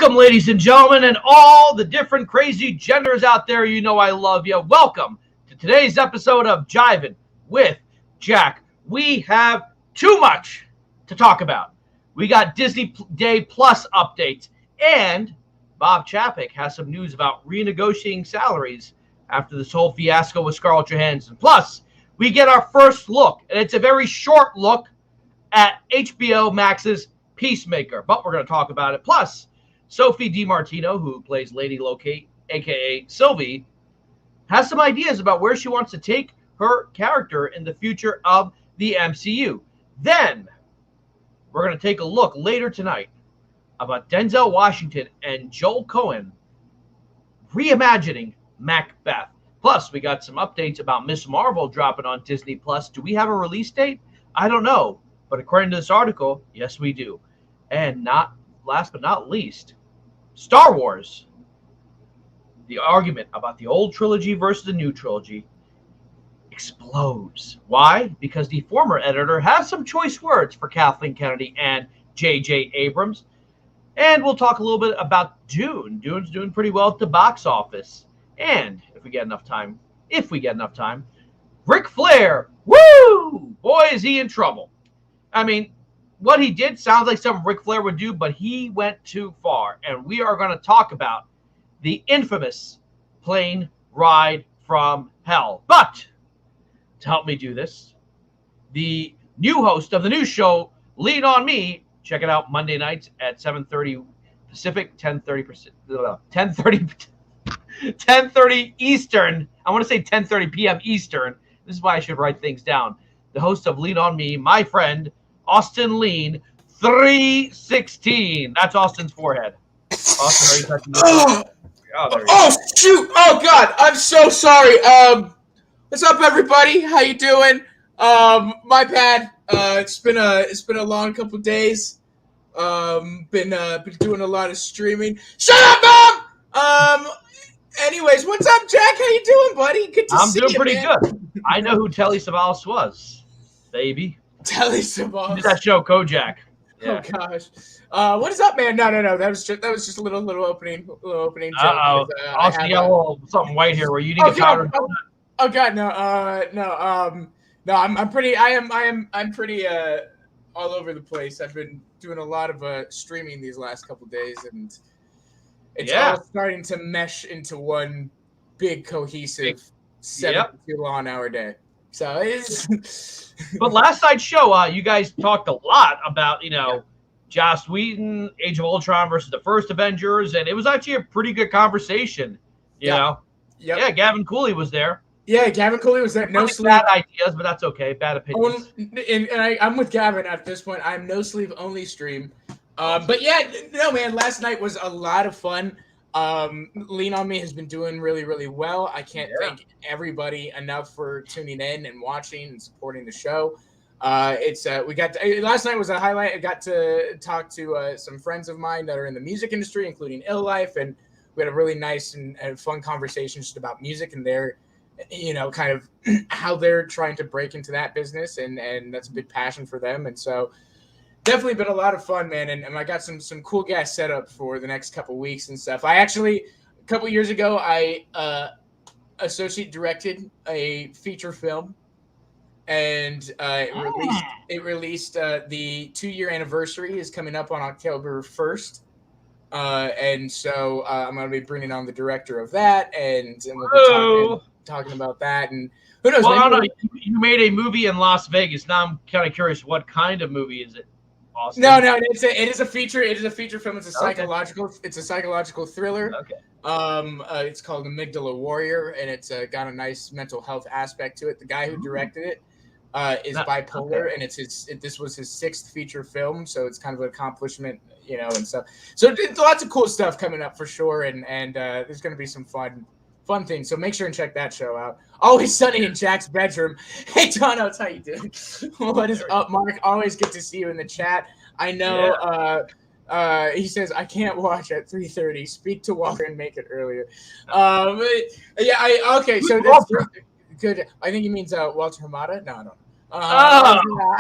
Welcome, ladies and gentlemen, and all the different crazy genders out there. You know I love you. Welcome to today's episode of Jivin with Jack. We have too much to talk about. We got Disney Day Plus updates, and Bob Chapek has some news about renegotiating salaries after this whole fiasco with Scarlett Johansson. Plus, we get our first look, and it's a very short look at HBO Max's Peacemaker, but we're going to talk about it. Plus, Sophe DiMartino, who plays Lady Locate, a.k.a. Sylvie, has some ideas about where she wants to take her character in the future of the MCU. Then, we're going to take a look later tonight about Denzel Washington and Joel Cohen reimagining Macbeth. Plus, we got some updates about Ms. Marvel dropping on Disney+. Do we have a release date? I don't know. But according to this article, yes, we do. And last but not least, Star Wars. The argument about the old trilogy versus the new trilogy explodes. Why? Because the former editor has some choice words for Kathleen Kennedy and J.J. Abrams. And we'll talk a little bit about Dune. Dune's doing pretty well at the box office. And if we get enough time, Ric Flair, woo! Boy, is he in trouble. I mean, what he did sounds like something Ric Flair would do, but he went too far. And we are going to talk about the infamous plane ride from hell. But to help me do this, the new host of the new show, Lean On Me, check it out Monday nights at 7:30 Pacific, 10:30 Eastern. I want to say 10:30 p.m. Eastern. This is why I should write things down. The host of Lean On Me, my friend, Austin Lean, 316. That's Austin's forehead. Austin, are you touching this? Shoot! Oh God, I'm so sorry. What's up, everybody? How you doing? My bad. It's been a long couple days. Been doing a lot of streaming. Shut up, Mom. Anyways, what's up, Jack? How you doing, buddy? Good to see you. I'm doing pretty good. I know who Telly Savalas was, baby. Telly Savalas. That show, Kojak. Yeah. Oh gosh. What is up, man? No. That was just a little opening joke. Austin, you got a little something white here where you need to powder. Oh God, no. I'm pretty all over the place. I've been doing a lot of streaming these last couple days, and it's all starting to mesh into one big cohesive 72-hour day. So it's. But last night's show, you guys talked a lot about Joss Whedon, Age of Ultron versus the first Avengers, and it was actually a pretty good conversation. You know. Yep. Yeah, Gavin Cooley was there. Yeah, Gavin Cooley was there. No sleep. Bad ideas, but that's okay. Bad opinions. I'm with Gavin at this point. I'm no sleep only stream. But yeah, no, man. Last night was a lot of fun. Lean On Me has been doing really, really well. I can't thank everybody enough for tuning in and watching and supporting the show. Last night was a highlight. I got to talk to some friends of mine that are in the music industry, including Ill Life, and we had a really nice and fun conversation just about music and their, kind of how they're trying to break into that business, and that's a big passion for them. And so definitely been a lot of fun, man. And I got some cool guys set up for the next couple weeks and stuff. A couple years ago, I associate directed a feature film, and it released the 2-year anniversary is coming up on October 1st. And so I'm going to be bringing on the director of that, and we'll be talking about that. And who knows? Well, I don't know. You made a movie in Las Vegas. Now I'm kind of curious, what kind of movie is it? Austin? No, it is a feature. It is a feature film. It's a psychological. It's a psychological thriller. Okay. It's called Amygdala Warrior, and it's got a nice mental health aspect to it. The guy who directed it is bipolar, and this was his 6th feature film, so it's kind of an accomplishment, and stuff. So lots of cool stuff coming up for sure, and there's going to be some fun things. So make sure and check that show out. Always Sunny in Jack's bedroom. Hey, Tonos, how you doing? What is up, Mark? Always good to see you in the chat. I know. He says, I can't watch at 3:30. Speak to Walter and make it earlier. Okay. So that's good. I think he means Walter Hamada. No, I don't.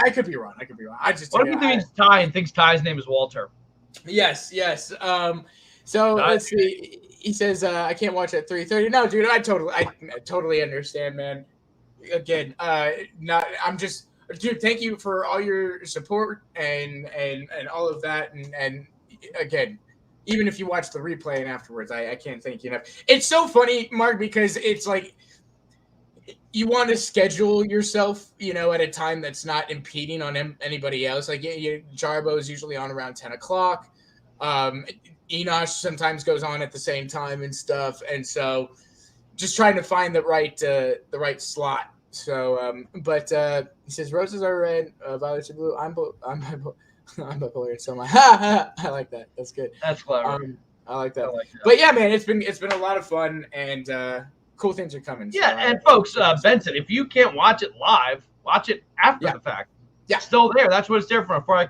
I could be wrong. What if he means Ty and thinks Ty's name is Walter? Yes. So let's see. He says I can't watch at 3:30. No, dude, I totally understand, man. Again, dude, thank you for all your support and all of that, and again, even if you watch the replay and afterwards, I can't thank you enough. It's so funny, Mark, because it's like you want to schedule yourself, at a time that's not impeding on anybody else. Like Jarbo is usually on around 10 o'clock. Enosh sometimes goes on at the same time and stuff, and so just trying to find the right slot. So, but he says roses are red, violets are blue. I'm bipolar, so I like that. That's good. That's clever. I like that. But yeah, man, it's been a lot of fun, and cool things are coming. Yeah, so, and folks, Benson, if you can't watch it live, watch it after the fact. Yeah, it's still there. That's what it's there for. For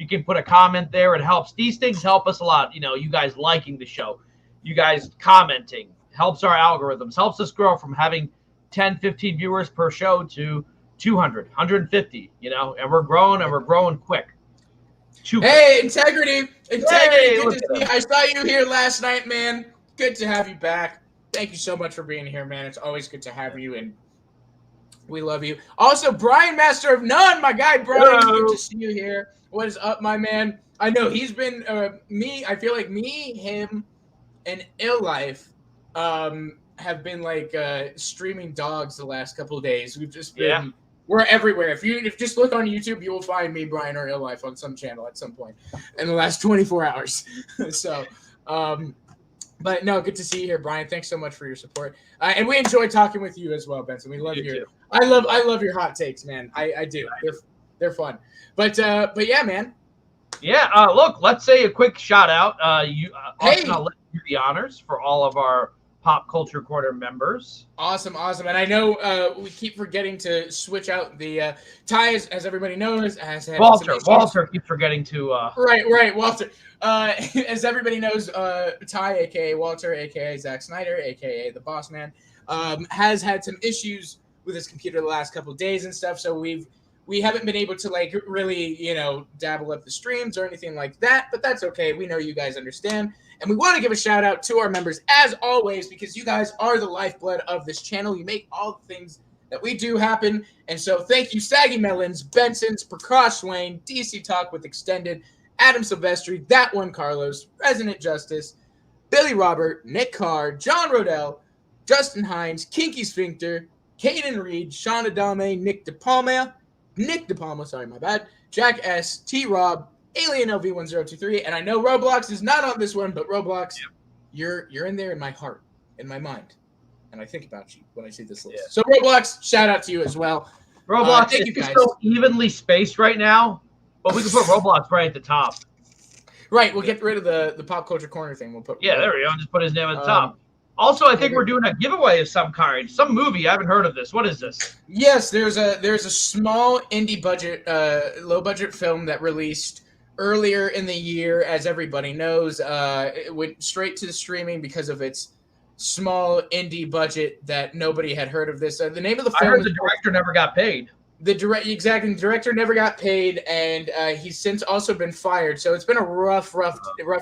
you can put a comment there. It helps. These things help us a lot. You guys liking the show, you guys commenting helps our algorithms, helps us grow from having 10, 15 viewers per show to 200, 150, and we're growing quick. Hey, integrity. Hey, good to see you. I saw you here last night, man. Good to have you back. Thank you so much for being here, man. It's always good to have you, and we love you. Also, Brian, Master of None, my guy, Brian. Good to see you here. What is up, my man? I know he's been I feel like me, him, and Ill Life have been like streaming dogs the last couple of days. We've just been we're everywhere. If you just look on YouTube, you will find me, Brian, or Ill Life on some channel at some point in the last 24 hours. So, but no, good to see you here, Brian. Thanks so much for your support, and we enjoy talking with you as well, Benson. We love your I love your hot takes, man. I do. They're fun. But yeah, man. Yeah. Look, let's say a quick shout out. Austin, I'll let you do the honors for all of our Pop Culture Corner members. Awesome. And I know we keep forgetting to switch out the Ty, as everybody knows, has had Walter keeps forgetting to. Right, Walter. As everybody knows, Ty, aka Walter, aka Zack Snyder, aka the Boss Man, has had some issues with his computer the last couple of days and stuff. So we haven't been able to like really, dabble up the streams or anything like that, but that's okay. We know you guys understand. And we want to give a shout out to our members as always, because you guys are the lifeblood of this channel. You make all the things that we do happen. And so thank you, Saggy Melons, Benson's, Prakash Swain, DC Talk with Extended, Adam Silvestri, That One Carlos, Resident Justice, Billy Robert, Nick Carr, John Rodell, Justin Hines, Kinky Sphincter, Caden Reed, Sean Adame, Nick DePalma, sorry, my bad, Jack S, T Rob, Alien LV1023, and I know Roblox is not on this one, but Roblox, you're in there in my heart, in my mind, and I think about you when I see this list. So Roblox, shout out to you as well. Roblox, thank you guys. So evenly spaced right now, but we can put Roblox right at the top. Right, we'll get rid of the Pop Culture Corner thing. We'll put there we go. Just put his name at the top. Also, I think we're doing a giveaway of some kind. Some movie. I haven't heard of this. What is this? Yes, there's a small indie budget, low budget film that released earlier in the year. As everybody knows, it went straight to the streaming because of its small indie budget that nobody had heard of this. The name of the film. I heard the director never got paid. The director never got paid, and he's since also been fired. So it's been a rough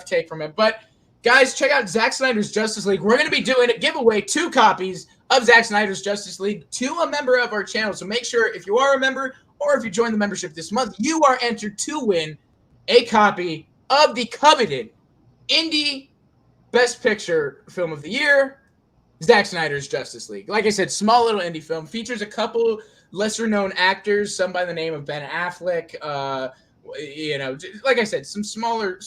take from him. But guys, check out Zack Snyder's Justice League. We're going to be doing a giveaway, 2 copies of Zack Snyder's Justice League to a member of our channel. So make sure if you are a member or if you join the membership this month, you are entered to win a copy of the coveted indie Best Picture film of the year, Zack Snyder's Justice League. Like I said, small little indie film, features a couple lesser known actors, some by the name of Ben Affleck, like I said, some smaller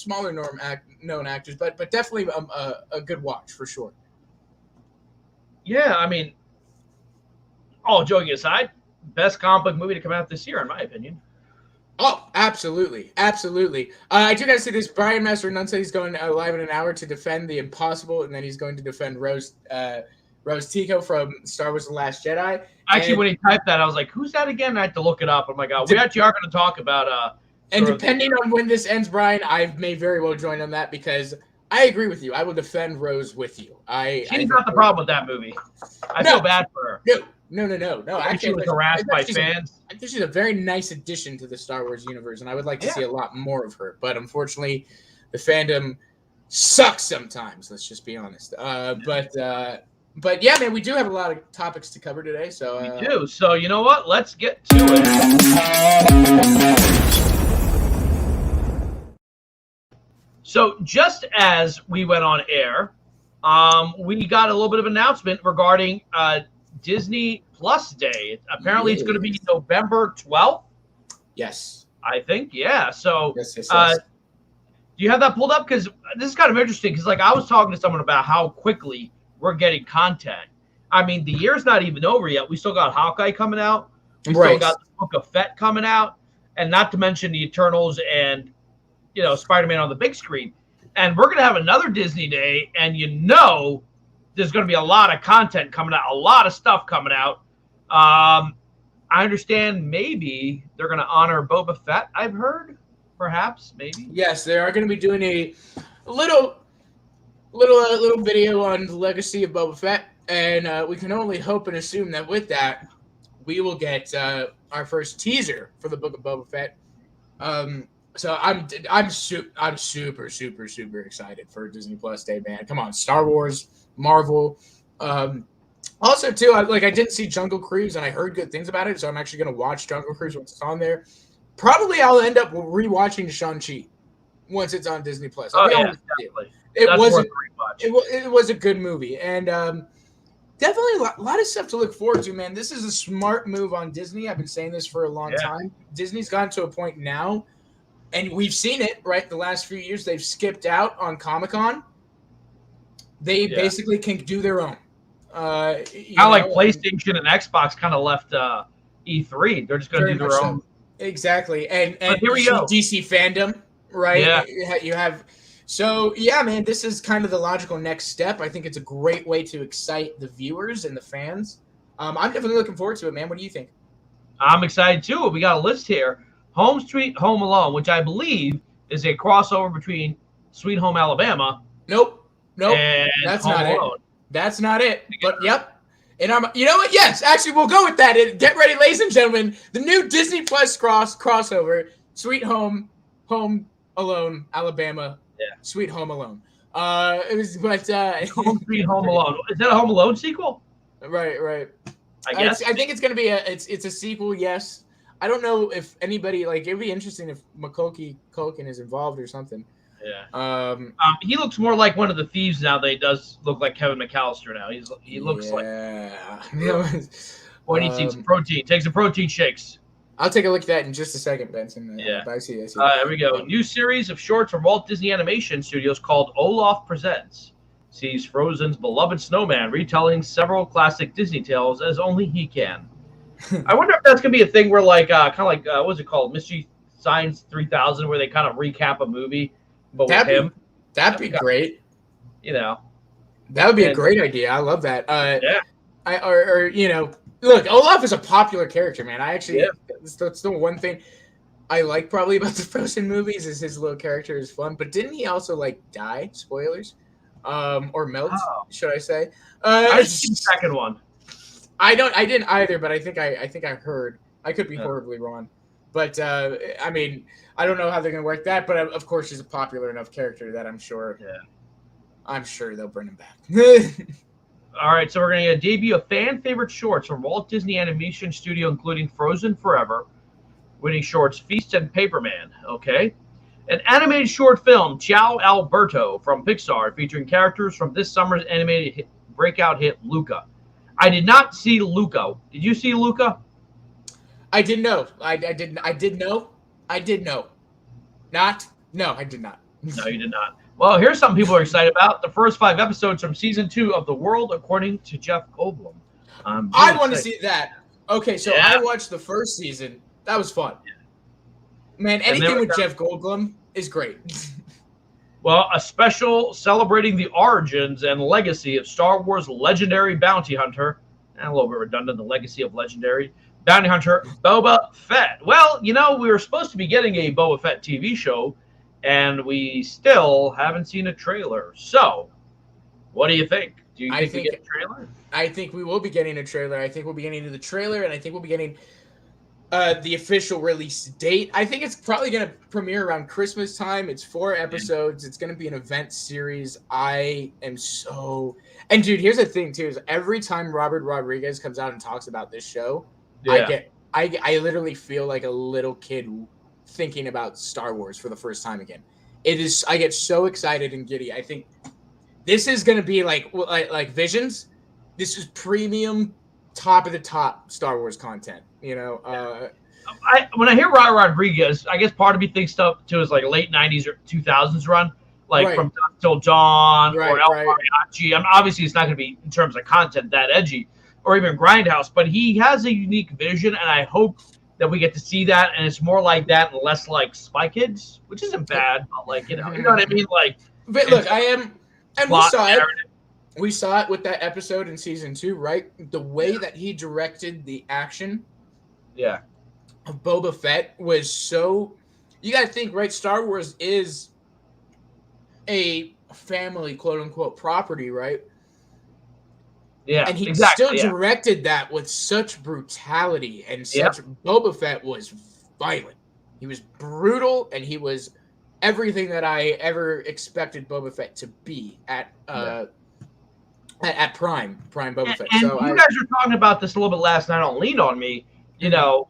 known actors, but definitely a good watch for sure. Yeah, I mean, all joking aside, best comic book movie to come out this year, in my opinion. Oh, absolutely. I do gotta say this. Brian Master Nunn said he's going live in an hour to defend The Impossible, and then he's going to defend Rose Tico from Star Wars The Last Jedi. Actually, when he typed that, I was like, who's that again? I had to look it up. Oh my god, we actually are going to talk about and depending on when this ends, Brian, I may very well join on that because I agree with you. I will defend Rose with you. She's not the problem with that movie. I feel bad for her. No. She was harassed by fans. I think she's a very nice addition to the Star Wars universe, and I would like to see a lot more of her. But unfortunately, the fandom sucks sometimes. Let's just be honest. But yeah, man, we do have a lot of topics to cover today. So we do. So you know what? Let's get to it. So just as we went on air, we got a little bit of announcement regarding Disney Plus Day. Apparently, it's going to be November 12th. Yes, I think. Yeah. So, yes. Do you have that pulled up? Because this is kind of interesting. Because I was talking to someone about how quickly we're getting content. I mean, the year's not even over yet. We still got Hawkeye coming out. We still got the Book of Fett coming out, and not to mention the Eternals and Spider-Man on the big screen. And we're going to have another Disney Day, and there's going to be a lot of content coming out, a lot of stuff coming out. I understand maybe they're going to honor Boba Fett, I've heard, perhaps, maybe. Yes, they are going to be doing a little video on the legacy of Boba Fett, and we can only hope and assume that with that, we will get our first teaser for the Book of Boba Fett. So I'm super excited for Disney Plus Day, man. Come on, Star Wars, Marvel. Also, too, I didn't see Jungle Cruise, and I heard good things about it, so I'm actually going to watch Jungle Cruise once it's on there. Probably I'll end up rewatching Shang-Chi once it's on Disney Plus. Definitely. It was a good movie, and definitely a lot of stuff to look forward to, man. This is a smart move on Disney. I've been saying this for a long time. Disney's gotten to a point now, and we've seen it, right? The last few years, they've skipped out on Comic-Con. They basically can do their own. PlayStation and Xbox kind of left E3. They're just going to do their own. Exactly. And here we go. DC fandom, right? Yeah. You have. So, yeah, man, this is kind of the logical next step. I think it's a great way to excite the viewers and the fans. I'm definitely looking forward to it, man. What do you think? I'm excited, too. We got a list here. Home Sweet Home Alone, which I believe is a crossover between Sweet Home Alabama. Nope. And that's Home not Alone. it. That's not it. But, yep. And you know what? Yes, actually, we'll go with that. Get ready, ladies and gentlemen. The new Disney Plus crossover, Sweet Home Alone, Alabama. Yeah. Sweet Home Alone. Home Sweet Home Alone. Is that a Home Alone sequel? Right. I guess. I think it's going to be it's a sequel, yes. I don't know if anybody, it'd be interesting if Macaulay Culkin is involved or something. Yeah. He looks more like one of the thieves now. That he does look like Kevin McAllister now. He looks like when he eats some protein. Take some protein shakes. I'll take a look at that in just a second, Benson. I see. Here we go. New series of shorts from Walt Disney Animation Studios called Olaf Presents sees Frozen's beloved snowman retelling several classic Disney tales as only he can. I wonder if that's going to be a thing where, what's it called? Mystery Science 3000, where they kind of recap a movie, but with him. That'd be great. That would be a great idea. I love that. Yeah. Look, Olaf is a popular character, man. I actually, that's the one thing I like probably about the Frozen movies is his little character is fun. But didn't he also die? Spoilers, or melt? Should I say? I see the second one. I didn't either, but I think I heard. I could be horribly wrong, but I mean, I don't know how they're gonna work that. But of course, he's a popular enough character that I'm sure they'll bring him back. All right, so we're going to debut a fan favorite shorts from Walt Disney Animation Studio, including Frozen Forever, winning shorts Feast and Paperman. Okay, an animated short film, Ciao Alberto, from Pixar, featuring characters from this summer's animated breakout hit Luca. I did not see Luca. Did you see Luca? I did know. I did know. I did know. No, I did not. No, you did not. Well, here's something people are excited about. The first 5 episodes from season 2 of The World According to Jeff Goldblum. I want to see that. Okay, so I watched the first season. That was fun. Yeah. Man, anything with Jeff Goldblum is great. Well, a special celebrating the origins and legacy of Star Wars legendary bounty hunter, and a little bit redundant, the legacy of legendary bounty hunter Boba Fett. Well, we were supposed to be getting a Boba Fett TV show, and we still haven't seen a trailer. So, what do you think? Do you think we get a trailer? I think we will be getting a trailer. I think we'll be getting to the trailer, and I think we'll be getting the official release date. I think it's probably going to premiere around Christmas time. It's 4 episodes. It's going to be an event series. I am so... And, dude, here's the thing, too, is every time Robert Rodriguez comes out and talks about this show, I literally feel like a little kid thinking about Star Wars for the first time again. I get so excited and giddy. I think this is going to be like Visions. This is premium, top of the top Star Wars content. You know, when I hear Robert Rodriguez, I guess part of me thinks stuff too is like late 90s or 2000s run, like From Dusk Till Dawn or El Mariachi. Obviously, it's not going to be in terms of content that edgy, or even Grindhouse, but he has a unique vision, and I hope that we get to see that, and it's more like that and less like Spy Kids, which isn't bad, but like you know what I mean. Like, but look, and we saw it. We saw it with that episode in season 2, right? The way that he directed the action, of Boba Fett was so. You got to think, right? Star Wars is a family, quote unquote, property, right? Yeah, and he still directed that with such brutality and such. Boba Fett was violent. He was brutal, and he was everything that I ever expected Boba Fett to be at Prime Boba Fett. And so you guys were talking about this a little bit last night on Lean On Me. You know,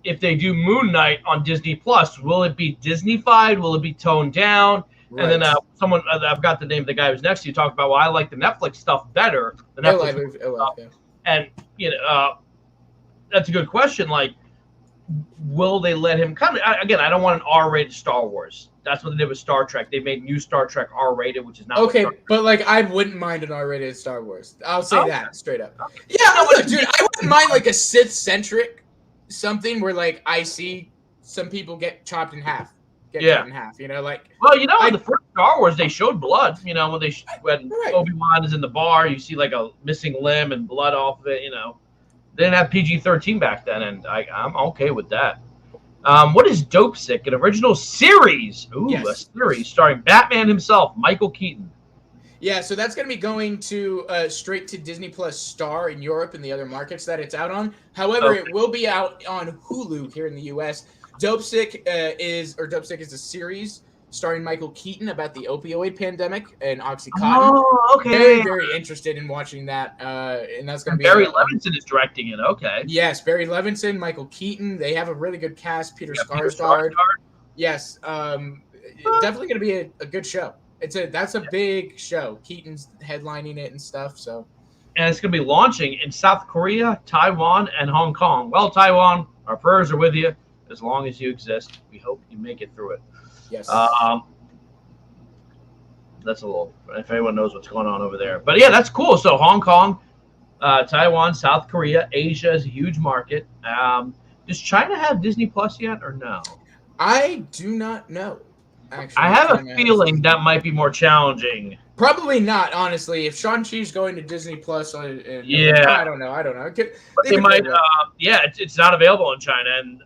if they do Moon Knight on Disney Plus, will it be Disney-fied? Will it be toned down? Right. And then someone, I've got the name of the guy who's next to you, talked about, well, I like the Netflix stuff better. The Netflix stuff. And, you know, that's a good question. Like, will they let him come? Again, I don't want an R-rated Star Wars. That's what they did with Star Trek. They made new Star Trek R-rated, which is not okay. But like, I wouldn't mind an R-rated Star Wars. I'll say that straight up. Yeah, look, dude, I wouldn't mind like a Sith-centric something where like I see some people get chopped in half. Chopped in half. You know, like. Well, you know, in the first Star Wars, they showed blood. You know, when Obi-Wan is in the bar, you see like a missing limb and blood off of it. You know, they didn't have PG-13 back then, and I'm okay with that. What is Dope Sick? An original series. Ooh, a series starring Batman himself, Michael Keaton. Yeah, so that's going to be going to straight to Disney Plus Star in Europe and the other markets that it's out on. However, it will be out on Hulu here in the U.S. Dope Sick is a series starring Michael Keaton about the opioid pandemic and OxyContin. Oh, okay. Very, very interested in watching that. And that's going to be Barry Levinson is directing it. Okay. Yes, Barry Levinson, Michael Keaton. They have a really good cast. Peter Skarsgård. Yes, definitely going to be a good show. That's a big show. Keaton's headlining it and stuff. So. And it's going to be launching in South Korea, Taiwan, and Hong Kong. Well, Taiwan, our prayers are with you as long as you exist. We hope you make it through it. Yes. That's a little, if anyone knows what's going on over there. But yeah, that's cool. So Hong Kong, Taiwan, South Korea, Asia is a huge market. Does China have Disney Plus yet or no? I do not know. Actually, I have a feeling that might be more challenging. Probably not, honestly. If Shang-Chi's going to Disney Plus, I don't know. But they might. It's not available in China, and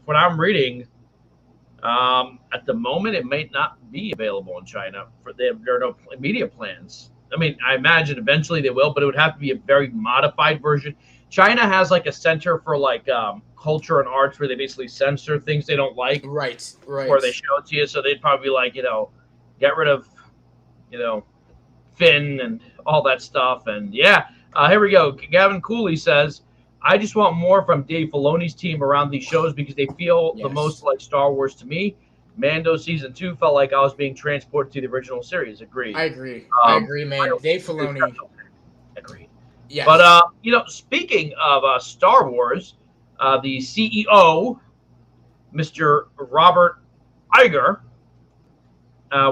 what I'm reading. At the moment, it may not be available in China. There are no media plans. I mean, I imagine eventually they will, but it would have to be a very modified version. China has like a center for like culture and arts where they basically censor things they don't like. Right. Or they show it to you. So they'd probably be like, get rid of, Finn and all that stuff. And here we go. Gavin Cooley says, I just want more from Dave Filoni's team around these shows because they feel the most like Star Wars to me. Mando Season 2 felt like I was being transported to the original series. Agreed. I agree, man. Dave Filoni. Agreed. Yeah. But, speaking of Star Wars, the CEO, Mr. Robert Iger,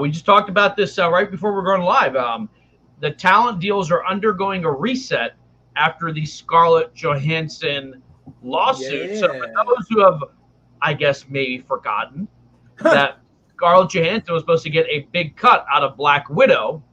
we just talked about this right before we're going live. The talent deals are undergoing a reset after the Scarlett Johansson lawsuit. Yeah. So for those who have, I guess, maybe forgotten that Scarlett Johansson was supposed to get a big cut out of Black Widow,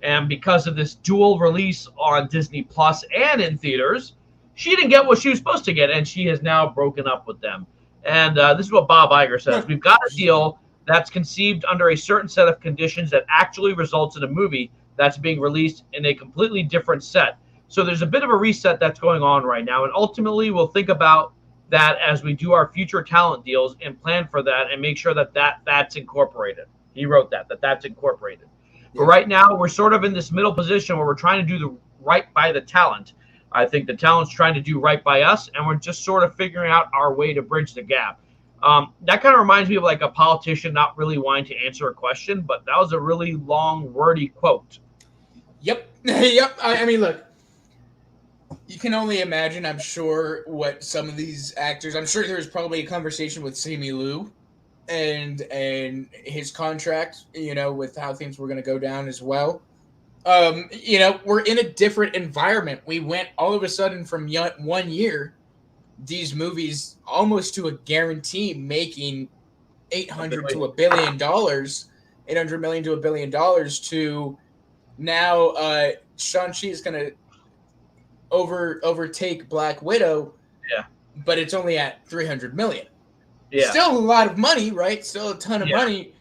and because of this dual release on Disney Plus and in theaters, she didn't get what she was supposed to get, and she has now broken up with them. And this is what Bob Iger says. We've got a deal that's conceived under a certain set of conditions that actually results in a movie that's being released in a completely different set. So there's a bit of a reset that's going on right now, and ultimately we'll think about that as we do our future talent deals and plan for that and make sure that's incorporated. He wrote that's incorporated. But right now, we're sort of in this middle position where we're trying to do the right by the talent. I think the talent's trying to do right by us, and we're just sort of figuring out our way to bridge the gap. That kind of reminds me of like a politician not really wanting to answer a question, but that was a really long, wordy quote. Yep. Yep. I mean, look, you can only imagine, I'm sure, what some of these actors, I'm sure there was probably a conversation with Simu Liu and his contract, with how things were going to go down as well. We're in a different environment. We went all of a sudden from 1 year, these movies almost to a guarantee making $800 to $1 billion, $800 million to $1 billion to now Shang-Chi is going to overtake Black Widow. Yeah. But it's only at $300 million. Yeah. Still a lot of money, right? Still a ton of money.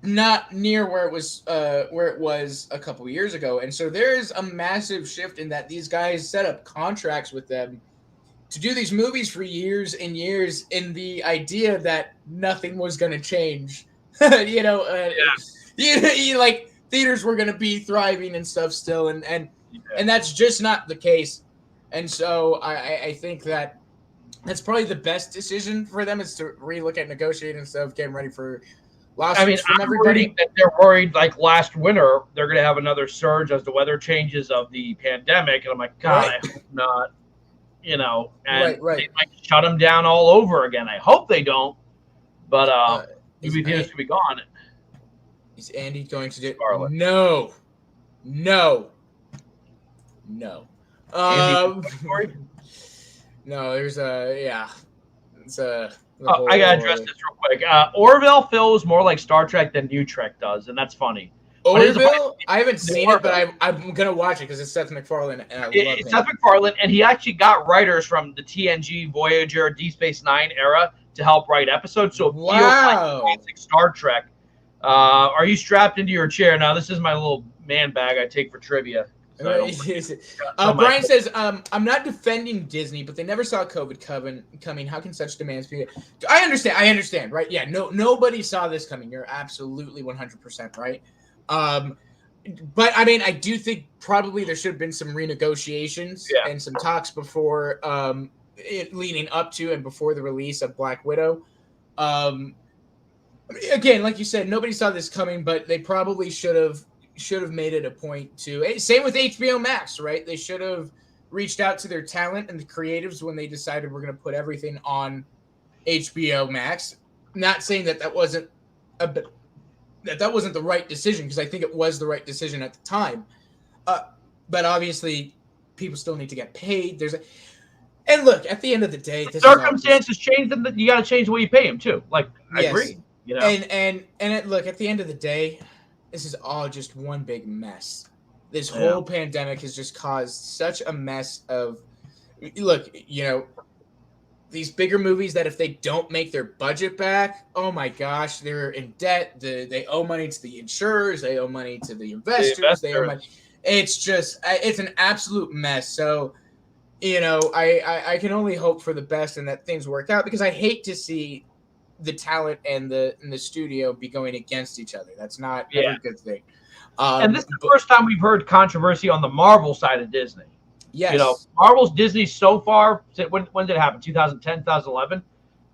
Not near where it was a couple years ago. And so there's a massive shift in that these guys set up contracts with them to do these movies for years and years in the idea that nothing was going to change. Like theaters were going to be thriving and stuff still. And that's just not the case. And so I think that's probably the best decision for them is to relook at negotiating and stuff, getting ready for lawsuits from everybody. That they're worried like last winter they're going to have another surge as the weather changes of the pandemic, and I'm like, God, I hope not. And they might shut them down all over again. I hope they don't, but maybe theaters could be gone. Is Andy going to do Scarlet? No. No, there's it's a. I gotta address this real quick. Orville feels more like Star Trek than New Trek does, and that's funny. Orville? I haven't seen it, but I'm gonna watch it because it's Seth MacFarlane, and I love him. Seth MacFarlane, and he actually got writers from the TNG, Voyager, Deep Space Nine era to help write episodes, so it feels like classic Star Trek. Are you strapped into your chair now? This is my little man bag I take for trivia. Brian says, I'm not defending Disney, but they never saw COVID coming. How can such demands be? I understand, right? Yeah, nobody saw this coming. You're absolutely 100% right. But I mean, I do think probably there should have been some renegotiations and some talks before, leading up to and before the release of Black Widow. Again, like you said, nobody saw this coming, but they probably should have made it a point to. Same with HBO Max, right? They should have reached out to their talent and the creatives when they decided we're going to put everything on HBO Max. Not saying that wasn't the right decision, because I think it was the right decision at the time. But obviously, people still need to get paid. And look, at the end of the day, circumstances change, and you got to change the way you pay them too. Like, I agree. Look, at the end of the day, this is all just one big mess. This whole pandemic has just caused such a mess of, look, these bigger movies that if they don't make their budget back, oh my gosh, they're in debt. They owe money to the insurers. They owe money to the investors. They owe money. It's an absolute mess. So, I can only hope for the best and that things work out, because I hate to see the talent and the studio be going against each other. That's not a good thing. And this is the first time we've heard controversy on the Marvel side of Disney. Yes. Marvel's Disney so far, when did it happen? 2010, 2011,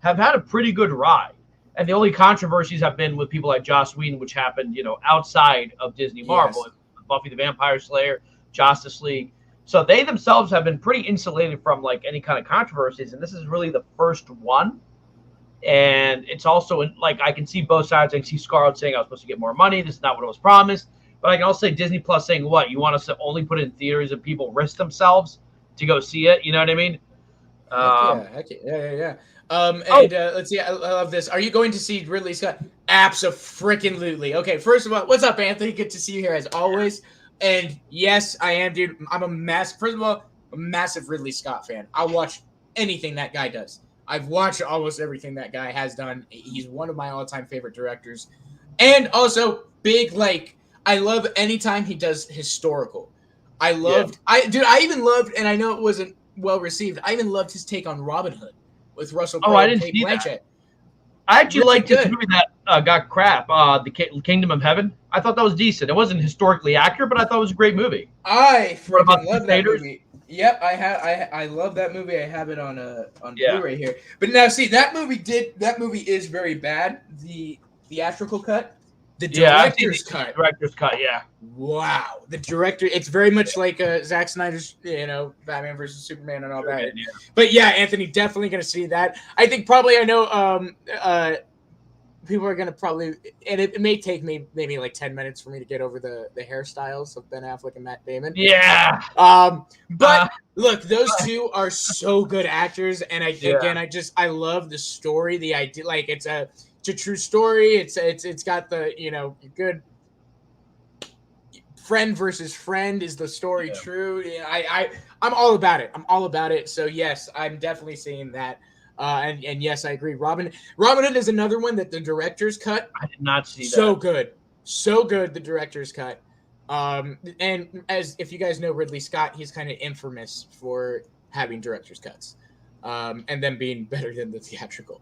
have had a pretty good ride. And the only controversies have been with people like Joss Whedon, which happened, outside of Disney Marvel. Yes. Buffy the Vampire Slayer, Justice League. So they themselves have been pretty insulated from like any kind of controversies. And this is really the first one. And it's also like, I can see both sides. I can see Scarlet saying I was supposed to get more money. This is not what was promised. But I can also say Disney Plus saying, what, you want us to only put it in theaters and people risk themselves to go see it? You know what I mean? Yeah. Let's see. I love this. Are you going to see Ridley Scott? Abso-freaking-lutely. Okay, first of all, what's up, Anthony? Good to see you here as always. And yes, I am, dude. I'm a massive Ridley Scott fan. I'll watch anything that guy does. I've watched almost everything that guy has done. He's one of my all-time favorite directors. And also, I love anytime he does historical. I even loved, and I know it wasn't well received, I even loved his take on Robin Hood with Russell Oh, Crowe I and didn't Kate see Blanchett. that. I actually Really liked this good. movie that got crap, the Kingdom of Heaven. I thought that was decent. It wasn't historically accurate, but I thought it was a great movie. I What about freaking the love that Crusaders? movie. Yep, I love that movie. I have it on Yeah. Blu-ray here. But now see that movie is very bad. The theatrical cut, the I've seen director's the cut. director's cut, yeah. Wow, the director. It's very much like Zack Snyder's, Batman versus Superman and all that. Yeah. But yeah, Anthony, definitely gonna see that. I think probably I know. People are gonna probably, and it may take me maybe like 10 minutes for me to get over the hairstyles of Ben Affleck and Matt Damon. Yeah. But look, those two are so good actors, and I love the story, the idea, like it's a true story. It's got the good friend versus friend. Is the story true? I'm all about it. I'm all about it. So yes, I'm definitely seeing that. And yes, I agree. Robin Hood is another one that the director's cut. I did not see that. So good. The director's cut. And as if you guys know Ridley Scott, he's kind of infamous for having director's cuts, and them being better than the theatrical.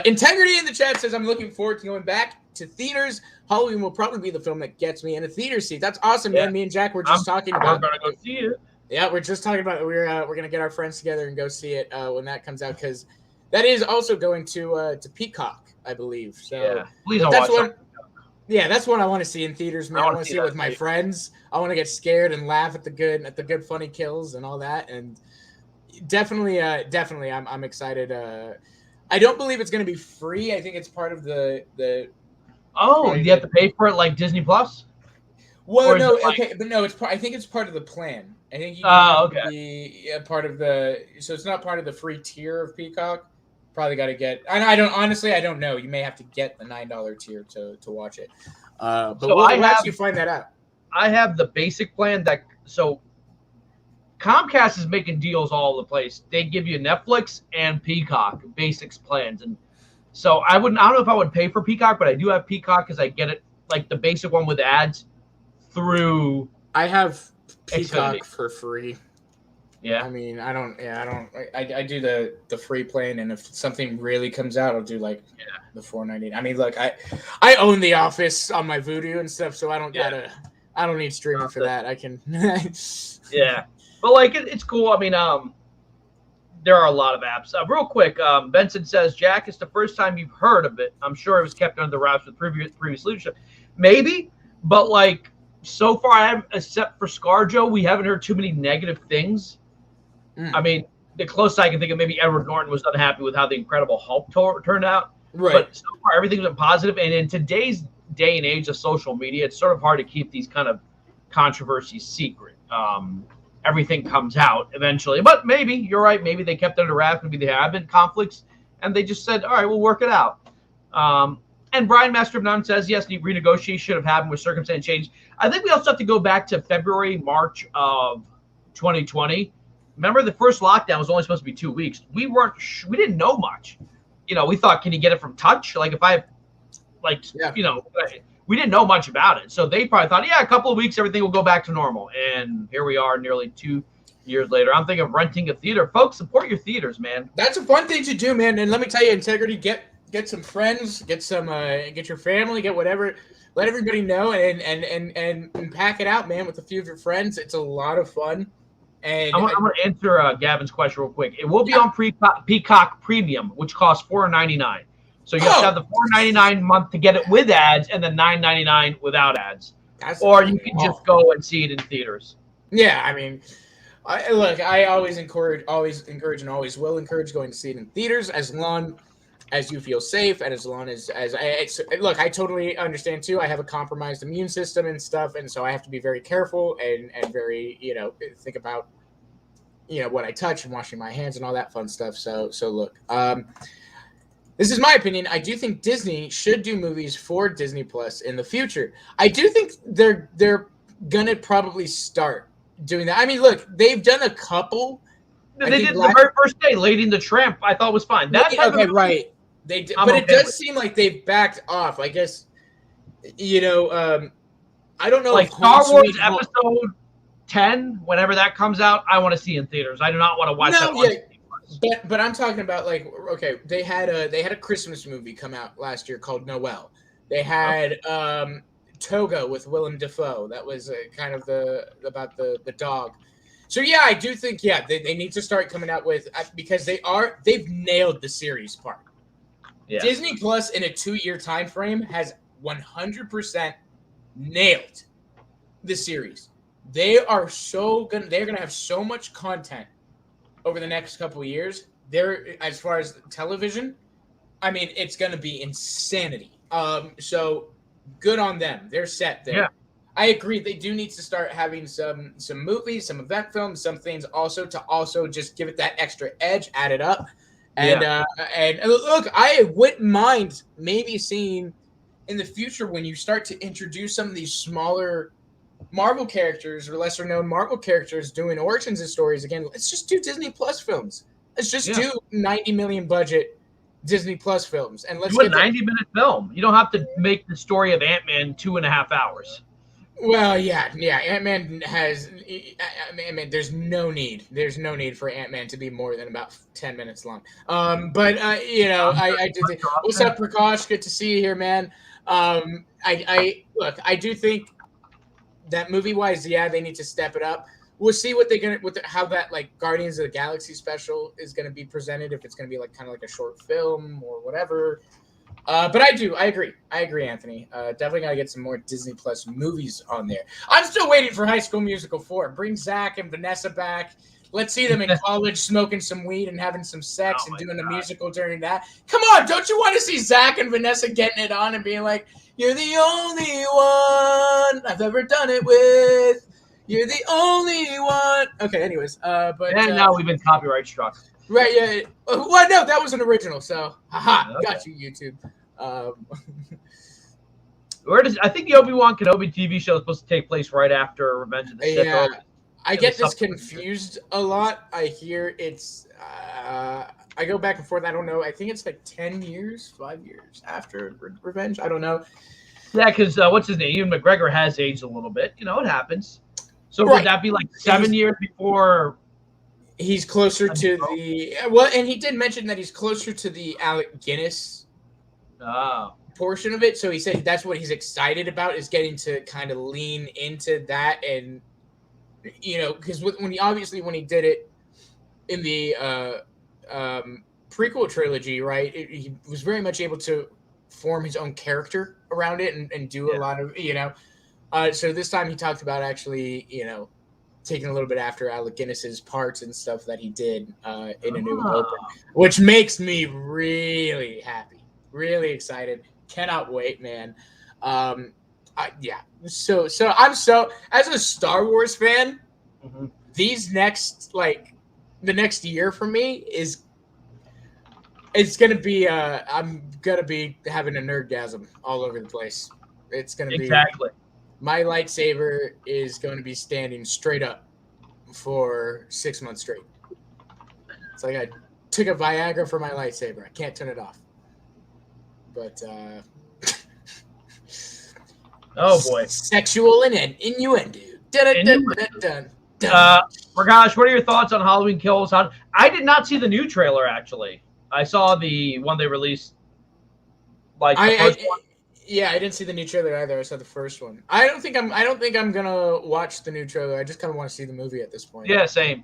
Integrity in the chat says, I'm looking forward to going back to theaters. Halloween will probably be the film that gets me in a theater seat. That's awesome, man. Me and Jack were just talking about. I'm gonna go see it. Yeah, we're just talking about we're gonna get our friends together and go see it when that comes out, because that is also going to Peacock, I believe. So yeah, please don't watch one. Yeah, that's one I want to see in theaters, man. I want to see it with my friends. I want to get scared and laugh at the good funny kills and all that. And definitely, I'm excited. I don't believe it's going to be free. I think it's part of the. Oh, you have to pay for it like Disney Plus? Well, no, okay, but no, I think it's part of the plan. I think you can be part of the. So it's not part of the free tier of Peacock. Probably got to get. I don't know. You may have to get the $9 tier to watch it. But so we'll actually find that out. I have the basic plan so Comcast is making deals all over the place. They give you Netflix and Peacock basics plans, and so I don't know if I would pay for Peacock, but I do have Peacock because I get it like the basic one with ads through. I have Peacock for free. Yeah. I mean, I do the free plan, and if something really comes out, I'll do like the $4.99. I mean, look, I own The Office on my Vudu and stuff, so I don't need streaming for that. I can. Yeah, but like it's cool. I mean, there are a lot of apps. Real quick, Benson says, Jack, it's the first time you've heard of it. I'm sure it was kept under the wraps with previous leadership. Maybe, but like so far, except for ScarJo, we haven't heard too many negative things. I mean, the closest I can think of, maybe Edward Norton was unhappy with how the Incredible Hulk turned out. Right. But so far, everything's been positive. And in today's day and age of social media, it's sort of hard to keep these kind of controversies secret. Everything comes out eventually. But maybe, you're right, maybe they kept it under wraps. Maybe there have been conflicts. And they just said, all right, we'll work it out. And Brian Master of None says, yes, the renegotiation should have happened with circumstance change. I think we also have to go back to February, March of 2020. Remember, the first lockdown was only supposed to be 2 weeks. We didn't know much. We thought, can you get it from touch? Like we didn't know much about it. So they probably thought, a couple of weeks, everything will go back to normal. And here we are nearly 2 years later. I'm thinking of renting a theater. Folks, support your theaters, man. That's a fun thing to do, man. And let me tell you, Integrity, get some friends, get your family, get whatever. Let everybody know and pack it out, man, with a few of your friends. It's a lot of fun. And I'm going to answer Gavin's question real quick. It will be on Peacock Premium, which costs $4.99. So you have to have the $4.99 month to get it with ads, and then $9.99 without ads. Or you can just go and see it in theaters. Yeah, I mean, I always encourage, and always will encourage going to see it in theaters as long as you feel safe, and as long as I totally understand too. I have a compromised immune system and stuff, and so I have to be very careful and very think about what I touch and washing my hands and all that fun stuff. So look, this is my opinion. I do think Disney should do movies for Disney Plus in the future. I do think they're gonna probably start doing that. I mean, look, they've done a couple. They did the very first day, Lady and the Tramp. I thought was fine. Right. They did, but it does seem like they've backed off. I guess, I don't know. Like Star Wars Episode 10, whenever that comes out, I want to see in theaters. I do not want to watch that. else. But I'm talking about like, okay, they had a Christmas movie come out last year called Noel. They had Toga with Willem Dafoe. That was kind of about the dog. So yeah, I do think they need to start coming out with because they've nailed the series part. Yeah. Disney Plus in a 2-year time frame has 100% nailed the series. They're gonna have so much content over the next couple of years. As far as television, I mean, it's gonna be insanity. So good on them. They're set there. Yeah. I agree. They do need to start having some movies, some event films, some things to just give it that extra edge, add it up. And and look, I wouldn't mind maybe seeing in the future when you start to introduce some of these smaller Marvel characters or lesser known Marvel characters doing origins and stories again. Let's just do Disney Plus films. Let's just do 90 million budget Disney Plus films, and let's do a 90-minute film. You don't have to make the story of Ant-Man 2.5 hours. Well, yeah. Ant-Man has. I mean, there's no need. There's no need for Ant-Man to be more than about 10 minutes long. But I do think. What's up, Prakash? Good to see you here, man. I do think that movie-wise, they need to step it up. We'll see what how that like Guardians of the Galaxy special is going to be presented. If it's going to be like kind of like a short film or whatever. But I agree, Anthony. Definitely gotta get some more Disney Plus movies on there. I'm still waiting for High School Musical 4. Bring Zach and Vanessa back. Let's see them in college smoking some weed and having some sex and doing a musical during that. Come on, don't you want to see Zach and Vanessa getting it on and being like, "You're the only one I've ever done it with. You're the only one." Okay, anyways, now we've been copyright struck. Right, yeah. Well, no, that was an original, so got you, YouTube. I think the Obi-Wan Kenobi TV show is supposed to take place right after Revenge of the Sith. Yeah, I get this confused a lot. I hear it's I go back and forth. I don't know. I think it's like 5 years after Revenge. I don't know. Yeah, because what's his name? Ewan McGregor has aged a little bit. You know, it happens. So would that be like 7 years before? He's closer to and he did mention that he's closer to the Alec Guinness portion of it. So he said that's what he's excited about, is getting to kind of lean into that. And, because when he did it in the prequel trilogy, right, he was very much able to form his own character around it and do a lot of, so this time he talked about actually, taking a little bit after Alec Guinness's parts and stuff that he did in A New Hope, which makes me really happy, really excited. Cannot wait, man. So I'm as a Star Wars fan, the next year for me it's gonna be I'm gonna be having a nerdgasm all over the place. It's gonna be my lightsaber is going to be standing straight up for 6 months straight. It's like I took a Viagra for my lightsaber. I can't turn it off. But oh boy, sexual and innuendo. Prakash, what are your thoughts on Halloween Kills? I did not see the new trailer actually. I saw the one they released. Like the first one. Yeah, I didn't see the new trailer either. I saw the first one. I don't think I'm gonna watch the new trailer. I just kind of want to see the movie at this point. Yeah, same.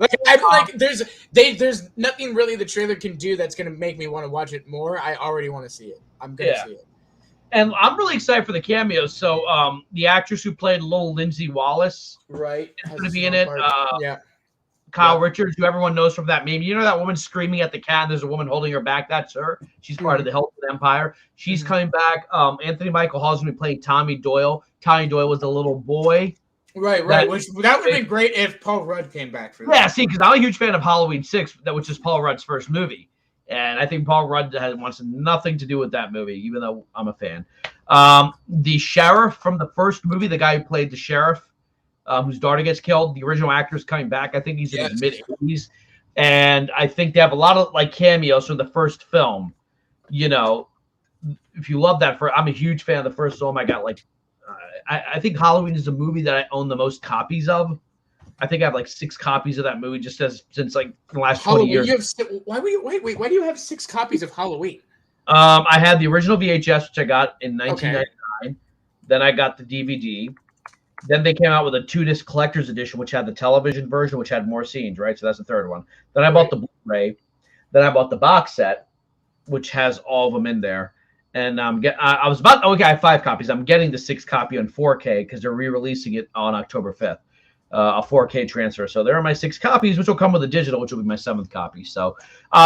There's nothing really the trailer can do that's gonna make me want to watch it more. I already want to see it. I'm gonna see it. And I'm really excited for the cameos. So the actress who played little Lindsay Wallace, right, is going to be in it. Kyle Richards, who everyone knows from that meme. You know that woman screaming at the cat, and there's a woman holding her back? That's her. She's part of the Hilton Empire. She's coming back. Anthony Michael Hall's going to be playing Tommy Doyle. Tommy Doyle was the little boy. Right. That would have been great if Paul Rudd came back for that. Yeah, see, because I'm a huge fan of Halloween 6, which is Paul Rudd's first movie. And I think Paul Rudd wants nothing to do with that movie, even though I'm a fan. The sheriff from the first movie, the guy who played the sheriff, whose daughter gets killed, the original actor is coming back. I think he's in his mid-80s. And I think they have a lot of cameos from the first film. If you love that, I'm a huge fan of the first film. I got I think Halloween is a movie that I own the most copies of. I think I have like 6 copies of that movie just since like the last Halloween. 20 years. Why do you have 6 copies of Halloween? I had the original VHS, which I got in 1999. Okay. Then I got the DVD. Then they came out with a 2-disc collector's edition, which had the television version, which had more scenes, right? So that's the third one. Then I bought the Blu-ray. Then I bought the box set, which has all of them in there. And I have 5 copies. I'm getting the 6th copy on 4K because they're re-releasing it on October 5th, a 4K transfer. So there are my 6 copies, which will come with a digital, which will be my 7th copy. So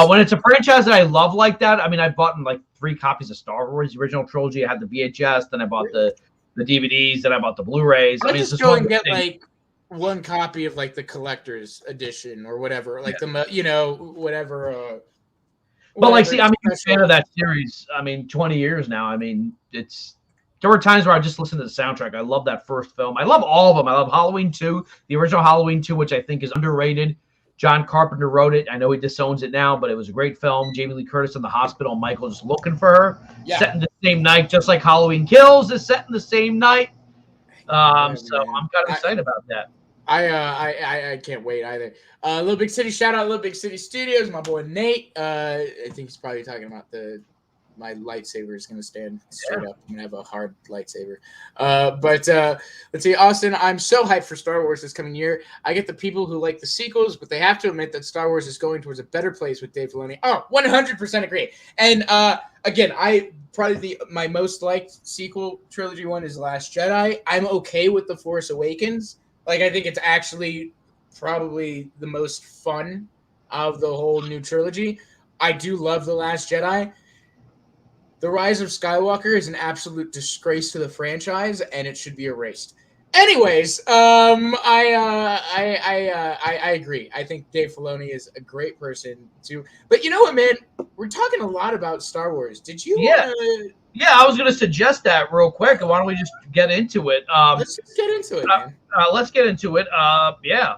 when it's a franchise that I love like that, I mean, I bought like 3 copies of Star Wars, the original trilogy. I had the VHS, then I bought the DVDs, then I bought the Blu-rays. I mean, just go and get like 1 copy of like the collector's edition or whatever, like whatever. But like, see, I'm a fan of that series. I mean, 20 years now. I mean, there were times where I just listened to the soundtrack. I love that first film. I love all of them. I love Halloween 2, the original Halloween 2, which I think is underrated. John Carpenter wrote it. I know he disowns it now, but it was a great film. Jamie Lee Curtis in the hospital, Michael just looking for her. Yeah. Set in the same night, just like Halloween Kills is set in the same night. So I'm kind of excited about that. I can't wait either. Little Big City, shout out Little Big City Studios, my boy Nate. I think he's probably talking about my lightsaber is gonna stand straight up. I'm gonna have a hard lightsaber. But let's see, Austin. I'm so hyped for Star Wars this coming year. I get the people who like the sequels, but they have to admit that Star Wars is going towards a better place with Dave Filoni. Oh, 100% agree. And again, my most liked sequel trilogy one is Last Jedi. I'm okay with The Force Awakens. Like, I think it's actually probably the most fun of the whole new trilogy. I do love The Last Jedi. The Rise of Skywalker is an absolute disgrace to the franchise, and it should be erased. Anyways, I agree. I think Dave Filoni is a great person too. But you know what, man? We're talking a lot about Star Wars. Did you? Yeah, I was going to suggest that real quick. Why don't we just get into it? Let's just get into it, man. Let's get into it. Yeah.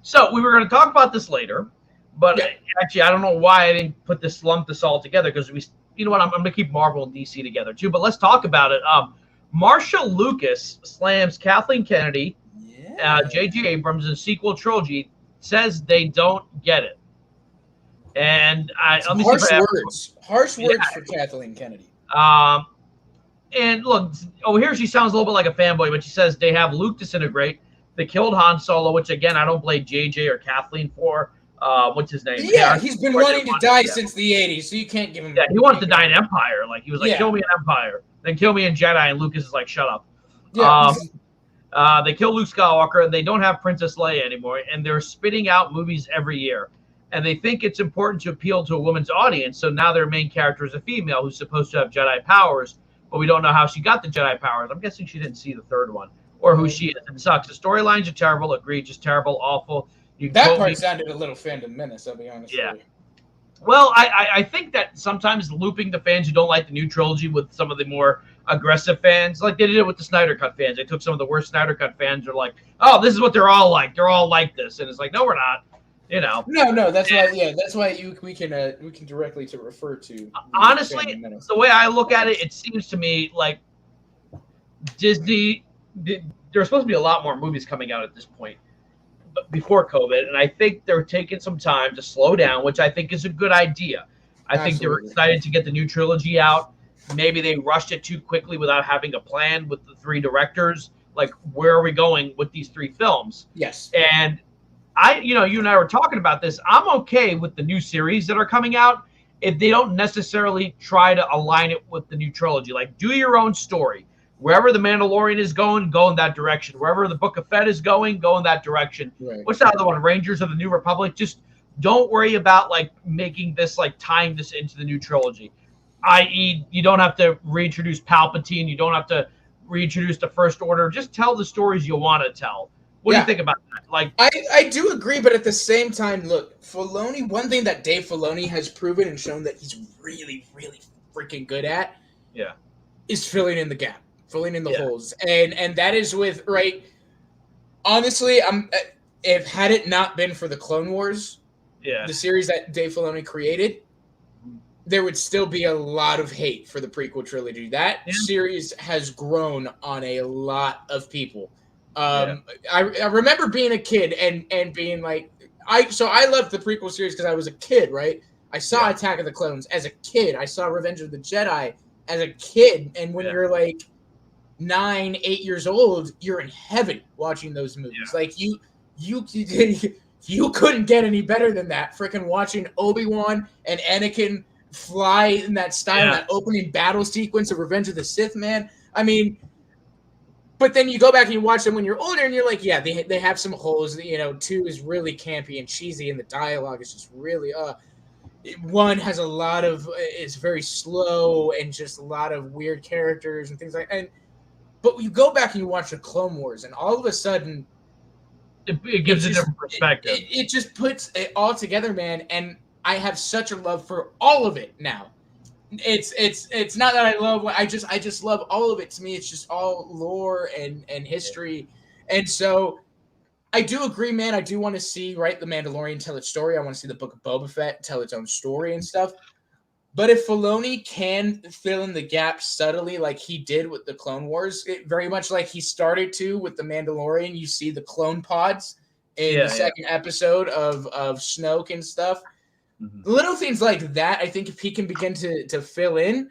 So we were going to talk about this later, but actually, I don't know why I didn't lump this all together because you know what? I'm going to keep Marvel and DC together too. But let's talk about it. Marcia Lucas slams Kathleen Kennedy, J.J. Abrams, in sequel trilogy. Says they don't get it, and harsh words for Kathleen Kennedy. And look, here she sounds a little bit like a fanboy, but she says they have Luke disintegrate. They killed Han Solo, which again I don't blame JJ or Kathleen for. What's his name? Yeah, he's been wanting to die since the '80s, so you can't give him. Yeah, he wanted to die in Empire. Like he was like, kill me in Empire, then kill me in Jedi, and Lucas is like, shut up. Yeah. They kill Luke Skywalker, and they don't have Princess Leia anymore, and they're spitting out movies every year. And they think it's important to appeal to a woman's audience, so now their main character is a female who's supposed to have Jedi powers, but we don't know how she got the Jedi powers. I'm guessing she didn't see the third one, or who she is. It sucks. The storylines are terrible, egregious, terrible, awful. That part sounded a little Phantom Menace, I'll be honest with you. Well, I think that sometimes looping the fans who don't like the new trilogy with some of the more aggressive fans, like they did it with the Snyder Cut fans. They took some of the worst Snyder Cut fans, are like, oh, this is what they're all like. They're all like this, and it's like, no, we're not. You know. No, that's why. Yeah, that's why we can directly to refer to. Honestly, the way I look at it, it seems to me like Disney. There's supposed to be a lot more movies coming out at this point before COVID, and I think they're taking some time to slow down, which I think is a good idea. I think they're excited to get the new trilogy out. Maybe they rushed it too quickly without having a plan with the 3 directors. Like, where are we going with these 3 films? Yes. And you and I were talking about this. I'm okay with the new series that are coming out if they don't necessarily try to align it with the new trilogy. Like, do your own story. Wherever the Mandalorian is going, go in that direction. Wherever the Book of Fett is going, go in that direction. Right. What's the other one? Rangers of the New Republic. Just don't worry about like making this like tying this into the new trilogy. I.e., you don't have to reintroduce Palpatine. You don't have to reintroduce the First Order. Just tell the stories you want to tell. What do you think about that? Like, I do agree, but at the same time, look, Filoni. One thing that Dave Filoni has proven and shown that he's really, really freaking good at, is filling in the gap. Filling in the holes, and that is with honestly, if had it not been for the Clone Wars, the series that Dave Filoni created, there would still be a lot of hate for the prequel trilogy. That series has grown on a lot of people. I remember being a kid and being like, I loved the prequel series because I was a kid, right? I saw Attack of the Clones as a kid. I saw Revenge of the Jedi as a kid. And when you're like 9, 8 years old, you're in heaven watching those movies. Like you couldn't get any better than that. Freaking watching Obi-Wan and Anakin fly in that style, that opening battle sequence of Revenge of the Sith, man. I mean, but then you go back and you watch them when you're older, and you're like, they have some holes. 2 is really campy and cheesy, and the dialogue is just really 1 has a lot of it's very slow and just a lot of weird characters and things like that. But you go back and you watch the Clone Wars, and all of a sudden, it gives a different perspective. It just puts it all together, man. And I have such a love for all of it now. It's not that I love what I just love all of it. To me, it's just all lore and history. And so I do agree, man. I do want to see, right, The Mandalorian tell its story. I want to see the Book of Boba Fett tell its own story and stuff. But if Filoni can fill in the gaps subtly like he did with the Clone Wars, very much like he started to with The Mandalorian, you see the clone pods in the second episode of Snoke and stuff. Little things like that, I think if he can begin to fill in,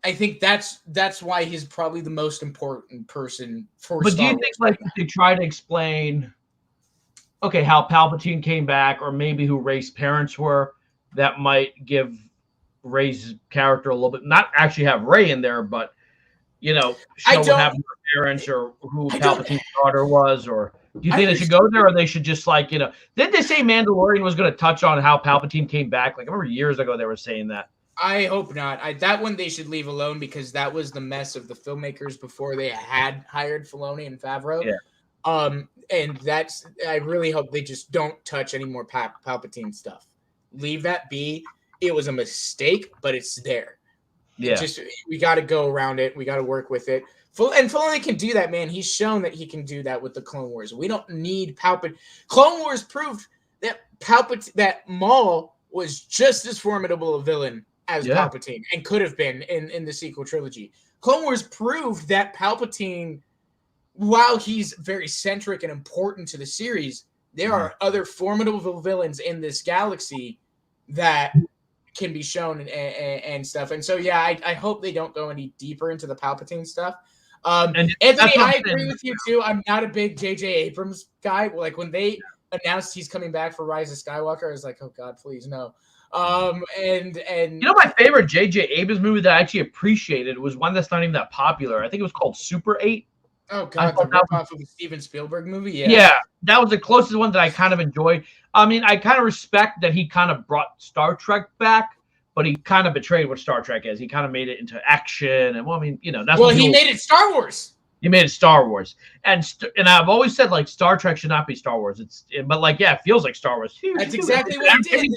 I think that's why he's probably the most important person for But Star do you Wars think like if they try to explain, okay, how Palpatine came back, or maybe who Rey's parents were, that might give Rey's character a little bit, not actually have Rey in there, but show what happened to her parents or who Palpatine's daughter was, or do you think they should go there, or they should just like, didn't they say Mandalorian was going to touch on how Palpatine came back? Like I remember years ago they were saying that. I hope not. That one they should leave alone because that was the mess of the filmmakers before they had hired Filoni and Favreau. Yeah. And I really hope they just don't touch any more Palpatine stuff. Leave that be. It was a mistake, but it's there. Yeah. We got to go around it. We got to work with it. And Filoni can do that, man. He's shown that he can do that with the Clone Wars. We don't need Palpatine. Clone Wars proved that that Maul was just as formidable a villain as Palpatine and could have been in the sequel trilogy. Clone Wars proved that Palpatine, while he's very centric and important to the series, there are other formidable villains in this galaxy that can be shown and stuff. And so, I hope they don't go any deeper into the Palpatine stuff. Anthony, I agree with you too. I'm not a big J.J. Abrams guy. Like when they announced he's coming back for Rise of Skywalker, I was like, oh God, please no. And my favorite J.J. Abrams movie that I actually appreciated was one that's not even that popular. I think it was called Super 8. Oh God, the ripoff of the Steven Spielberg movie. Yeah, that was the closest one that I kind of enjoyed. I mean, I kind of respect that he kind of brought Star Trek back, but he kind of betrayed what Star Trek is. He kind of made it into action, and that's he made it Star Wars. He made it Star Wars, and I've always said like Star Trek should not be Star Wars. It feels like Star Wars. That's exactly what he did.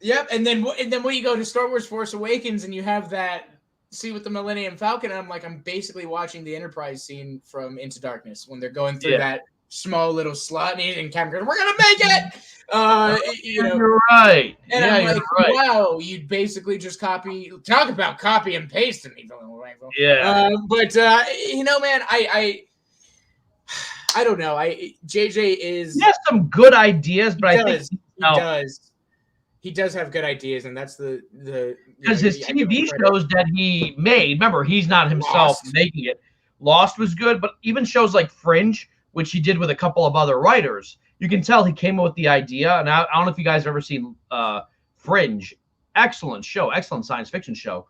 Yep, and then when you go to Star Wars Force Awakens and you have that scene with the Millennium Falcon, I'm basically watching the Enterprise scene from Into Darkness when they're going through that small little slot and Captain Kirk, we're gonna make it. You're right. And I'm like, wow, you basically just talk about copy and paste in me. Yeah. Man, I don't know. JJ is. He has some good ideas, but I think he does. He does have good ideas, and that's because his TV shows that he made. Remember, he's not himself making it. Lost was good, but even shows like Fringe, which he did with a couple of other writers, you can tell he came up with the idea. And I don't know if you guys have ever seen Fringe. Excellent show, excellent science fiction show.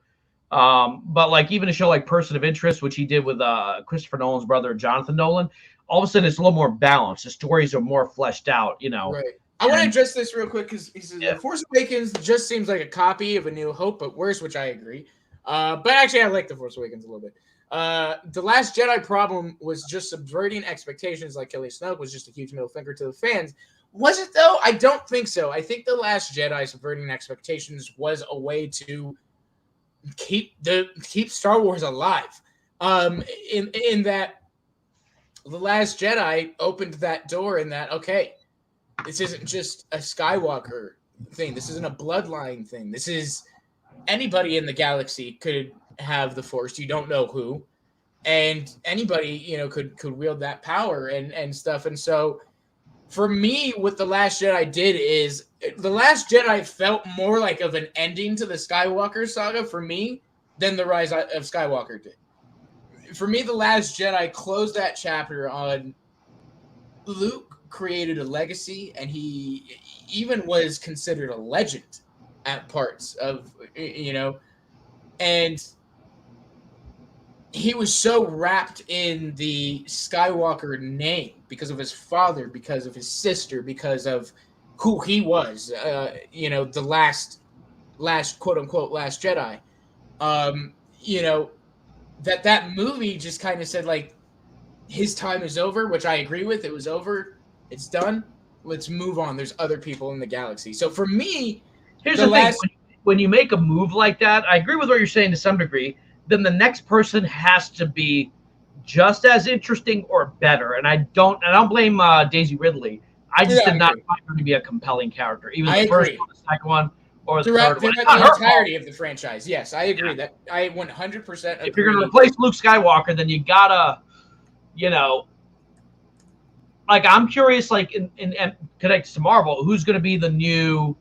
But like even a show like Person of Interest, which he did with Christopher Nolan's brother Jonathan Nolan, all of a sudden it's a little more balanced. The stories are more fleshed out, Right. I want to address this real quick because he says The Force Awakens just seems like a copy of A New Hope, but worse, which I agree. But actually, I like The Force Awakens a little bit. The Last Jedi problem was just subverting expectations, like Kelly Snoke was just a huge middle finger to the fans. Was it though? I don't think so. I think The Last Jedi subverting expectations was a way to keep Star Wars alive. In that The Last Jedi opened that door in that, okay, this isn't just a Skywalker thing. This isn't a bloodline thing. This is anybody in the galaxy could have the Force. You don't know who, and anybody could wield that power and stuff. And so, for me, what The Last Jedi did is The Last Jedi felt more like of an ending to the Skywalker saga for me than The Rise of Skywalker did. For me, The Last Jedi closed that chapter on Luke created a legacy, and he even was considered a legend at parts of, and he was so wrapped in the Skywalker name because of his father, because of his sister, because of who he was, the last quote unquote last Jedi, that movie just kind of said like his time is over, which I agree with. It was over. It's done. Let's move on. There's other people in the galaxy. So for me, here's the thing. When you make a move like that, I agree with what you're saying to some degree. Then the next person has to be just as interesting or better. And I don't blame Daisy Ridley. I just did not find her to be a compelling character. Even the first one, the second one, or the third one. The entirety of the franchise. Yes, I agree. That I 100% agree. If you're going to replace Luke Skywalker, then you gotta, like I'm curious, like in connects to Marvel, who's going to be the new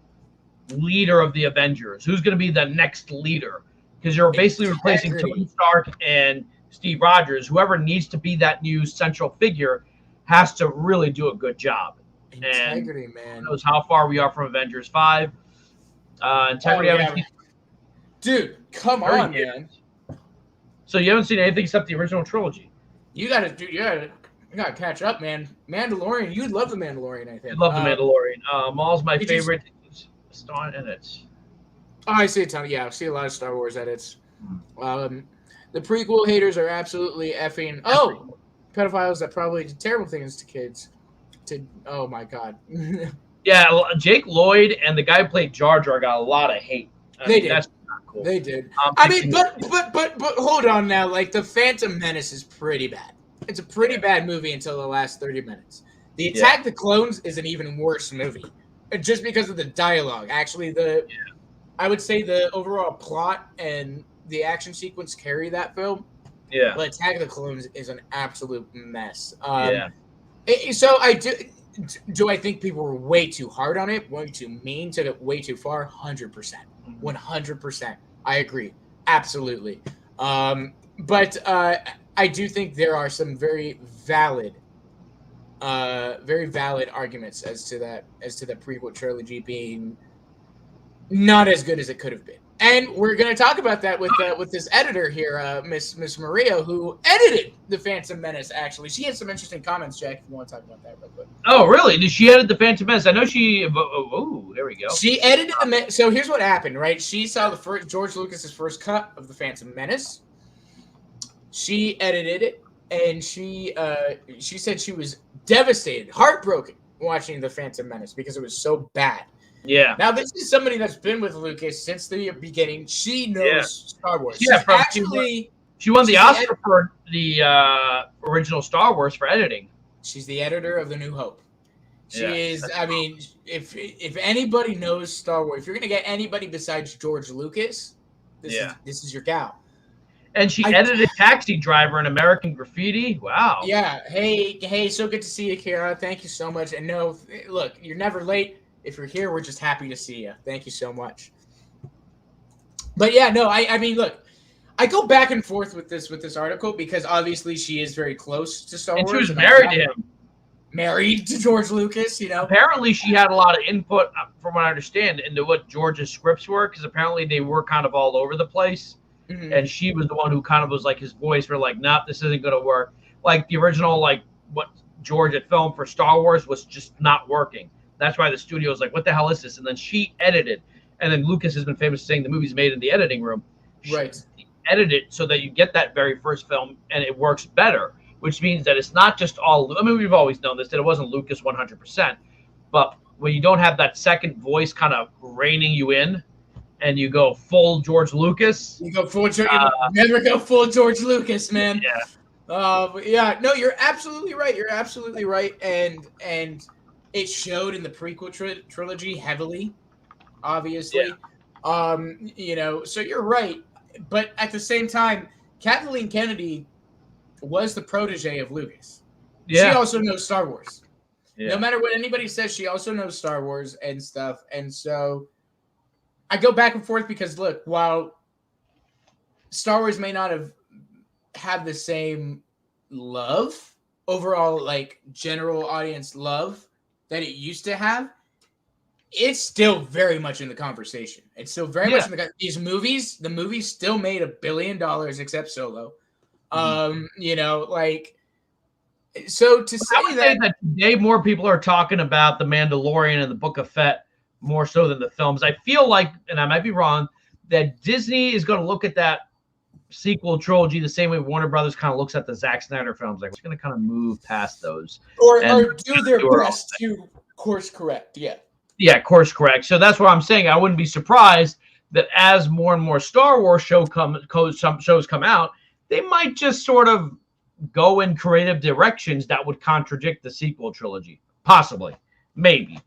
leader of the Avengers? Who's going to be the next leader? Because you're basically replacing Tony Stark and Steve Rogers. Whoever needs to be that new central figure has to really do a good job. Integrity, man. Who knows how far we are from Avengers 5. Integrity. Dude, come on, man. So you haven't seen anything except the original trilogy. You gotta catch up, man. Mandalorian, you'd love the Mandalorian, I think. I love the Mandalorian. Maul's my favorite. Star edits. Oh, I see a ton. Yeah, I see a lot of Star Wars edits. The prequel haters are absolutely effing. Oh, pedophiles that probably did terrible things to kids. Oh my god. Yeah, Jake Lloyd and the guy who played Jar Jar got a lot of hate. They did. That's not cool. They did. But hold on now. Like the Phantom Menace is pretty bad. It's a pretty bad movie until the last 30 minutes. The Attack of the Clones is an even worse movie, just because of the dialogue. Actually, I would say the overall plot and the action sequence carry that film. Yeah. But Attack of the Clones is an absolute mess. So do I think people were way too hard on it, way too mean, took it way too far? 100%. 100%. I agree. Absolutely. But I do think there are some very valid arguments as to the prequel trilogy being not as good as it could have been. And we're going to talk about that with this editor here, Miss Maria, who edited The Phantom Menace, actually. She had some interesting comments, Jack, if you want to talk about that real quick. Oh, really? Did she edit The Phantom Menace? I know she... Oh, there we go. She edited So here's what happened, right? She saw the first George Lucas's first cut of The Phantom Menace. She edited it, and she said she was devastated, heartbroken, watching The Phantom Menace because it was so bad. Yeah. Now, this is somebody that's been with Lucas since the beginning. She knows Star Wars. Yeah, she won the Oscar for the original Star Wars for editing. She's the editor of The New Hope. She is. I mean, if anybody knows Star Wars, if you're gonna get anybody besides George Lucas, this is your gal. And she edited Taxi Driver and American Graffiti. Wow. Yeah. Hey, so good to see you, Kara. Thank you so much. And no, look, you're never late. If you're here, we're just happy to see you. Thank you so much. But yeah, no, I mean, look, I go back and forth with this article because obviously she is very close to Star Wars. And she was married to him. Married to George Lucas, Apparently she had a lot of input, from what I understand, into what George's scripts were, because apparently they were kind of all over the place. Mm-hmm. And she was the one who kind of was like his voice for like, nah, this isn't going to work. Like the original, like what George had filmed for Star Wars was just not working. That's why the studio was like, what the hell is this? And then she edited. And then Lucas has been famous for saying the movie's made in the editing room. Right. She edited it so that you get that very first film and it works better, which means that it's not just all, I mean, we've always known this, that it wasn't Lucas 100%. But when you don't have that second voice kind of reining you in and you go full George Lucas. You go full George, never go full George Lucas, man. Yeah. No, you're absolutely right. You're absolutely right. And it showed in the prequel trilogy heavily. obviously. So you're right. But at the same time, Kathleen Kennedy was the protege of Lucas. Yeah. She also knows Star Wars. Yeah. No matter what anybody says, she also knows Star Wars and stuff. And so I go back and forth because, look, while Star Wars may not have the same love, overall, like, general audience love that it used to have, it's still very much in the conversation. It's still very much in the movies still made $1 billion except Solo. So to say that today more people are talking about The Mandalorian and the Book of Fett more so than the films. I feel like, and I might be wrong, that Disney is going to look at that sequel trilogy the same way Warner Brothers kind of looks at the Zack Snyder films. Like, we're going to kind of move past those. Or do their best to course correct. Yeah. Yeah, course correct. So that's what I'm saying. I wouldn't be surprised that as more and more Star Wars shows come out, they might just sort of go in creative directions that would contradict the sequel trilogy. Possibly. Maybe.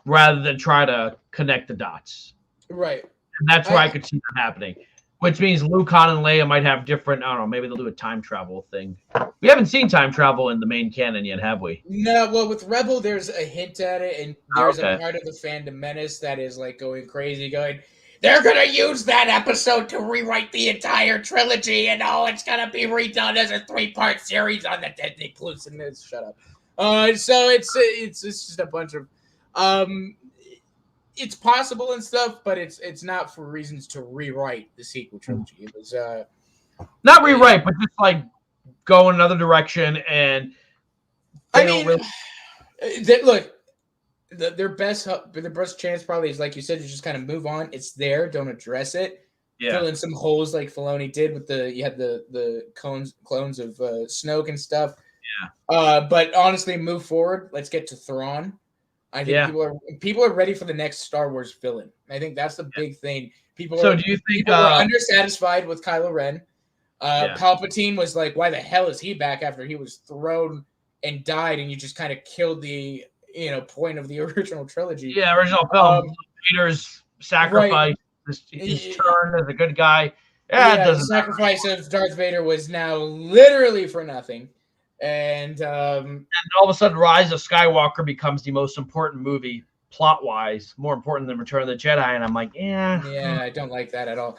Rather than try to connect the dots. Right. And that's where I could see that happening. Which means Luke, Han, and Leia might have different, I don't know, maybe they'll do a time travel thing. We haven't seen time travel in the main canon yet, have we? No, well, with Rebel, there's a hint at it, and there's a part of the fandom menace that is, like, going crazy, going, they're going to use that episode to rewrite the entire trilogy, and it's going to be redone as a 3-part series on the Disney Plus. And shut up. So it's just a bunch of... it's possible and stuff, but it's not for reasons to rewrite the sequel trilogy. It was not rewrite, but just like go in another direction. And look, their best chance probably is, like you said, to just kind of move on. It's there, don't address it. Yeah. Fill in some holes like Filoni did with the clones of Snoke and stuff. Yeah. But honestly, move forward. Let's get to Thrawn. I think people are ready for the next Star Wars villain. I think that's the big thing. Do you think people are undersatisfied with Kylo Ren? Palpatine was like, why the hell is he back after he was thrown and died, and you just kind of killed the point of the original trilogy? Yeah, original film. Vader's sacrifice, his turn as a good guy. The sacrifice of Darth Vader was now literally for nothing. And all of a sudden, Rise of Skywalker becomes the most important movie plot-wise, more important than Return of the Jedi. And I'm like, I don't like that at all.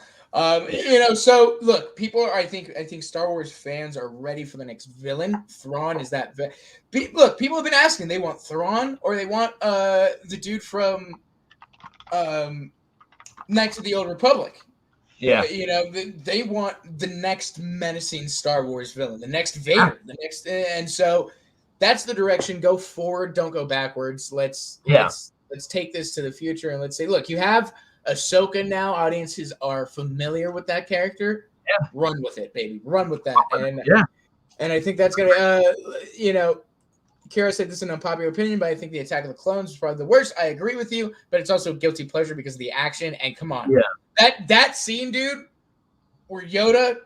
So look, I think Star Wars fans are ready for the next villain. Thrawn is that. Look, people have been asking. They want Thrawn, or they want the dude from Knights of the Old Republic. Yeah, they want the next menacing Star Wars villain, the next Vader, and so that's the direction. Go forward, don't go backwards. Let's take this to the future, and let's say, look, you have Ahsoka now. Audiences are familiar with that character. Yeah, run with it, baby. Run with that, and I think that's gonna, Kara said this is an unpopular opinion, but I think the Attack of the Clones is probably the worst. I agree with you, but it's also guilty pleasure because of the action. And come on, that scene, dude, where Yoda,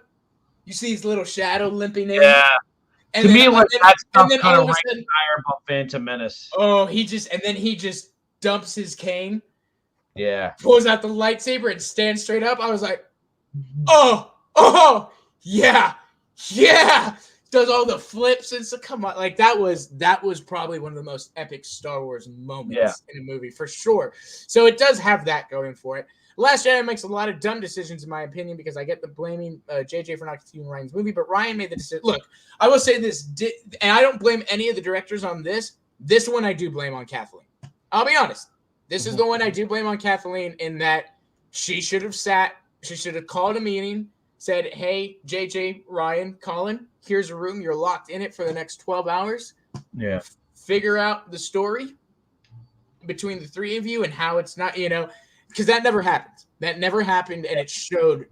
you see his little shadow limping in. Yeah. And to me, like that's kind of higher about Phantom Menace. Oh, he just dumps his cane. Yeah. Pulls out the lightsaber and stands straight up. I was like, oh, yeah. Does all the flips and so come on, like that was probably one of the most epic Star Wars moments in a movie for sure. So it does have that going for it. Last Jedi makes a lot of dumb decisions in my opinion because I get the blaming JJ for not continuing Ryan's movie, but Ryan made the decision. Look, I will say this, and I don't blame any of the directors on this. This one I do blame on Kathleen. I'll be honest. This is the one I do blame on Kathleen in that she should have called a meeting, said, hey, JJ, Ryan, Colin, here's a room. You're locked in it for the next 12 hours. Yeah. Figure out the story between the three of you and how it's not, because that never happened. That never happened, and it showed.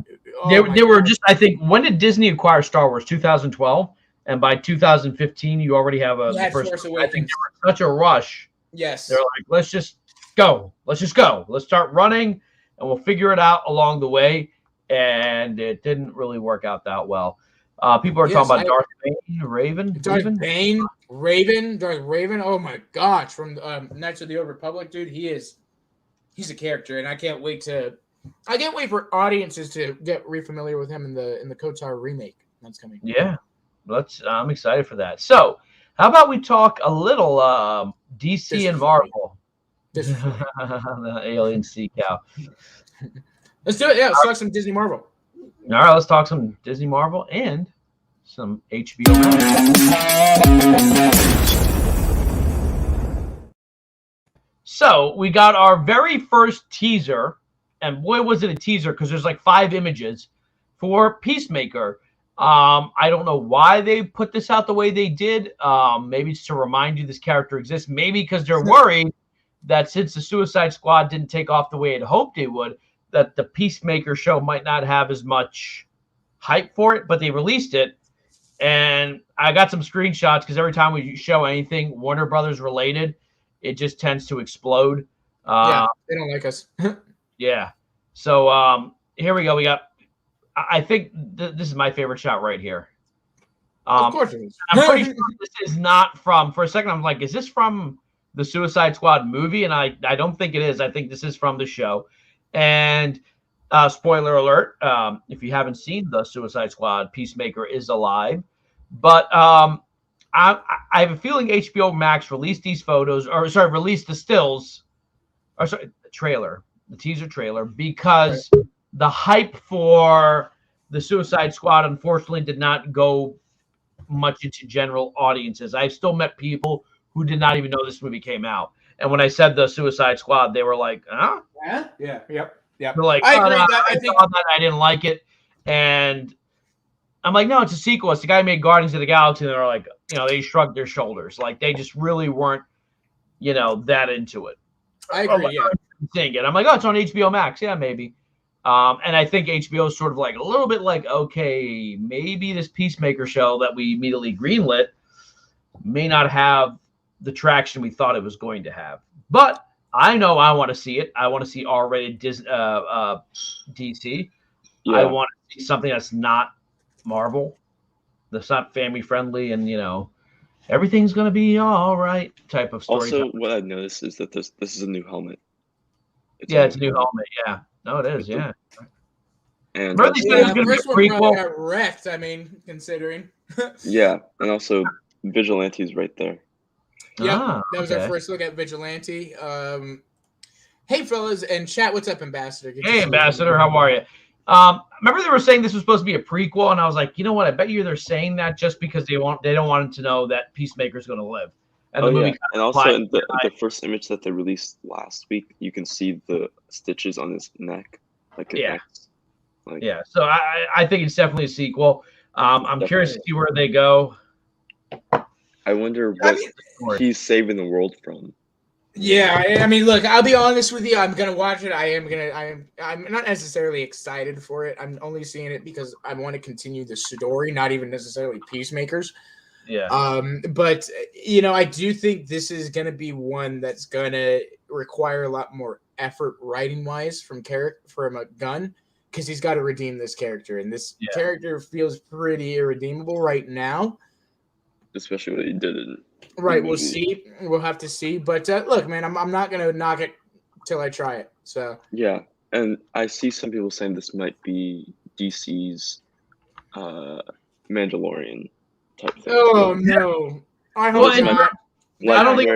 They were just, I think, when did Disney acquire Star Wars? 2012? And by 2015, you already have the first. I think there was such a rush. Yes. They're like, let's just go. Let's start running, and we'll figure it out along the way. And it didn't really work out that well. People are talking about Darth Raven. Raven. Oh my gosh! From Knights of the Old Republic, dude, he is he's a character, and I can't wait for audiences to get re-familiar with him in the Kotar remake that's coming. Yeah, I'm excited for that. So, how about we talk a little DC and Marvel? The alien sea cow. Let's do it. Yeah, let's talk some Disney Marvel. All right, let's talk some Disney Marvel and some HBO Max. So we got our very first teaser, and boy was it a teaser because there's like 5 images for Peacemaker. I don't know why they put this out the way they did. Maybe it's to remind you this character exists. Maybe because they're worried that since the Suicide Squad didn't take off the way it hoped it would, that the Peacemaker show might not have as much hype for it, but they released it. And I got some screenshots because every time we show anything Warner Brothers related, it just tends to explode. Yeah, they don't like us. Yeah. So here we go. We got, I think this is my favorite shot right here. Of course it is. I'm pretty sure this is not from, for a second, I'm like, is this from the Suicide Squad movie? And I don't think it is. I think this is from the show. And spoiler alert, if you haven't seen the Suicide Squad, Peacemaker is alive. But I have a feeling HBO Max released these photos, released the stills, the trailer, the teaser trailer, because the hype for the Suicide Squad unfortunately did not go much into general audiences. I've still met people who did not even know this movie came out. And when I said the Suicide Squad, they were like, huh? Yeah. Yep. They're like, I agree. I saw that. I didn't like it. And I'm like, no, it's a sequel. It's the guy who made Guardians of the Galaxy. And they're like, they shrugged their shoulders. Like, they just really weren't, that into it. I agree, Seeing it. I'm like, oh, it's on HBO Max. Yeah, maybe. And I think HBO is sort of like a little bit like, okay, maybe this Peacemaker show that we immediately greenlit may not have the traction we thought it was going to have. But I know I want to see it. I want to see R-rated DC. Yeah. I want to see something that's not Marvel, that's not family friendly, and everything's gonna be all right type of story. Also, what I've noticed is that this is a new helmet. It's a new helmet. Yeah, no, it is. Yeah. And remember these guys gonna be a prequel? Got wrecked. I mean, considering. Yeah, and also Vigilante's right there. Yeah, that was our first look at Vigilante. Hey, fellas, and chat, what's up, Ambassador? Hey, Ambassador, how are you? Remember they were saying this was supposed to be a prequel, and I was like, you know what? I bet you they're saying that just because they don't want to know that Peacemaker's going to live. And the movie and also in the first image that they released last week, you can see the stitches on his neck, So I think it's definitely a sequel. I'm curious to see where they go. I wonder what he's saving the world from. Yeah, I mean, look, I'll be honest with you. I'm gonna watch it. I'm not necessarily excited for it. I'm only seeing it because I want to continue the story, not even necessarily Peacemakers. Yeah. But I do think this is gonna be one that's gonna require a lot more effort writing wise from a Gunn, because he's got to redeem this character, and this character feels pretty irredeemable right now. Especially what he did in we'll see. We'll have to see. But look, man, I'm not gonna knock it till I try it. So yeah, and I see some people saying this might be DC's Mandalorian type thing. Oh no, I hope not. I don't think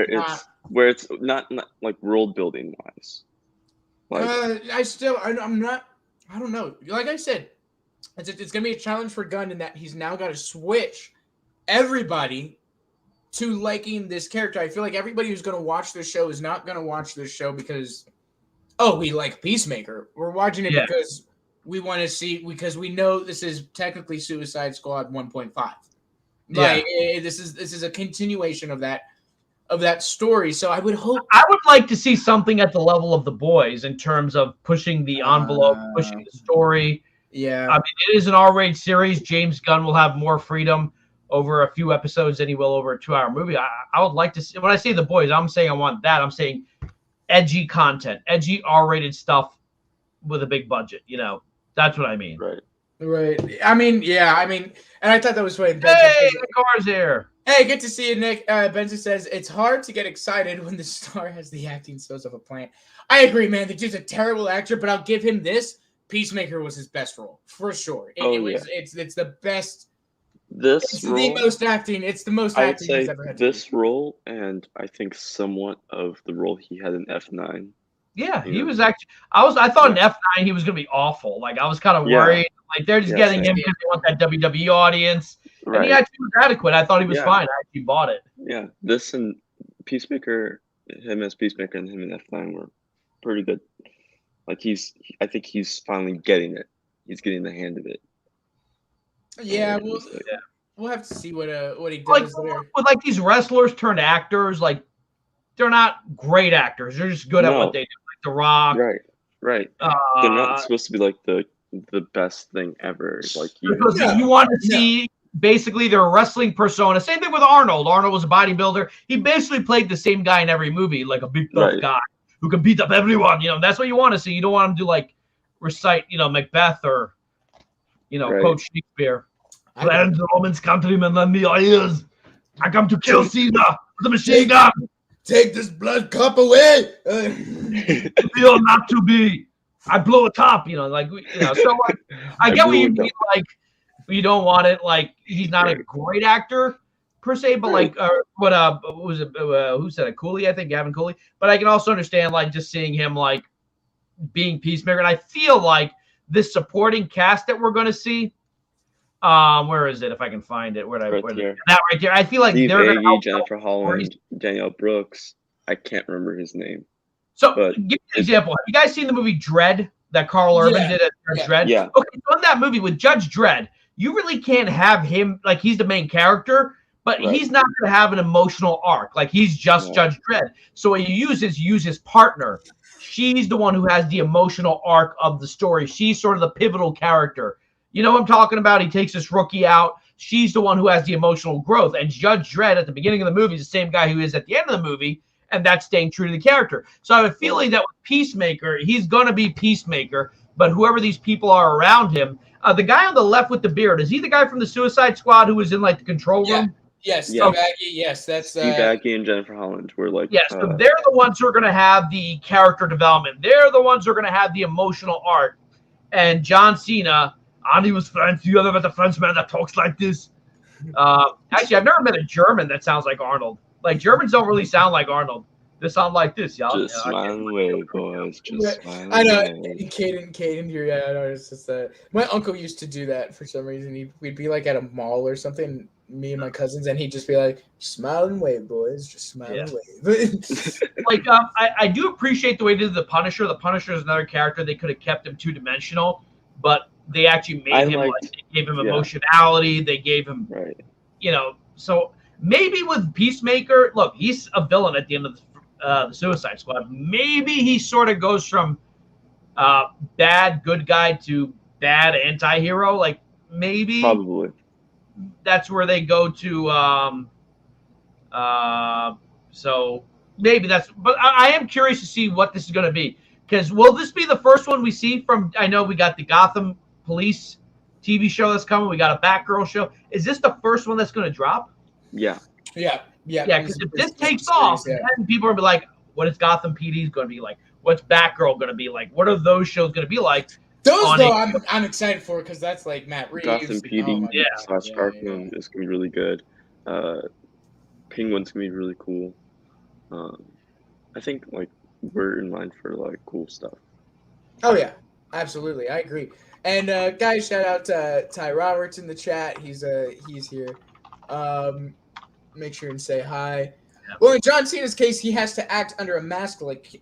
where it's not like world building wise. I'm not. I don't know. Like I said, it's gonna be a challenge for Gunn in that he's now got to switch everybody to liking this character. I feel like everybody who's going to watch this show is not going to watch this show because, we like Peacemaker. We're watching it because we want to see, because we know this is technically Suicide Squad 1.5. Like this is a continuation of that story. So I would like to see something at the level of The Boys in terms of pushing the envelope, pushing the story. Yeah. I mean, it is an R-rated series. James Gunn will have more freedom over a few episodes than he will over a 2-hour movie. I would like to see, when I say The Boys, I'm saying I want that. I'm saying edgy content, edgy R-rated stuff with a big budget. That's what I mean. Right. I mean, and I thought that was funny. Hey, the car's here. Hey, good to see you, Nick. Benson says, it's hard to get excited when the star has the acting skills of a plant. I agree, man. The dude's a terrible actor, but I'll give him this. Peacemaker was his best role, for sure. It's the best. It's the most acting. It's the most acting he's ever had. This role, and I think somewhat of the role he had in F9. Yeah, he was actually. I thought in F9 he was gonna be awful. Like I was kind of worried. Like they're just getting him because they want that WWE audience. Right. And he actually was adequate. I thought he was fine. I actually bought it. Yeah, this and Peacemaker, him as Peacemaker and him in F9 were pretty good. Like I think he's finally getting it. He's getting the hand of it. Yeah, we'll have to see what he does there. With like these wrestlers turned actors, like they're not great actors. They're just good at what they do. Like The Rock. Right. They're not supposed to be like the best thing ever. Like you want to see. Basically, they're a wrestling persona. Same thing with Arnold. Arnold was a bodybuilder. He basically played the same guy in every movie, like a big tough guy who can beat up everyone. You know, that's what you want to see. You don't want him to like recite, Macbeth or, Coach Shakespeare. Land the Romans countrymen lend me your ears. I come to kill Caesar with a machine gun. Take this blood cup away. To be or not to be. I blow a top. So like, I get what you mean. Like. You don't want it like he's not a great actor per se, but like what was it? Who said it? Cooley, I think Gavin Cooley. But I can also understand like just seeing him like being Peacemaker, and I feel like this supporting cast that we're going to see. Where is it? If I can find it, that right there. I feel like Steve they're going to Jennifer Holland, Danielle Brooks. I can't remember his name. So give me an example. Have you guys seen the movie Dredd that Carl Urban did at Dredd? Yeah. Okay, so in that movie with Judge Dredd. You really can't have him like he's the main character, but he's not going to have an emotional arc. Like he's just Judge Dredd. So what you use his partner. She's the one who has the emotional arc of the story. She's sort of the pivotal character. You know what I'm talking about? He takes this rookie out. She's the one who has the emotional growth. And Judge Dredd at the beginning of the movie is the same guy who is at the end of the movie, and that's staying true to the character. So I have a feeling that with Peacemaker, he's going to be Peacemaker, but whoever these people are around him, the guy on the left with the beard, is he the guy from the Suicide Squad who was in like the control room? Yes, Steve Agee. Yes, that's Steve Agee and Jennifer Holland were like. Yes, so they're the ones who are going to have the character development. They're the ones who are going to have the emotional arc. And John Cena, Andy was French. You ever met a Frenchman that talks like this? Actually, I've never met a German that sounds like Arnold. Like Germans don't really sound like Arnold. They sound like this, y'all. Just smile away, boys. Just smile I know. away. Caden here. Yeah, I know. It's just my uncle used to do that for some reason. We'd be like at a mall or something, me and my cousins, and he'd just be like, "Smile and wave, boys. Just smile and wave." Like, I do appreciate the way they did the Punisher. The Punisher is another character. They could have kept him two-dimensional, but they actually made him they gave him emotionality. They gave him, so maybe with Peacemaker, look, he's a villain at the end of the Suicide Squad. Maybe he sort of goes from bad good guy to bad anti-hero. Like maybe probably that's where they go to. So maybe that's. But I am curious to see what this is going to be, because will this be the first one we see from? I know we got the Gotham Police TV show that's coming. We got a Batgirl show. Is this the first one that's going to drop? Yeah. Because if this takes off, then people are going to be like, what is Gotham PD going to be like? What's Batgirl going to be like? What are those shows going to be like? Those, though, I'm excited for, because that's like Matt Reeves. Gotham PD / Arkham is going to be really good. Penguin's going to be really cool. I think, like, we're in line for, like, cool stuff. Oh, yeah. Absolutely. I agree. And, guys, shout out to Ty Roberts in the chat. He's here. Make sure and say hi. Well, in John Cena's case, he has to act under a mask like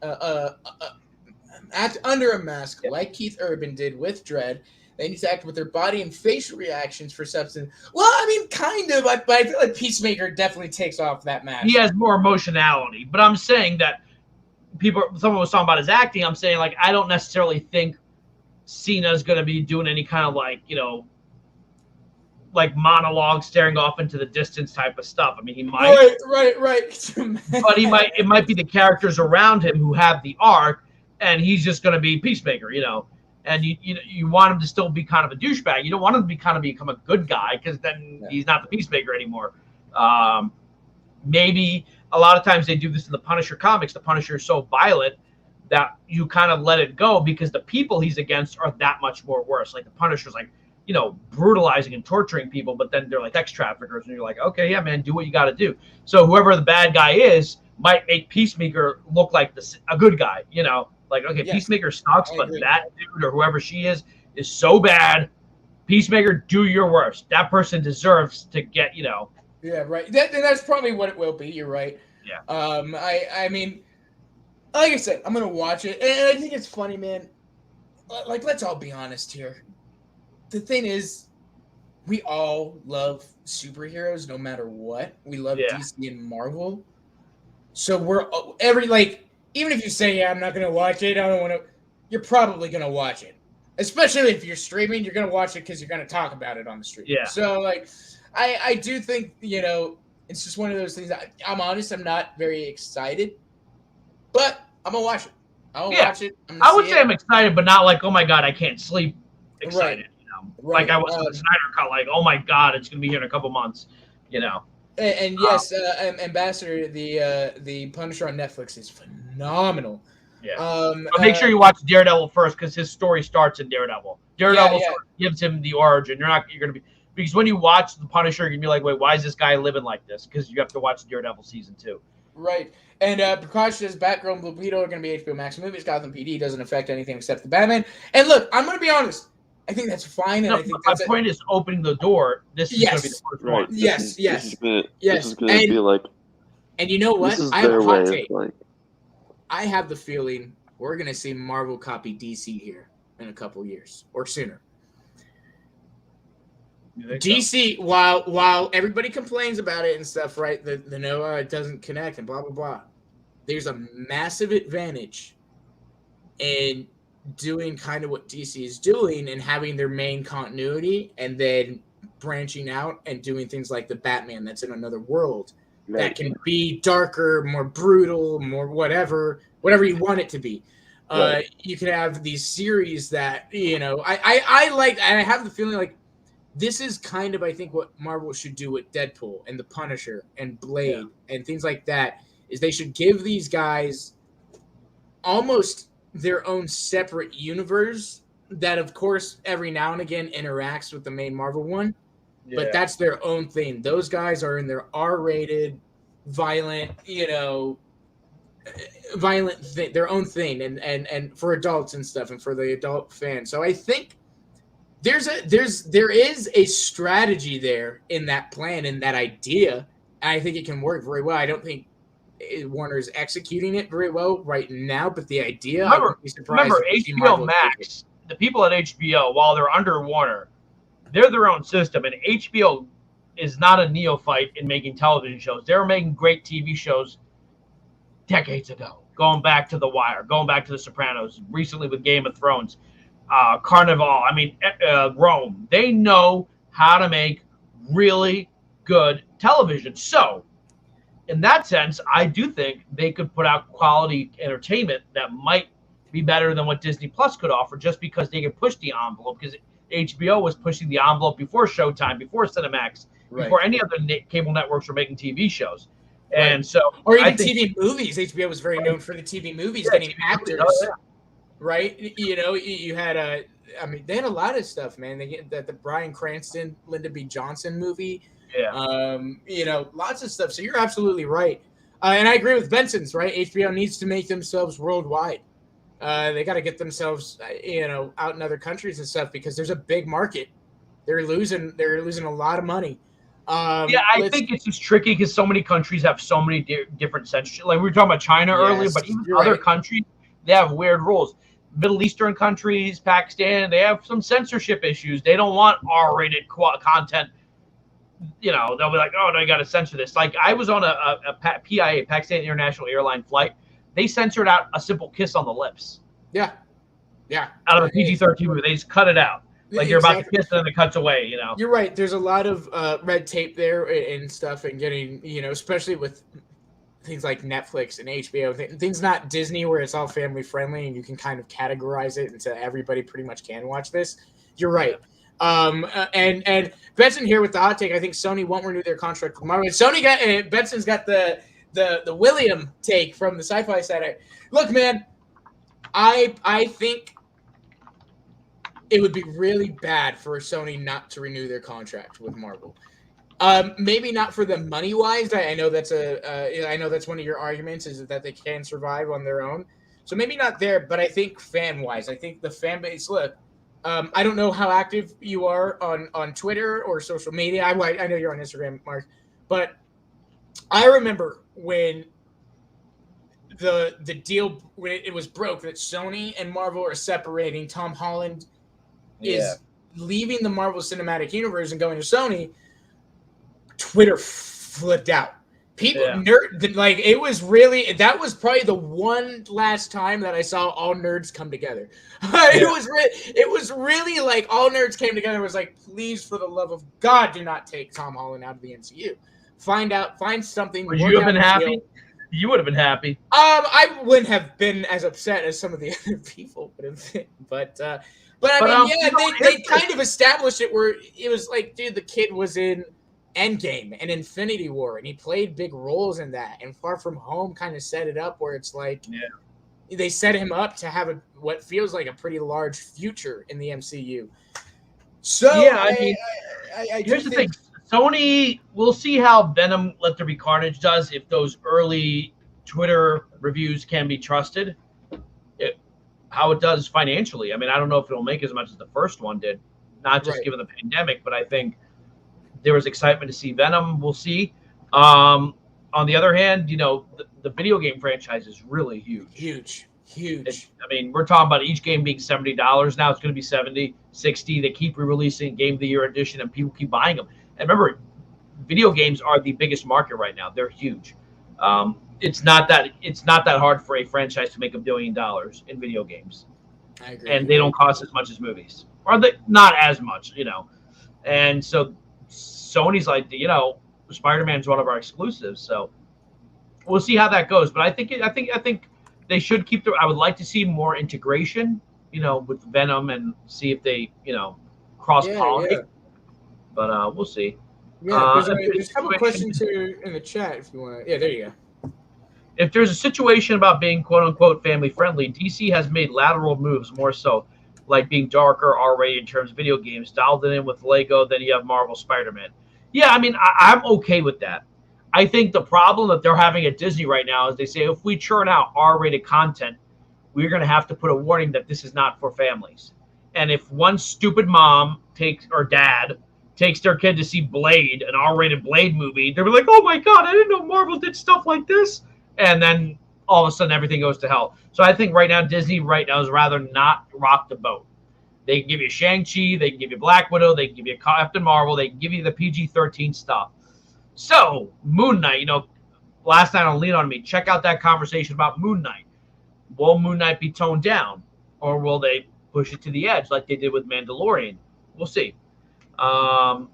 Keith Urban did with Dredd. They need to act with their body and facial reactions for substance. Well, I mean, kind of, but I feel like Peacemaker definitely takes off that mask. He has more emotionality, but I'm saying that someone was talking about his acting. I'm saying, like, I don't necessarily think Cena's going to be doing any kind of like monologue staring off into the distance type of stuff. I mean, he might. Right. But it might be the characters around him who have the arc, and he's just going to be Peacemaker, And you want him to still be kind of a douchebag. You don't want him to become a good guy, because then he's not the Peacemaker anymore. Maybe a lot of times they do this in the Punisher comics. The Punisher is so violent that you kind of let it go because the people he's against are that much more worse. Like the Punisher's like, brutalizing and torturing people, but then they're like sex traffickers, and you're like, okay, yeah, man, do what you got to do. So whoever the bad guy is might make Peacemaker look like a good guy, like, okay, yes, Peacemaker sucks, but that dude or whoever she is so bad. Peacemaker, do your worst. That person deserves to get, Yeah, right. That's probably what it will be. You're right. Yeah. I mean, like I said, I'm gonna watch it, and I think it's funny, man. Like, let's all be honest here. The thing is, we all love superheroes, no matter what. We love DC and Marvel. So we're even if you say, yeah, I'm not gonna watch it, I don't want to. You're probably gonna watch it, especially if you're streaming. You're gonna watch it because you're gonna talk about it on the stream. Yeah. So like. I do think, it's just one of those things. I'm honest, I'm not very excited, but I'm going to watch it. I'll watch it. I would say I'm excited, but not like, oh my God, I can't sleep excited. Right. Like I was with the Snyder Cut, like, oh my God, it's going to be here in a couple months, And yes, Ambassador, the Punisher on Netflix is phenomenal. Yeah. But make sure you watch Daredevil first because his story starts in Daredevil. Daredevil gives him the origin. You're going to be. Because when you watch The Punisher, you're going to be like, wait, why is this guy living like this? Because you have to watch Daredevil Season 2. Right. And Prakash says Batgirl and Blue Beetle are going to be HBO Max movies. Gotham PD doesn't affect anything except the Batman. And look, I'm going to be honest. I think that's fine. And I think my point is opening the door. This is going to be the first one. Yes. This is going to be like... And you know what? I have a hot take. I have the feeling we're going to see Marvel copy DC here in a couple years or sooner. DC, while everybody complains about it and stuff, right? The Noah it doesn't connect and blah blah blah. There's a massive advantage in doing kind of what DC is doing and having their main continuity, and then branching out and doing things like the Batman that's in another world that can be darker, more brutal, more whatever you want it to be. You can have these series that I like, and I have the feeling like. This is kind of, I think, what Marvel should do with Deadpool and the Punisher and Blade and things like that, is they should give these guys almost their own separate universe that, of course, every now and again interacts with the main Marvel one, but that's their own thing. Those guys are in their R-rated, violent, their own thing, and for adults and stuff, and for the adult fan. So I think there is a strategy there in that plan and that idea, and I think it can work very well. I don't think Warner's executing it very well right now, but the idea. Remember HBO Max. The people at HBO, while they're under Warner, they're their own system, and HBO is not a neophyte in making television shows. They were making great TV shows decades ago, going back to The Wire, going back to The Sopranos, recently with Game of Thrones. Carnival, Rome. They know how to make really good television. So, in that sense, I do think they could put out quality entertainment that might be better than what Disney Plus could offer, just because they can push the envelope. Because HBO was pushing the envelope before Showtime, before Cinemax, before any other cable networks were making TV shows. And so, or even TV movies. HBO was very known for the TV movies, getting actors. Right, you had they had a lot of stuff, man. They get the Bryan Cranston, Lyndon B. Johnson movie. Lots of stuff. So you're absolutely right, and I agree with Benson's. Right, HBO needs to make themselves worldwide. They got to get themselves, out in other countries and stuff because there's a big market. They're losing a lot of money. I think it's just tricky because so many countries have so many different censorship. Like we were talking about China earlier, but even other countries, they have weird rules. Middle Eastern countries, Pakistan, they have some censorship issues. They don't want R-rated content. They'll be like, oh, no, you got to censor this. Like I was on a PIA, Pakistan International Airline flight. They censored out a simple kiss on the lips. Yeah. Out of a PG-13 movie. They just cut it out. Like you're about to kiss and then it cuts away, You're right. There's a lot of red tape there and stuff, and getting, especially with things like Netflix and HBO, things not Disney where it's all family friendly and you can kind of categorize it into everybody pretty much can watch this. You're right. And Benson here with the hot take. I think Sony won't renew their contract with Marvel. Benson's got the William take from the Sci-Fi side. Look, man, I think it would be really bad for Sony not to renew their contract with Marvel. Maybe not for the money wise. I know that's one of your arguments is that they can survive on their own. So maybe not there, but I think fan wise, I think the fan base. Look, I don't know how active you are on Twitter or social media. I know you're on Instagram, Mark, but I remember when the deal when it was broke that Sony and Marvel are separating. Tom Holland is leaving the Marvel Cinematic Universe and going to Sony. Twitter flipped out. People it was really, that was probably the one last time that I saw all nerds come together. It was really like all nerds came together and was like, please, for the love of God, do not take Tom Holland out of the MCU. Find something. Would you have been happy? You would have been happy. I wouldn't have been as upset as some of the other people would have been, but they kind of established it where it was like, dude, the kid was in Endgame and Infinity War, and he played big roles in that. And Far From Home kind of set it up where it's like they set him up to have what feels like a pretty large future in the MCU. So here's the thing: Sony, we'll see how Venom: Let There Be Carnage does. If those early Twitter reviews can be trusted, how it does financially. I mean, I don't know if it'll make as much as the first one did, not just given the pandemic, but I think there was excitement to see Venom. We'll see. On the other hand, the video game franchise is really huge. Huge. I mean, we're talking about each game being $70. Now it's going to be 70, 60. They keep re-releasing Game of the Year edition, and people keep buying them. And remember, video games are the biggest market right now. They're huge. It's not that hard for a franchise to make $1 billion in video games. I agree. And they don't cost as much as movies. Or not as much, And so Sony's like, Spider-Man's one of our exclusives, so we'll see how that goes. But I think they should keep I would like to see more integration, with Venom and see if they, cross pollinate. Yeah. But we'll see. Yeah, there's a couple questions here in the chat if you want to. Yeah, there you go. If there's a situation about being quote unquote family friendly, DC has made lateral moves more so, like being darker R-rated in terms of video games, dialed it in with Lego. Then you have Marvel Spider-Man. Yeah, I mean, I'm okay with that. I think the problem that they're having at Disney right now is they say if we churn out R-rated content, we're going to have to put a warning that this is not for families. And if one stupid mom or dad takes their kid to see Blade, an R-rated Blade movie, they'll be like, oh my God, I didn't know Marvel did stuff like this. And then all of a sudden everything goes to hell. So I think right now Disney is rather not rock the boat. They can give you Shang-Chi, they can give you Black Widow, they can give you Captain Marvel, they can give you the PG-13 stuff. So Moon Knight, last night on Lean On Me, check out that conversation about Moon Knight. Will Moon Knight be toned down, or will they push it to the edge like they did with Mandalorian? We'll see. Then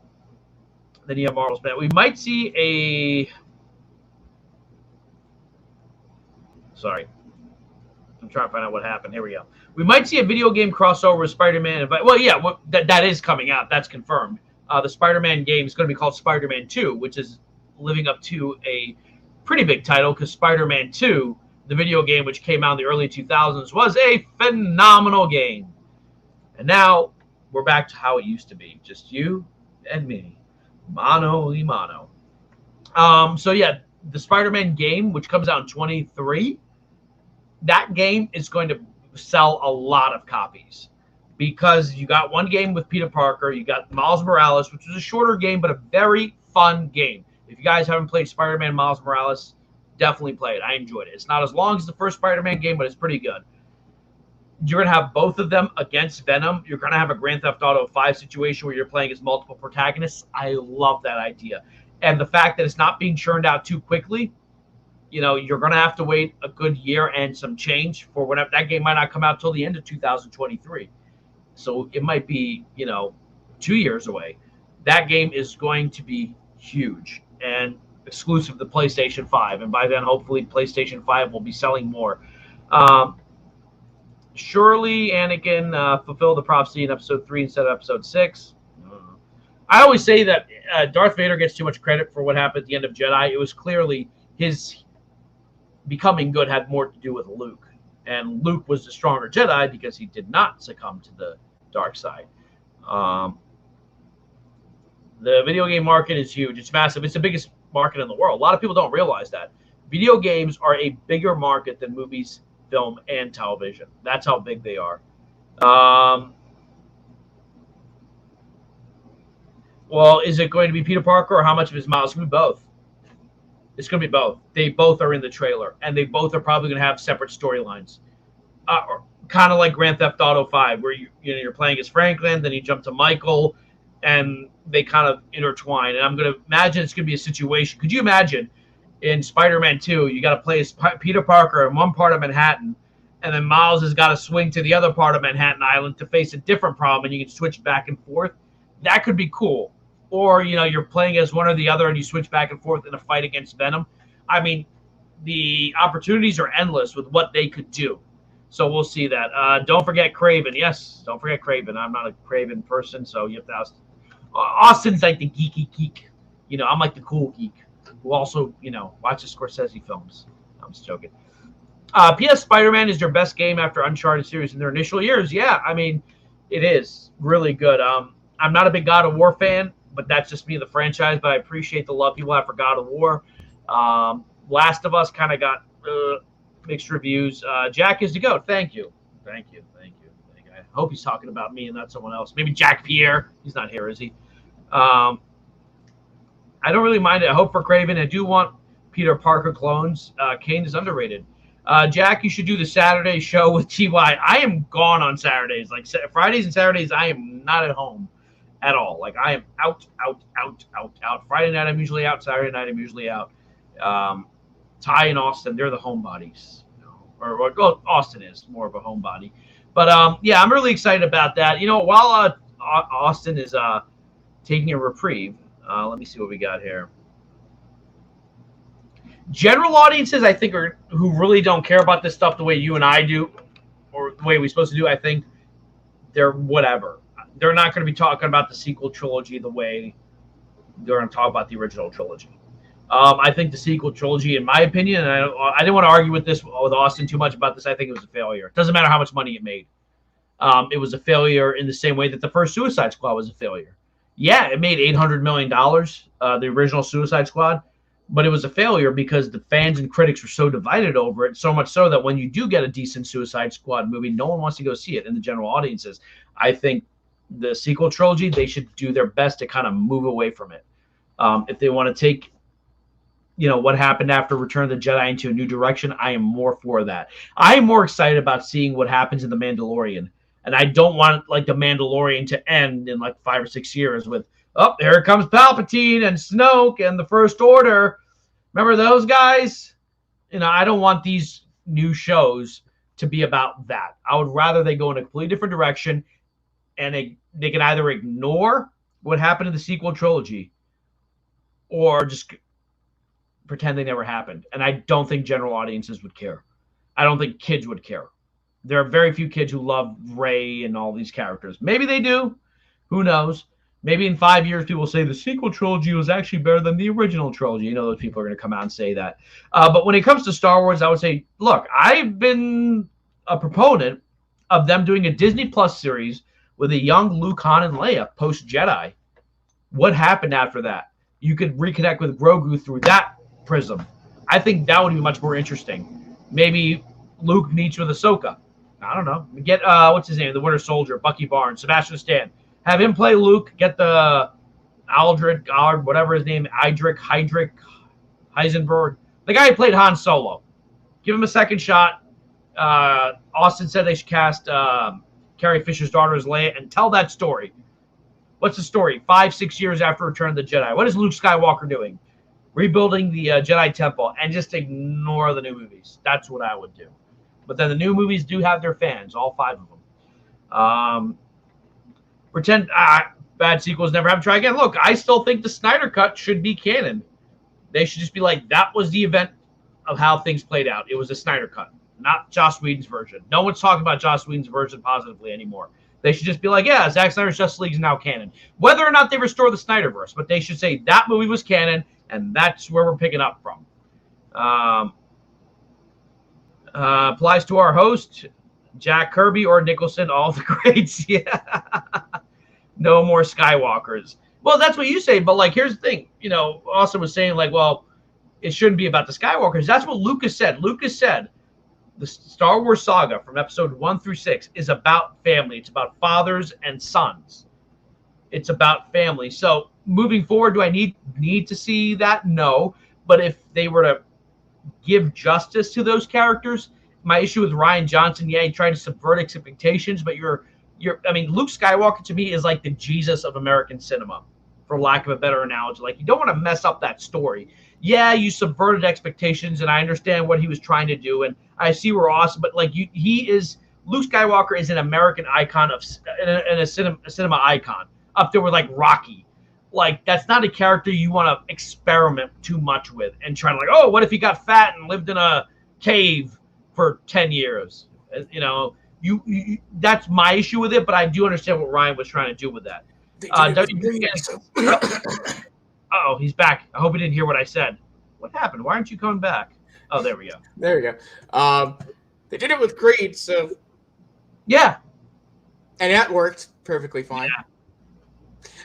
you have Marvel's Batman. We might see Sorry. I'm trying to find out what happened. Here we go. We might see a video game crossover with Spider-Man. Well, yeah, that is coming out. That's confirmed. The Spider-Man game is going to be called Spider-Man 2, which is living up to a pretty big title because Spider-Man 2, the video game which came out in the early 2000s, was a phenomenal game. And now we're back to how it used to be. Just you and me. Mano y mano. So, yeah, the Spider-Man game, which comes out in 2023, that game is going to sell a lot of copies because you got one game with Peter Parker, you got Miles Morales, which was a shorter game but a very fun game. If you guys haven't played Spider-Man Miles Morales, definitely play it. I enjoyed it. It's not as long as the first Spider-Man game, but it's pretty good. You're going to have both of them against Venom. You're going to have a Grand Theft Auto 5 situation where you're playing as multiple protagonists. I love that idea. And the fact that it's not being churned out too quickly, you're going to have to wait a good year and some change for whenever that game might not come out till the end of 2023. So it might be, 2 years away. That game is going to be huge and exclusive to PlayStation 5. And by then, hopefully, PlayStation 5 will be selling more. Surely Anakin fulfilled the prophecy in episode 3 instead of episode 6. I always say that Darth Vader gets too much credit for what happened at the end of Jedi. It was clearly his becoming good had more to do with Luke. And Luke was the stronger Jedi because he did not succumb to the dark side. The video game market is huge. It's massive. It's the biggest market in the world. A lot of people don't realize that. Video games are a bigger market than movies, film, and television. That's how big they are. Well, is it going to be Peter Parker or how much of his Miles? It's going to be both. It's going to be both. They both are in the trailer, and they both are probably going to have separate storylines. Kind of like Grand Theft Auto 5, where you're playing as Franklin, then you jump to Michael, and they kind of intertwine. And I'm going to imagine it's going to be a situation. Could you imagine in Spider-Man 2, you got to play as Peter Parker in one part of Manhattan, and then Miles has got to swing to the other part of Manhattan Island to face a different problem, and you can switch back and forth? That could be cool. Or, you're playing as one or the other and you switch back and forth in a fight against Venom. I mean, the opportunities are endless with what they could do. So we'll see that. Don't forget Craven. Yes, don't forget Craven. I'm not a Craven person, so you have to ask. Austin's like the geeky geek. I'm like the cool geek who also, watches Scorsese films. I'm just joking. P.S. Spider-Man is their best game after Uncharted series in their initial years. Yeah, I mean, it is really good. I'm not a big God of War fan, but that's just me, the franchise. But I appreciate the love people have for God of War. Last of Us kind of got mixed reviews. Jack is the GOAT. Thank you. I hope he's talking about me and not someone else. Maybe Jack Pierre. He's not here, is he? I don't really mind it. I hope for Craven. I do want Peter Parker clones. Kane is underrated. Jack, you should do the Saturday show with TY. I am gone on Saturdays. Like Fridays and Saturdays, I am not at home at all. Like I am out. Friday night, I'm usually out. Saturday night, I'm usually out. Ty and Austin, they're the homebodies. Well, Austin is more of a homebody. But, yeah, I'm really excited about that. While Austin is taking a reprieve, let me see what we got here. General audiences, I think, who really don't care about this stuff the way you and I do, or the way we're supposed to do, I think they're whatever. They're not going to be talking about the sequel trilogy the way they're going to talk about the original trilogy. I think the sequel trilogy, in my opinion, and I didn't want to argue with Austin too much about this. I think it was a failure. It doesn't matter how much money it made. It was a failure in the same way that the first Suicide Squad was a failure. Yeah, it made $800 million, the original Suicide Squad, but it was a failure because the fans and critics were so divided over it, so much so that when you do get a decent Suicide Squad movie, no one wants to go see it in the general audiences. I think the sequel trilogy, they should do their best to kind of move away from it. If they want to take what happened after Return of the Jedi into a new direction, I am more for that. I am more excited about seeing what happens in The Mandalorian. And I don't want The Mandalorian to end in 5 or 6 years with, here comes Palpatine and Snoke and the First Order. Remember those guys? I don't want these new shows to be about that. I would rather they go in a completely different direction and they can either ignore what happened in the sequel trilogy or just pretend they never happened. And I don't think general audiences would care. I don't think kids would care. There are very few kids who love Rey and all these characters. Maybe they do. Who knows? Maybe in 5 years, people will say the sequel trilogy was actually better than the original trilogy. Those people are going to come out and say that. But when it comes to Star Wars, I would say, look, I've been a proponent of them doing a Disney Plus series with a young Luke, Han, and Leia post-Jedi. What happened after that? You could reconnect with Grogu through that prism. I think that would be much more interesting. Maybe Luke meets with Ahsoka. I don't know. Get what's his name? The Winter Soldier, Bucky Barnes, Sebastian Stan. Have him play Luke. Get the Aldrich, whatever his name, Heydrich, Heisenberg, the guy who played Han Solo. Give him a second shot. Austin said they should cast Carrie Fisher's daughter as Leia and tell that story. What's the story? 5-6 years after Return of the Jedi. What is Luke Skywalker doing? Rebuilding the Jedi Temple, and just ignore the new movies. That's what I would do. But then the new movies do have their fans, all 5 of them. Pretend bad sequels never happen. Try again. Look, I still think the Snyder Cut should be canon. They should just be like, that was the event of how things played out. It was a Snyder Cut. not Joss Whedon's version. No one's talking about Joss Whedon's version positively anymore. They should just be like, yeah, Zack Snyder's Justice League is now canon. Whether or not they restore the Snyderverse, but they should say that movie was canon, and that's where we're picking up from. Applies to our host, Jack Kirby or Nicholson, all the greats. Yeah. No more Skywalkers. Well, that's what you say, but like, here's the thing. You know, Austin was saying like, well, it shouldn't be about the Skywalkers. That's what Lucas said. Lucas said the Star Wars saga from episode 1 through 6 is about family. It's about fathers and sons. It's about family. So moving forward, do I need to see that? No. But if they were to give justice to those characters, my issue with Rian Johnson, yeah, he tried to subvert expectations, but I mean, Luke Skywalker to me is like the Jesus of American cinema, for lack of a better analogy. Like, you don't want to mess up that story. Yeah, you subverted expectations, and I understand what he was trying to do, and I see we're awesome, but like Luke Skywalker is an American icon and a cinema icon up there with like Rocky. Like, that's not a character you want to experiment too much with and try to like, oh, what if he got fat and lived in a cave for 10 years? You know, that's my issue with it, but I do understand what Ryan was trying to do with that. Uh-oh, he's back. I hope he didn't hear what I said. What happened? Why aren't you coming back? Oh, there we go. There we go. They did it with Creed, so yeah, and that worked perfectly fine. Yeah.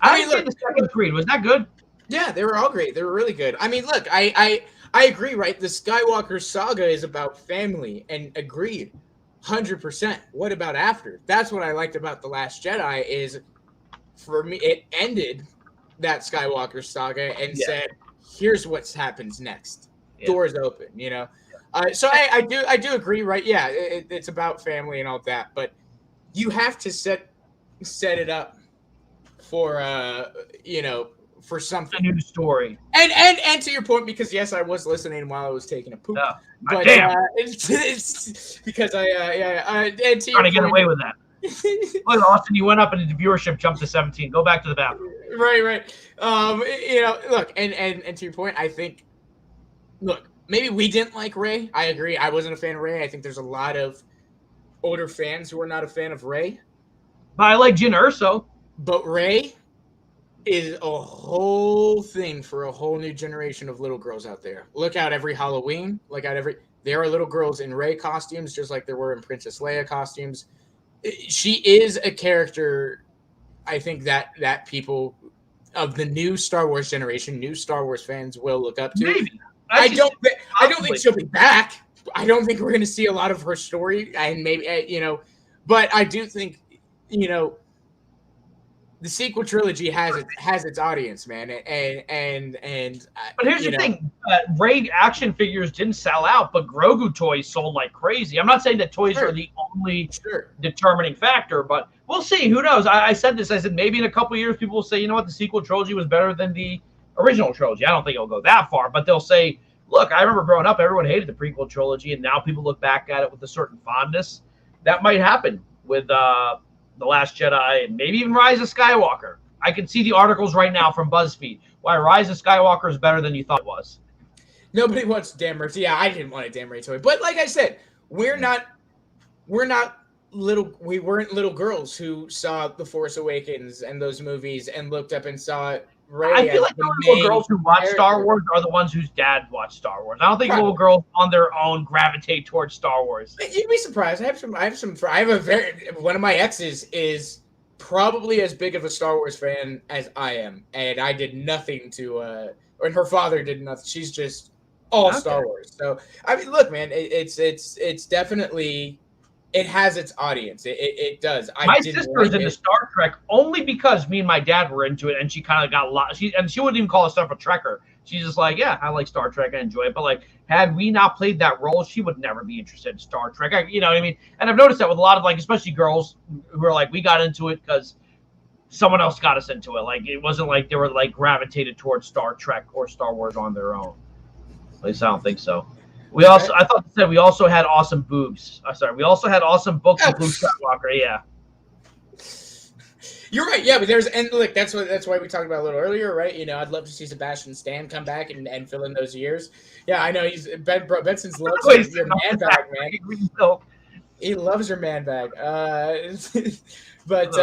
I mean, look, the second Creed, was that good? Yeah, they were all great. They were really good. I mean, look, I agree, right? The Skywalker saga is about family, and agreed, 100%. What about after? That's what I liked about The Last Jedi is, for me, it ended that Skywalker saga and said, here's what happens next. Yeah. Doors open, you know? So I do agree, right? Yeah, it's about family and all that, but you have to set it up for for something. A new story. And to your point, because yes, I was listening while I was taking a poop. But it's because and to trying to get away with that. Look, Austin, you went up and the viewership jumped to 17. Go back to the bathroom. Right. Look, and to your point, I think, look, maybe we didn't like Rey. I agree. I wasn't a fan of Rey. I think there's a lot of older fans who are not a fan of Rey. But I like Jyn Erso. But Rey is a whole thing for a whole new generation of little girls out there. Look out every Halloween. There are little girls in Rey costumes, just like there were in Princess Leia costumes. She is a character, I think, that people of the new Star Wars generation, new Star Wars fans will look up to. Maybe. I don't think she'll be back. I don't think we're going to see a lot of her story, and maybe but I do think the sequel trilogy has its audience, man, and but here's the thing: Rey action figures didn't sell out, but Grogu toys sold like crazy. I'm not saying that toys are the only determining factor, but we'll see. Who knows? I said this. I said maybe in a couple of years, people will say, you know what, the sequel trilogy was better than the original trilogy. I don't think it'll go that far, but they'll say, look, I remember growing up, everyone hated the prequel trilogy, and now people look back at it with a certain fondness. That might happen with The Last Jedi, and maybe even Rise of Skywalker. I can see the articles right now from BuzzFeed why Rise of Skywalker is better than you thought it was. Nobody wants a damn Rey. Yeah, I didn't want a damn Rey toy. But like I said, we weren't little girls who saw The Force Awakens and those movies and looked up and saw Rey. I feel like the little girls who watch Star Wars are the ones whose dad watched Star Wars. I don't think little girls on their own gravitate towards Star Wars. You'd be surprised. One of my exes is probably as big of a Star Wars fan as I am, and I did nothing to and her father did nothing. She's just all Star Wars. So I mean, look, man, it's definitely. It has its audience. It does. My sister is into Star Trek only because me and my dad were into it, and she kind of got lost. She wouldn't even call herself a Trekker. She's just like, yeah, I like Star Trek. I enjoy it. But like, had we not played that role, she would never be interested in Star Trek. You know what I mean? And I've noticed that with a lot of like, especially girls who are like, we got into it because someone else got us into it. Like, it wasn't like they were like gravitated towards Star Trek or Star Wars on their own. At least I don't think so. I thought they said we also had awesome boobs. We also had awesome books with Luke Skywalker. Yeah. You're right. Yeah, but look, that's why we talked about a little earlier, right? I'd love to see Sebastian Stan come back and fill in those years. Yeah, I know Benson's loves your man bag, man. He loves your man bag. But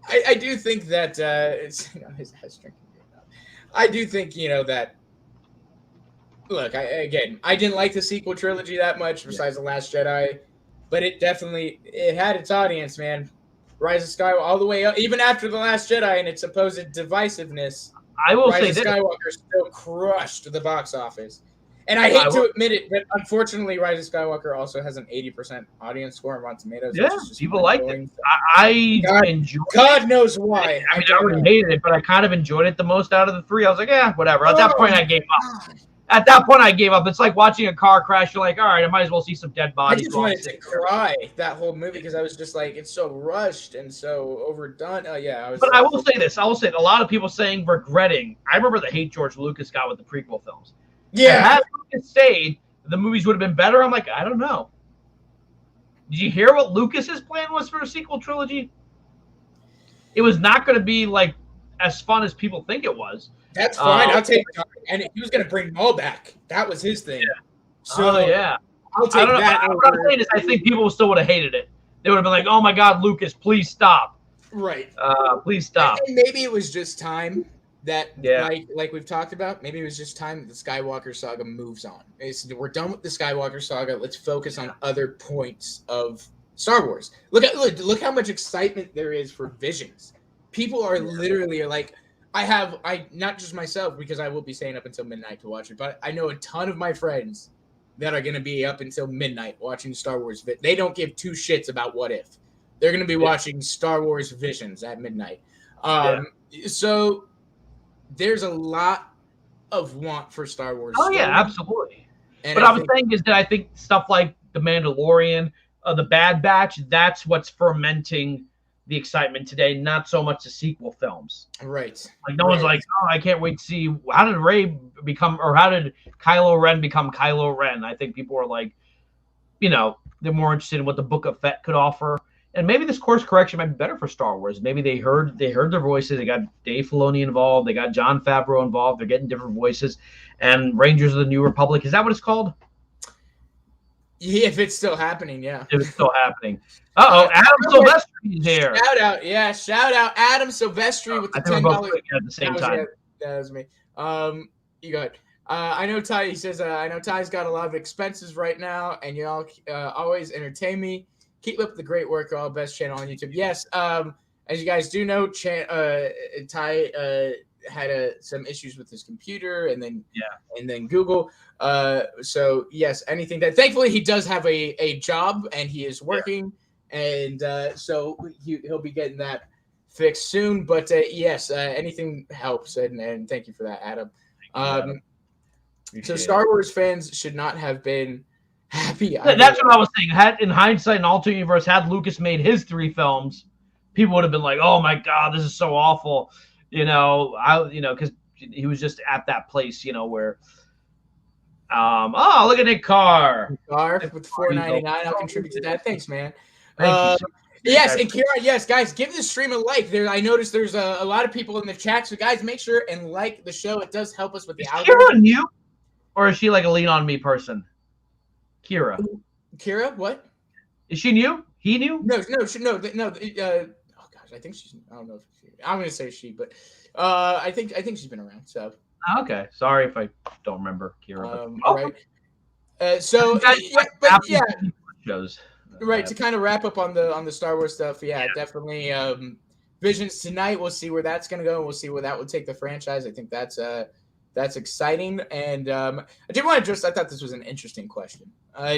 I do think that his head's drinking. I do think that. Look, I didn't like the sequel trilogy that much, besides The Last Jedi, but it had its audience, man. Rise of Skywalker all the way up, even after The Last Jedi and its supposed divisiveness. I will Rise say of this. Skywalker still crushed the box office. And I hate to admit it, but unfortunately, Rise of Skywalker also has an 80% audience score on Rotten Tomatoes. Yeah, people liked it. I enjoyed it. God knows why. I already hated it, but I kind of enjoyed it the most out of the three. I was like, yeah, whatever. At that point, I gave up. At that point, I gave up. It's like watching a car crash. You're like, all right, I might as well see some dead bodies. I just wanted to cry that whole movie because I was just like, it's so rushed and so overdone. Oh, yeah. But I will say this. I will say a lot of people saying regretting. I remember the hate George Lucas got with the prequel films. Yeah. Had Lucas stayed, the movies would have been better. I'm like, I don't know. Did you hear what Lucas's plan was for a sequel trilogy? It was not going to be like as fun as people think it was. That's fine. I'll take it. And he was going to bring Maul back. That was his thing. Yeah. So yeah. I'll take that. What I'm saying is I think people still would have hated it. They would have been like, oh my God, Lucas, please stop. Right. Please stop. And maybe it was just time that, like we've talked about, maybe it was just time that the Skywalker saga moves on. We're done with the Skywalker saga. Let's focus on other points of Star Wars. Look how much excitement there is for Visions. People are literally like, I not just myself, because I will be staying up until midnight to watch it, but I know a ton of my friends that are going to be up until midnight watching Star Wars. They don't give two shits about What If. They're going to be watching Star Wars Visions at midnight. So there's a lot of want for Star Wars. Oh, yeah, absolutely. And what I was saying is that I think stuff like The Mandalorian, The Bad Batch, that's what's fermenting the excitement today, not so much the sequel films. Right. Like no one's like, oh, I can't wait to see how did Rey become, or how did Kylo Ren become Kylo Ren? I think people are like, they're more interested in what the Book of Fett could offer. And maybe this course correction might be better for Star Wars. Maybe they heard their voices. They got Dave Filoni involved. They got Jon Favreau involved. They're getting different voices. And Rangers of the New Republic, is that what it's called? Yeah, if it's still happening, yeah. If it's still happening. Adam Silvestri is here. Shout out, Adam Silvestri with the $10 at the same time. That was me. You got. I know Ty. He says, I know Ty's got a lot of expenses right now, and y'all always entertain me. Keep up the great work, all best channel on YouTube. Yes. As you guys do know, Ty had some issues with his computer, and then Google. So yes, anything that thankfully he does have a job and he is working, and so he'll be getting that fixed soon. But yes, anything helps, and thank you for that, Adam. So Star Wars fans should not have been happy. That's what I was saying. Had in hindsight, in alternate universe, had Lucas made his 3 films, people would have been like, "Oh my God, this is so awful." Because he was just at that place, where, look at Nick Carr. With $4.99, I'll contribute to that. Thanks, man. Yes, and Kira, yes, guys, give the stream a like. I noticed there's a lot of people in the chat, so guys, make sure and like the show. It does help us with the algorithm. Kira new, or is she like a lean on me person? Kira, what? Is she new? He new? No. Oh gosh, I think she's. I don't know if I'm going to say she, but I think she's been around. So okay, sorry if I don't remember Kira. Right. Shows. Right, to kind of wrap up on the Star Wars stuff, definitely. Visions tonight. We'll see where that's going to go. We'll see where that will take the franchise. I think that's exciting. And I did want to address. I thought this was an interesting question.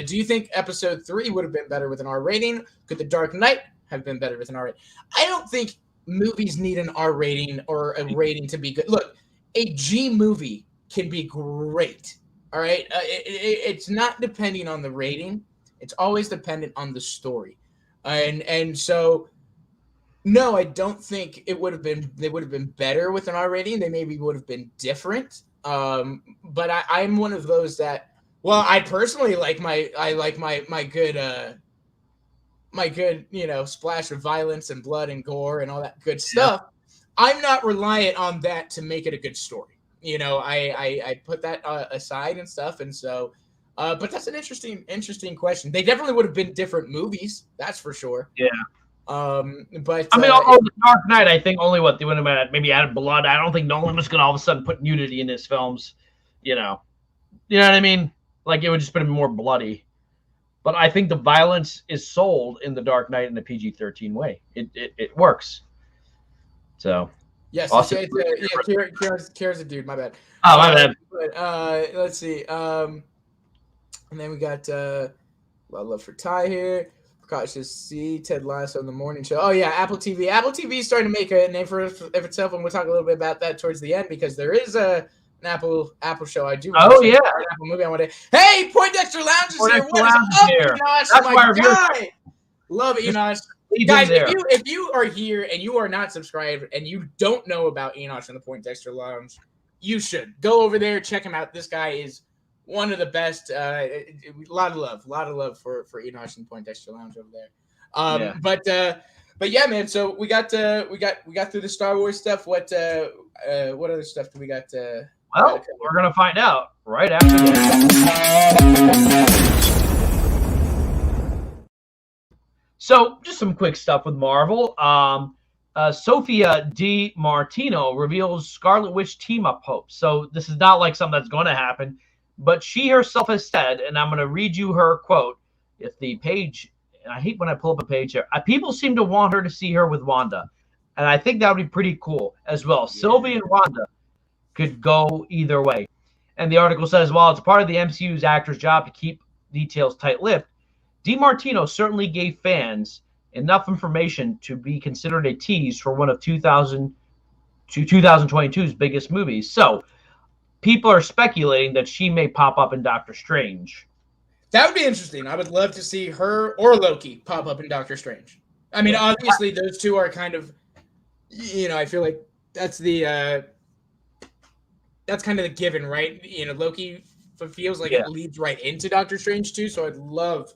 Do you think Episode 3 would have been better with an R rating? Could The Dark Knight have been better with an R rating? I don't think movies need an R rating or a rating to be good. Look, a G movie can be great. All right, it's not depending on the rating. It's always dependent on the story, and so no, I don't think they would have been better with an R rating. They maybe would have been different. But I'm one of those that, well, I personally like my my good, splash of violence and blood and gore and all that good stuff, I'm not reliant on that to make it a good story. I put that aside and stuff. And so, but that's an interesting question. They definitely would have been different movies. That's for sure. Yeah. But I mean, the Dark Knight, I think only they would have maybe added blood. I don't think Nolan was going to all of a sudden put nudity in his films. You know what I mean? Like it would just been more bloody. But I think the violence is sold in the Dark Knight in a PG-13 way. It works. So. Yes, awesome. Kira's a dude. My bad. Oh, my bad. But let's see. And then we got love for Ty here. Cautious C, Ted Lasso in the morning show. Oh yeah, Apple TV. Apple TV is starting to make a name for itself, and we'll talk a little bit about that towards the end because there is an Apple show. I do. Oh yeah, an Apple movie I want to. Hey, Poindexter Lounge is here. What is up, Enosh? That's my guy. Love Enosh. Guys, if you are here and you are not subscribed and you don't know about Enosh and the Poindexter Lounge, you should go over there, check him out. This guy is one of the best. A lot of love for Enosh and the Poindexter Lounge over there. But yeah, man. So we got through the Star Wars stuff. What other stuff do we got? Well, we're gonna find out right after this. So, just some quick stuff with Marvel. Sofia DiMartino reveals Scarlet Witch team-up hopes. So, this is not like something that's going to happen, but she herself has said, and I'm going to read you her quote. If the page, and I hate when I pull up a page here, people seem to want her to see her with Wanda, and I think that would be pretty cool as well. Yeah. Sylvie and Wanda could go either way. And the article says, while it's part of the MCU's actor's job to keep details tight-lipped, DiMartino certainly gave fans enough information to be considered a tease for one of 2022's biggest movies. So, people are speculating that she may pop up in Doctor Strange. That would be interesting. I would love to see her or Loki pop up in Doctor Strange. I mean, obviously, those two are kind of, I feel like that's kind of the given, right? Loki feels like it leads right into Doctor Strange too. So I'd love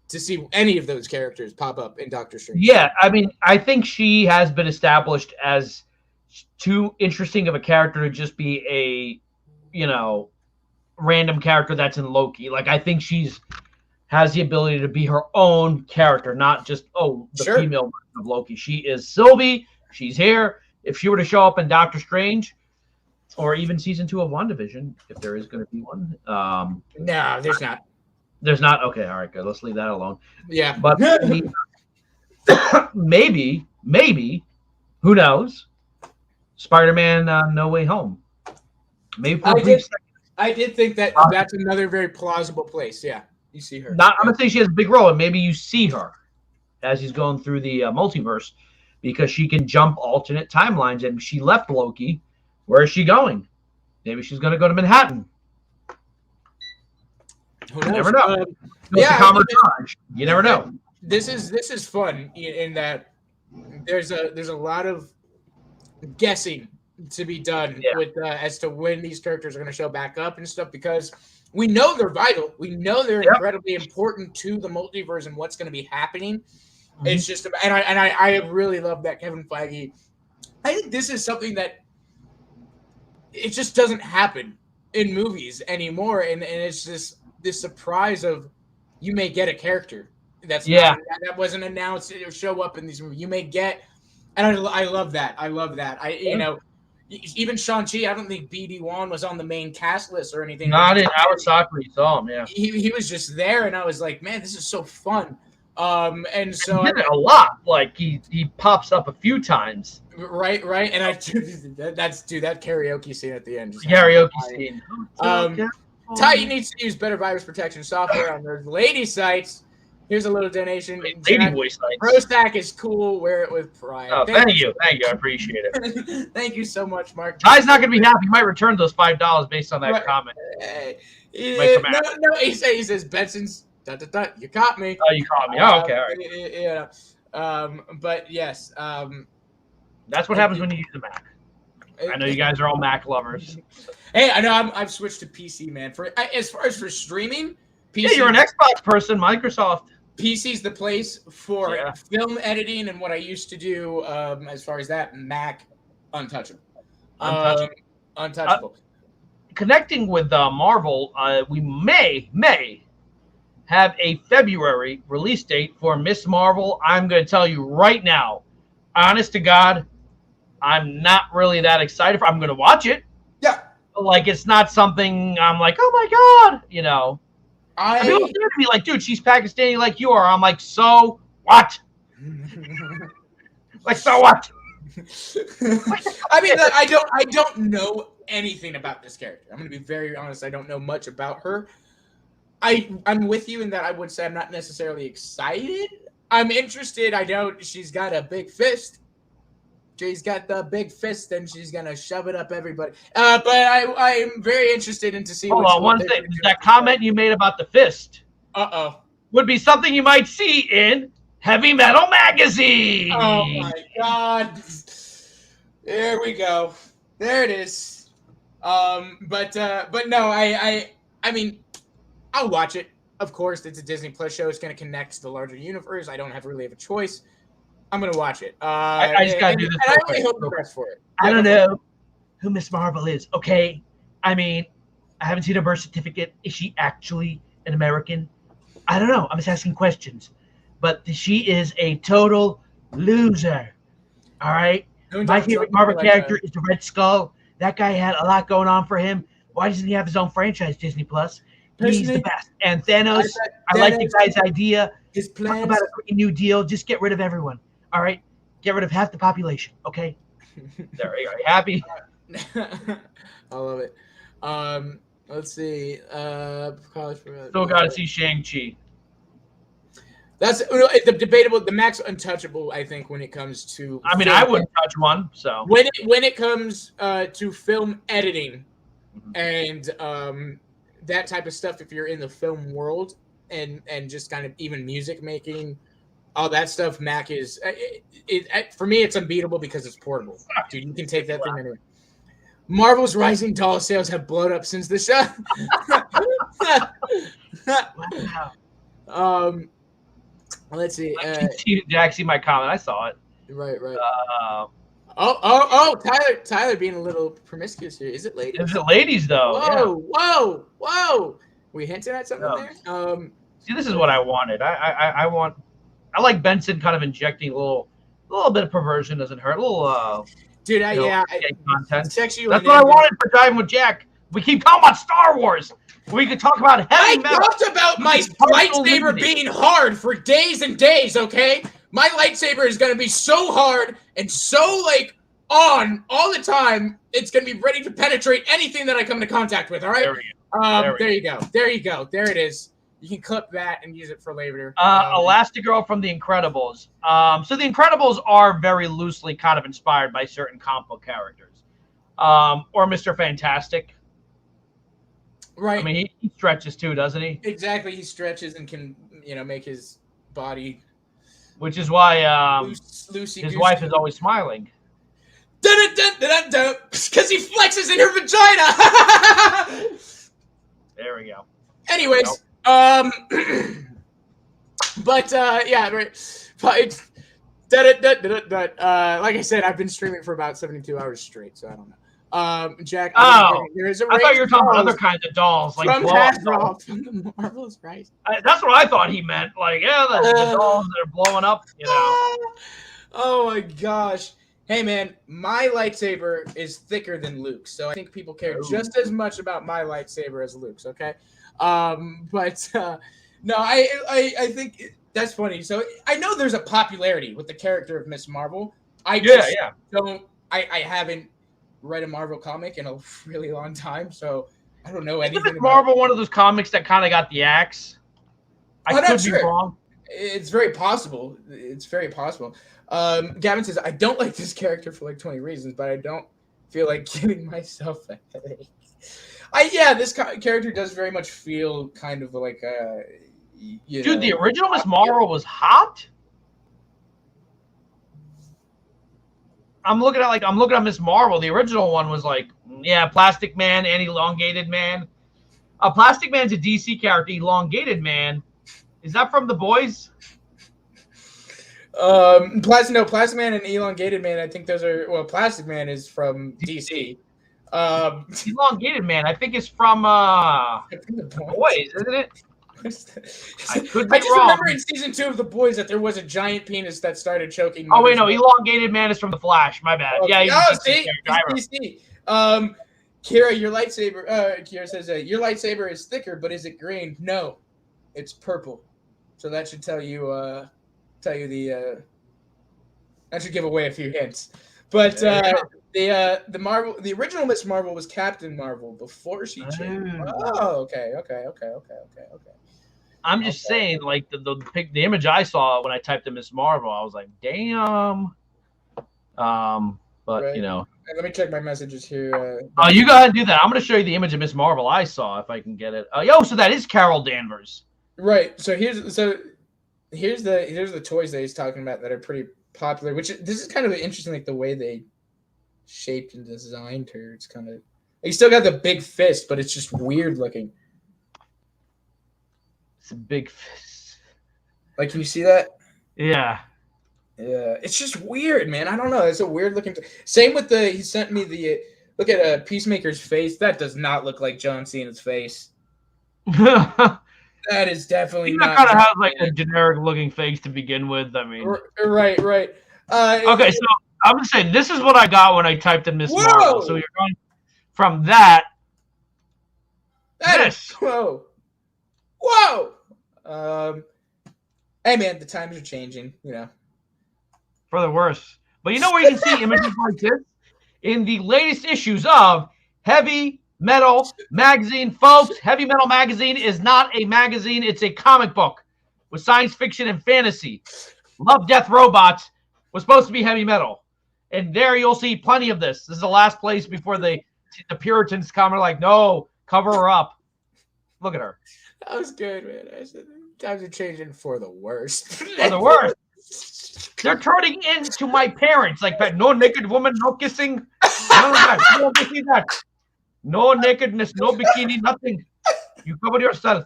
to see any of those characters pop up in Doctor Strange. Yeah, I mean, I think she has been established as too interesting of a character to just be a, random character that's in Loki. Like, I think has the ability to be her own character, not just, female version of Loki. She is Sylvie. She's here. If she were to show up in Doctor Strange, or even season 2 of WandaVision, if there is going to be one. No, there's not. There's not? Okay, all right, good. Let's leave that alone. Yeah. But maybe, who knows? Spider-Man No Way Home. Maybe for I did think that that's another very plausible place. Yeah, you see her. I'm not saying she has a big role, and maybe you see her as he's going through the multiverse because she can jump alternate timelines, and she left Loki. Where is she going? Maybe she's going to go to Manhattan. You never know. You never know. This is fun in that there's a lot of guessing to be done with as to when these characters are going to show back up and stuff because we know they're vital. We know they're incredibly important to the multiverse and what's going to be happening. Mm-hmm. It's just and I really love that Kevin Feige. I think this is something that it just doesn't happen in movies anymore, and it's just this surprise of you may get a character that wasn't announced. It'll show up in these movies. You may get, and I love that. Even Shang-Chi. I don't think BD1 was on the main cast list or anything. Not in Awasakura. Saw him. Yeah, he was just there, and I was like, man, this is so fun. And so he did it a lot. Like he pops up a few times. Right, and that karaoke scene at the end. Karaoke scene. Ty needs to use better virus protection software on those lady sites. Here's a little donation. Lady boy sites. Prostack is cool. Wear it with pride. Oh, thank you. I appreciate it. Thank you so much, Mark. Ty's not going to be happy. He might return those $5 based on that comment. No. He says Benson's. You caught me. Oh, you caught me. Oh, okay. All right. But yes. That's what happens when you use a Mac. I know you guys are all Mac lovers. Hey, I know I've switched to PC, man. As far as for streaming, PC. Yeah, you're an Xbox person, Microsoft. PC's the place for Yeah. film editing, and what I used to do as far as that, Mac, untouchable. Untouchable. Connecting with Marvel, we may have a February release date for Miss Marvel. I'm going to tell you right now, honest to God, I'm not really that excited for. I'm going to watch it. Yeah. But, like, it's not something I'm like, oh my God, you know. People say to me like, dude, she's Pakistani like you are. I'm like, so what? Like, so what? I mean, I don't know anything about this character. I'm going to be very honest. I don't know much about her. I'm with you in that I would say I'm not necessarily excited. I'm interested. I know she's got a big fist. She's got the big fist, and she's gonna shove it up everybody. But I'm very interested in to see. Hold on, one thing. That comment you made about the fist. Would be something you might see in Heavy Metal Magazine. Oh my God! There we go. There it is. But no, I mean, I'll watch it. Of course, it's a Disney Plus show. It's going to connect to the larger universe. I don't really have a choice. I'm going to watch it. I just got to do this. And I really hope the best for it. I don't know who Miss Marvel is, okay? I mean, I haven't seen her birth certificate. Is she actually an American? I don't know. I'm just asking questions. But she is a total loser, all right? My favorite Marvel character is the Red Skull. That guy had a lot going on for him. Why doesn't he have his own franchise, Disney Plus? He's the best. And Thanos, I like the guy's idea. His plan about a New Deal. Just get rid of everyone. All right? Get rid of half the population, okay? There, are you happy? I love it. Let's see. Still got to see Shang-Chi. That's the debatable. The Max untouchable, I think, when it comes to. I mean, I wouldn't touch one. So when it comes to film editing, and that type of stuff, if you're in the film world and just kind of even music making, all that stuff, Mac is for me. It's unbeatable because it's portable, dude. You can take that thing anywhere. Marvel's rising doll sales have blown up since the show. Wow. Let's see. Jack, see my comment. I saw it. Right. Tyler being a little promiscuous here. Is it ladies? Is it ladies though? Whoa. We hinting at something there? See, this is what I wanted. I like Benson kind of injecting a little bit of perversion doesn't hurt. A little dude, content. Sexual. That's what I wanted for Diving with Jack. We keep talking about Star Wars. We could talk about heavy metal. I talked about my lightsaber being hard for days and days, okay? My lightsaber is going to be so hard and so, like, on all the time, it's going to be ready to penetrate anything that I come into contact with, all right? There you go. There it is. You can clip that and use it for later. Elastigirl from The Incredibles. So The Incredibles are very loosely kind of inspired by certain comic book characters. Or Mr. Fantastic. Right. I mean, he stretches too, doesn't he? Exactly. He stretches and can, make his body. Which is why his wife is always smiling. Because he flexes in her vagina. There we go. Anyways, but yeah, right. But like I said, I've been streaming for about 72 hours straight, so I don't know. Jack. There is a I thought you were talking about other kinds of dolls, like from Hasbro, from the Marvel's Rise. That's what I thought he meant. Like, the dolls that are blowing up, Oh my gosh. Hey man, my lightsaber is thicker than Luke's, so I think people care just as much about my lightsaber as Luke's. Okay, no, I think that's funny. So I know there's a popularity with the character of Miss Marvel. I haven't read a Marvel comic in a really long time, so I don't know anything about Marvel. One of those comics that kind of got the axe. I could be wrong. It's very possible. Gavin says, I don't like this character for like 20 reasons, but I don't feel like giving myself a headache. This character does very much feel kind of like dude, the original Miss Marvel was hot. I'm looking at Miss Marvel. The original one was like, Plastic Man and Elongated Man. Plastic Man's a DC character. Elongated Man Is that from The Boys? Plastic Man and Elongated Man. I think those are Plastic Man is from DC. Elongated Man, I think, is from The Boys, isn't it? I could be just wrong. remember in season 2 of The Boys that there was a giant penis that started choking. Oh wait, no, Elongated Man is from The Flash. My bad. Oh, Yeah, see, DC. Kira, your lightsaber. Kira says your lightsaber is thicker, but is it green? No, it's purple. So that should tell you the. That should give away a few hints. But the Marvel, the original Miss Marvel was Captain Marvel before she changed. Oh, okay. I'm just saying, like the image I saw when I typed in Miss Marvel, I was like, damn. But right. you know. Let me check my messages here. You go ahead and do that. I'm going to show you the image of Miss Marvel I saw if I can get it. So that is Carol Danvers. Right. So here's the toys that he's talking about that are pretty popular. Which this is kind of interesting, like the way they shaped and designed her. It's kind of you still got the big fist, but it's just weird looking. It's a big fist. Like, can you see that? Yeah. Yeah, it's just weird, man. I don't know. It's a weird looking. Same with he sent me the look at Peacemaker's face. That does not look like John Cena's face. That is definitely not. Kind of has like a generic looking face to begin with. I mean, right. Okay, so I'm gonna say this is what I got when I typed in Miss Marvel. So you're going from that. Whoa. Hey man, the times are changing. You know. For the worse. But you know where you can see images like this? In the latest issues of Heavy Metal Magazine. Folks, Heavy Metal Magazine is not a magazine. It's a comic book with science fiction and fantasy. Love, Death, Robots was supposed to be heavy metal. And there you'll see plenty of this. This is the last place before the Puritans come and are like, no, cover her up. Look at her. That was good, man. Times are changing for the worst. For the worst. They're turning into my parents. Like, no naked woman, no kissing. None of that. You don't see that. No nakedness, no bikini, nothing. You cover yourself.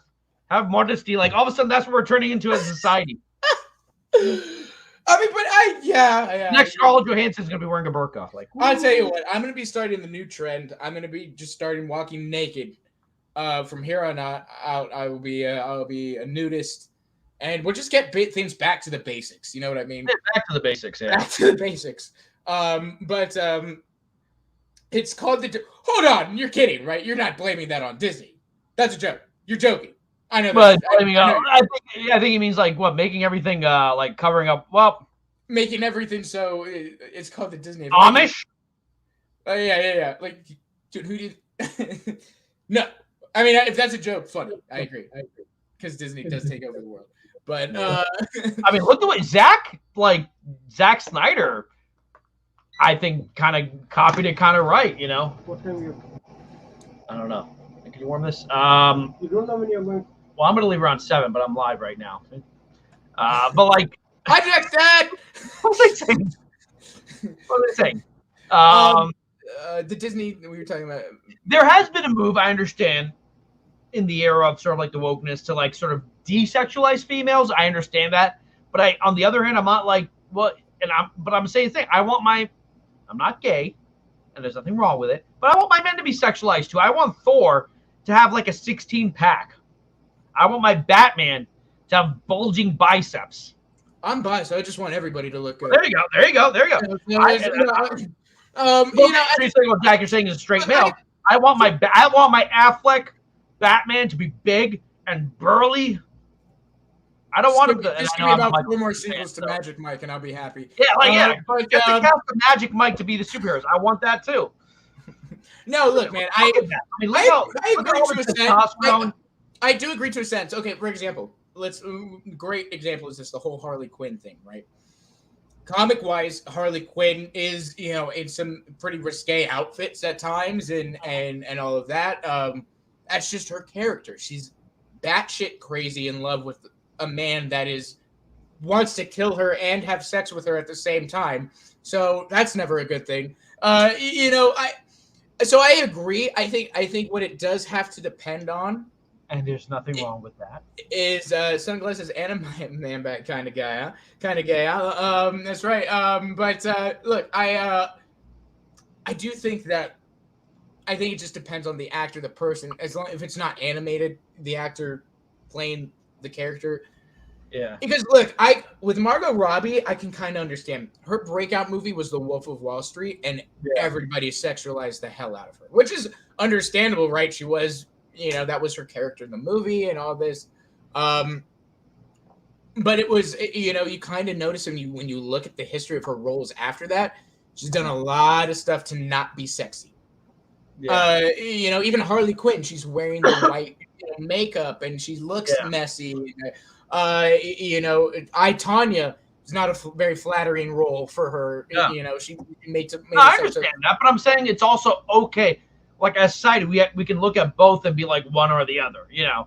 Have modesty. Like, all of a sudden, that's what we're turning into as a society. Next, Scarlett Johansson's going to be wearing a burqa. Like, woo. I'll tell you what. I'm going to be starting the new trend. I'm going to be just starting walking naked. From here on out, I'll be a nudist. And we'll just get things back to the basics. You know what I mean? Back to the basics, yeah. Back to the basics. It's called Hold on, you're kidding, right? You're not blaming that on Disney. That's a joke. You're joking. I know. But I think he means like what, making everything like covering up. Well, making everything so it's called the Disney Amish. Yeah. Like, dude, who did? No, I mean, if that's a joke, funny. I agree. Because Disney does take over the world. But I mean, look at what Zack Snyder, I think, kind of copied it kind of right, you know. What time you? I don't know. Can you warm this? You don't know when you're going. Well, I'm gonna leave around 7, but I'm live right now. But like, hijack that. What was I saying? The Disney we were talking about. There has been a move, I understand, in the era of sort of like the wokeness to like sort of desexualize females. I understand that, but on the other hand, I'm not like I'm saying the thing. I'm not gay, and there's nothing wrong with it, but I want my men to be sexualized too. I want Thor to have like a 16-pack. I want my Batman to have bulging biceps. I'm biased. I just want everybody to look good. There you go. Jack, you're saying is a straight male. I want my Affleck Batman to be big and burly. I don't want him to. Just give me about 4 more sequels to Magic Mike, and I'll be happy. Yeah. But cast the Magic Mike to be the superheroes. I want that too. No, look, man. I agree to a sense. I do agree to a sense. Okay, for example, great example is this: the whole Harley Quinn thing, right? Comic-wise, Harley Quinn is, in some pretty risque outfits at times, and all of that. That's just her character. She's batshit crazy in love with a man that wants to kill her and have sex with her at the same time. So that's never a good thing. So I agree. I think what it does have to depend on And there's nothing wrong with that. Is sunglasses and a man back kind of guy, huh? Kind of gay. That's right. But look, I do think that I think it just depends on the actor, the person. As long if it's not animated, the actor playing the character. Yeah. Because look, with Margot Robbie, I can kind of understand. Her breakout movie was The Wolf of Wall Street, and everybody sexualized the hell out of her, which is understandable, right? She was, that was her character in the movie and all this. But it was, you kind of notice when you look at the history of her roles after that, she's done a lot of stuff to not be sexy. Yeah. Even Harley Quinn, she's wearing the white makeup and she looks messy. Tanya is not a very flattering role for her. Yeah. She made I understand that, but I'm saying it's also okay. Like as society, we can look at both and be like one or the other. Yeah.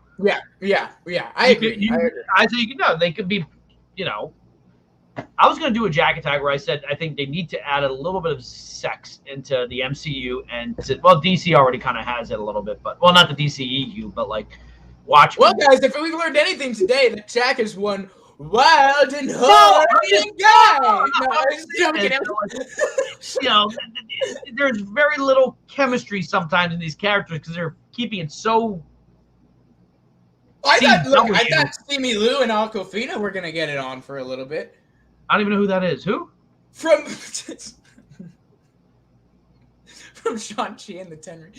I agree. I think they could be. I was going to do a Jack Attack where I said I think they need to add a little bit of sex into the MCU and DC already kind of has it a little bit, but not the DCEU, but like. Watch. Well, guys, if we've learned anything today, that Jack is one wild and horny guy. No, there's very little chemistry sometimes in these characters because they're keeping it so. I thought Steamy Lou and Aquafina were gonna get it on for a little bit. I don't even know who that is. Who? From Shang-Chi and the Ten Rings.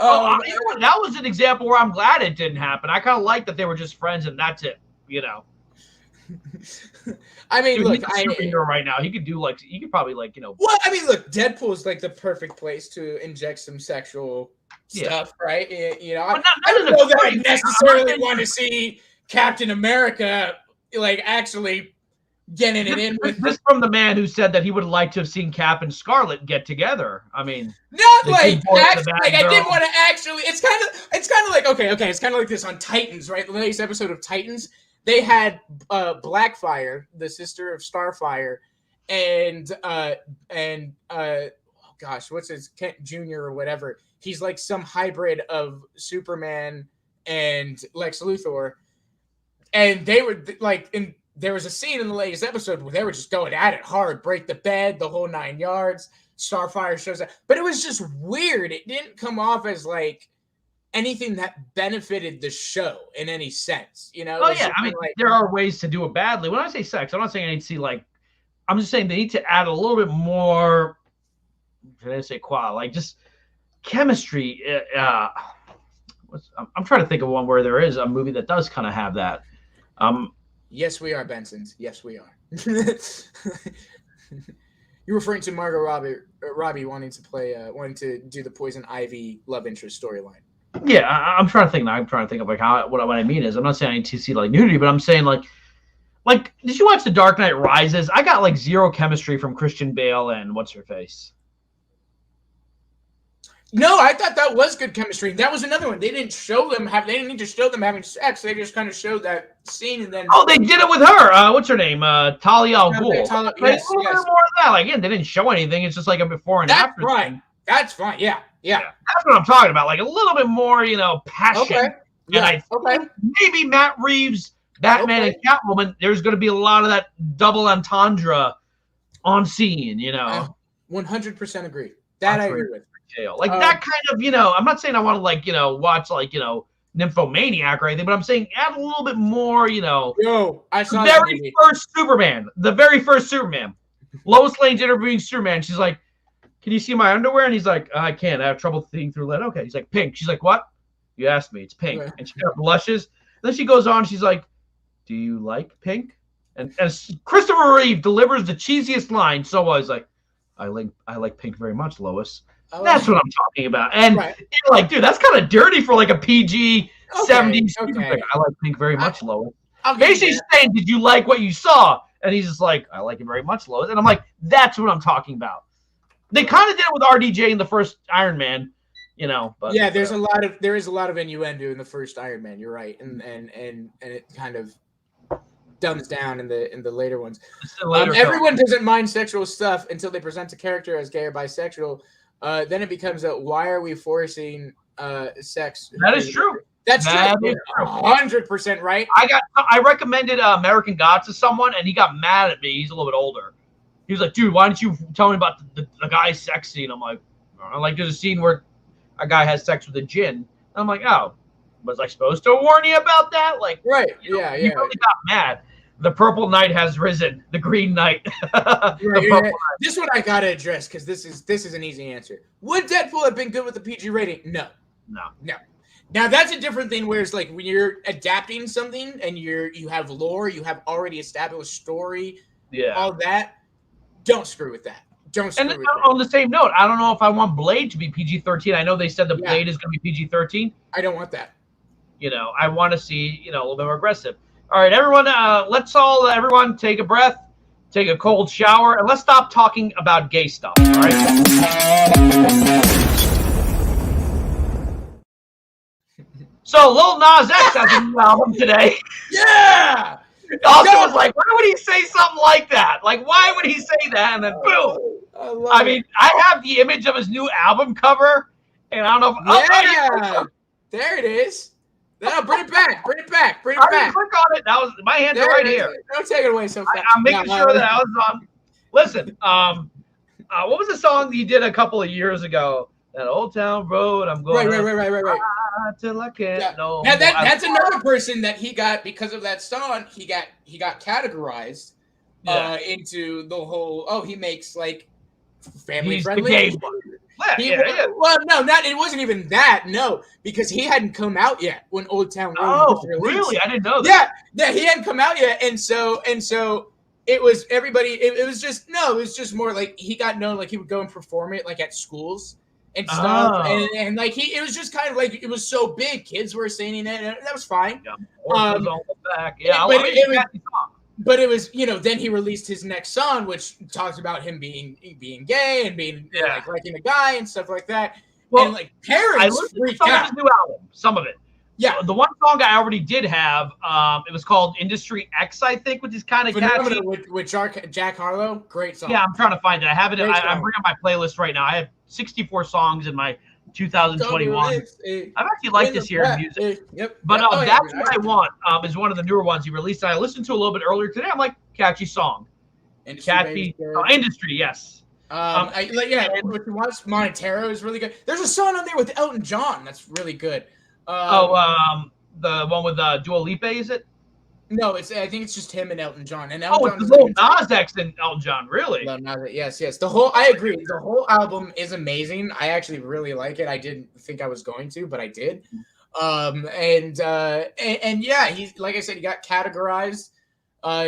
That was an example where I'm glad it didn't happen. I kind of like that they were just friends and that's it. I mean, dude, look, he's a superhero right now. He could probably Well, I mean, look, Deadpool is like the perfect place to inject some sexual stuff, right? I don't know that I necessarily want to see Captain America actually getting it in with this from the man who said that he would like to have seen Cap and Scarlet get together. I mean, not like actually, I didn't want to actually. It's kind of like okay. It's kind of like this on Titans, right? The latest episode of Titans, they had Blackfire, the sister of Starfire, and gosh, what's his Kent Jr. or whatever. He's like some hybrid of Superman and Lex Luthor, and they were there was a scene in the latest episode where they were just going at it hard, break the bed, the whole 9 yards. Starfire shows up. But it was just weird. It didn't come off as anything that benefited the show in any sense. Oh, yeah. I mean, there are ways to do it badly. When I say sex, I'm not saying I need to see, I'm just saying they need to add a little bit more, did I say just chemistry. I'm trying to think of one where there is a movie that does kind of have that. Yes, we are, Bensons. Yes, we are. You're referring to Margot Robbie wanting to do the Poison Ivy love interest storyline. Yeah, I'm trying to think. I'm trying to think of what I mean is I'm not saying I need to see nudity, but I'm saying did you watch The Dark Knight Rises? I got zero chemistry from Christian Bale and what's her face. No, I thought that was good chemistry. That was another one. They didn't show them They didn't need to show them having sex. They just kind of showed that scene and then. Oh, they did it with her. What's her name? Talia al Ghul. Yes. A little bit more of that. Again, they didn't show anything. It's just a before and after. That's right. Thing. That's fine. Yeah. That's what I'm talking about. A little bit more, passion. Okay. Yeah. And maybe Matt Reeves, Batman and Catwoman. There's going to be a lot of that double entendre on scene. 100% agree. That I agree with. That kind of, I'm not saying I want to watch Nymphomaniac or anything, but I'm saying add a little bit more, I saw the very first Superman. Lois Lane's interviewing Superman. She's like, can you see my underwear? And he's like, I can't. I have trouble seeing through that. Okay. He's like, pink. She's like, what? You asked me. It's pink. And she kind of blushes. Then she goes on. She's like, do you like pink? And Christopher Reeve delivers the cheesiest line. So I was like, I like pink very much, Lois. That's what I'm talking about. And you're dude, that's kind of dirty for a PG 70s. I like pink very much, Lois. Basically saying, did you like what you saw? And he's just like, I like it very much, Lois. And I'm like, that's what I'm talking about. They kind of did it with RDJ in the first Iron Man, But yeah, there is a lot of innuendo in the first Iron Man. You're right, and it kind of dumbs down in the later ones. Everyone doesn't mind sexual stuff until they present a character as gay or bisexual. then it becomes why are we forcing sex? That is true. That's That true. is true. 100% right. I recommended American Gods to someone, and he got mad at me. He's a little bit older. He was like, dude, why don't you tell me about the guy's sex scene? I'm like, there's a scene where a guy has sex with a djinn. I'm like, oh, was I supposed to warn you about that? Like, right. Yeah. He really got mad. The purple knight has risen. The green knight. Right. This one I gotta address because this is an easy answer. Would Deadpool have been good with a PG rating? No. Now that's a different thing. Where it's like when you're adapting something and you have lore, you have already established story, all that. Don't screw with that. On the same note, I don't know if I want Blade to be PG-13. I know they said the Blade is going to be PG-13. I don't want that. I want to see a little bit more aggressive. All right, everyone, let's everyone take a breath, take a cold shower, and let's stop talking about gay stuff. All right. So Lil Nas X has a new album today. Yeah. Austin was like, why would he say something like that? Like, why would he say that? And then boom. I mean, I have the image of his new album cover, and I don't know if there it is. No, bring it back. Bring it back. Click on it. That was my hands are right here. Don't take it away so fast. I'm making sure that I was on. Listen, what was the song that you did a couple of years ago? That Old Town Road. I'm going right. Till I can't. No. Now that's another person that he got because of that song. He got categorized into the whole. Oh, he makes like family friendly. Well, no, it wasn't even that. No, because he hadn't come out yet when Old Town Road was released. Really? I didn't know that. Yeah, he hadn't come out yet, and so it was everybody. It was just more like he got known. Like he would go and perform it like at schools and stuff, and like it was just kind of like it was so big. Kids were singing it, and that was fine. But it was, then he released his next song, which talks about him being gay and being like liking a guy and stuff like that. Well, and like parents freaked out. His new album, some of it. Yeah, the one song I already did have, it was called Industry X, I think, which is kind of catchy. With Jack Harlow, great song. Yeah, I'm trying to find it. I have it. I'm bringing up my playlist right now. I have 64 songs in my 2021. I've actually liked this year's music. Yep. But that's what I want. Is one of the newer ones he released. And I listened to a little bit earlier today. I'm like, catchy song. Industry, yes. If you watch Monetero is really good. There's a song on there with Elton John that's really good. The one with Dua Lipa, is it? No, I think it's just him and Elton John. And it's Lil Nas X and Elton John, really? Yes. I agree. The whole album is amazing. I actually really like it. I didn't think I was going to, but I did. And he, like I said, he got categorized.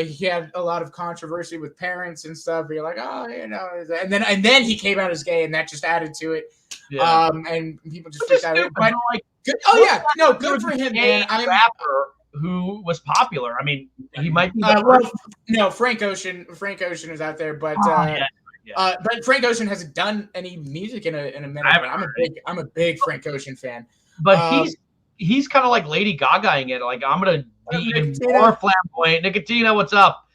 He had a lot of controversy with parents and stuff. You're like, and then he came out as gay, and that just added to it. Yeah. And people just freaked out. But good for him, man. I'm rapper who was popular. I mean, he might be. Frank Ocean. Frank Ocean is out there, but but Frank Ocean hasn't done any music in a minute. I'm a big Frank Ocean fan. But he's kind of like Lady Gaga-ing it. Like, I'm gonna be even more flamboyant. Nicotina, what's up?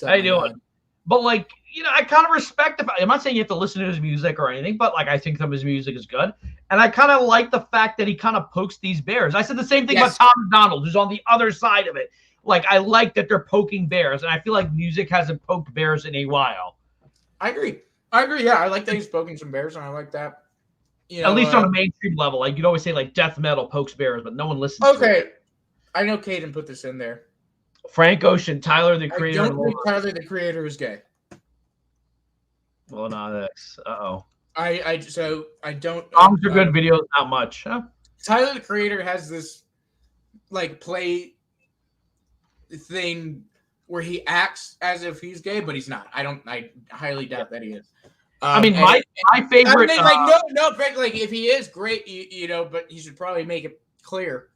How you doing? Man? But like, I kind of respect the fact. I'm not saying you have to listen to his music or anything, but like, I think some of his music is good. And I kind of like the fact that he kind of pokes these bears. I said the same thing about Tom McDonald, who's on the other side of it. Like, I like that they're poking bears, and I feel like music hasn't poked bears in a while. I agree. Yeah, I like that he's poking some bears, and I like that. At least on a mainstream level. Like, you'd always say, like, death metal pokes bears, but no one listens to it. Okay. I know Caden put this in there. Frank Ocean, Tyler, the Creator. I don't think Tyler, the Creator, is gay. Well, no, that's uh-oh. I don't. Songs are good, videos not much. Huh? Tyler, the Creator, has this like play thing where he acts as if he's gay, but he's not. I highly doubt that he is. I mean, my favorite. No, Frank. Like, if he is great, but he should probably make it clear.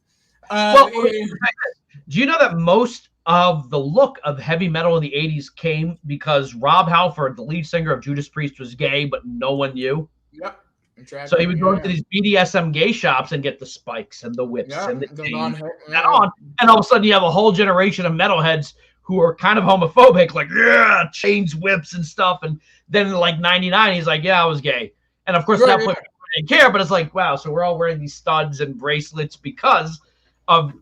Do you know that most of the look of heavy metal in the 80s came because Rob Halford, the lead singer of Judas Priest, was gay, but no one knew? Yep. Exactly. So he would go to these BDSM gay shops and get the spikes and the whips and the chains and on. And all of a sudden you have a whole generation of metalheads who are kind of homophobic, like, chains, whips, and stuff. And then in like 99, he's like, I was gay. And of course, Right, now right, people didn't care, but it's like, wow, so we're all wearing these studs and bracelets because of,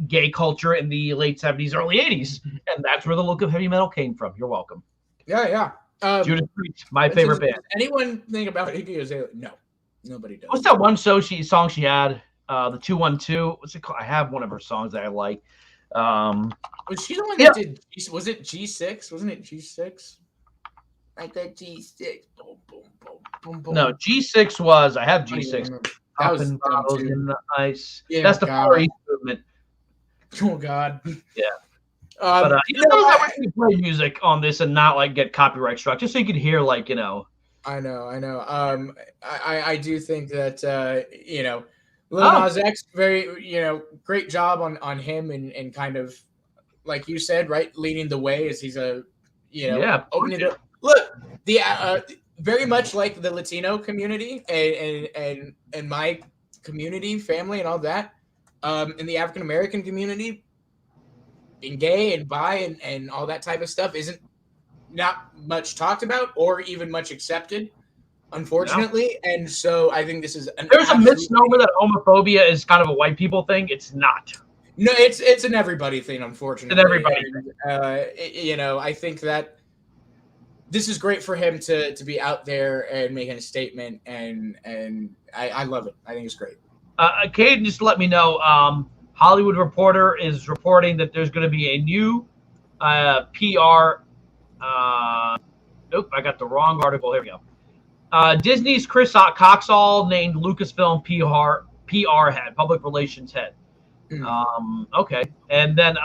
gay culture in the late 70s, early 80s. And that's where the look of heavy metal came from. You're welcome. Yeah. Judas Priest, my favorite band. Does anyone think about Iggy Azalea? No, nobody does. What's that one song she had? The 212. What's it called? I have one of her songs that I like. Was she the one that did? Was it G6? Wasn't it G6? Like that G6. Boom, boom, boom, boom, boom. No, G6 was. I have G6. That was bottles in the ice. Yeah, that's the Far East movement. Oh God. Yeah. But that we play music on this and not like get copyright struck, just so you could hear like. I know. I do think that Lil Nas X, very great job on him and kind of like you said, right, leading the way as he's opening it up. Look, the very much like the Latino community and my community, family, and all that, in the African American community, being gay and bi and all that type of stuff isn't not much talked about or even much accepted, unfortunately. No. And so I think this is there's a misnomer that homophobia is kind of a white people thing. It's not. No, it's an everybody thing, unfortunately. It's an everybody thing. I think that this is great for him to be out there and making a statement, and I love it. I think it's great. Caden just let me know. Hollywood Reporter is reporting that there's going to be a new PR. I got the wrong article. Here we go. Disney's Chris Coxall named Lucasfilm PR head, public relations head. Okay. And then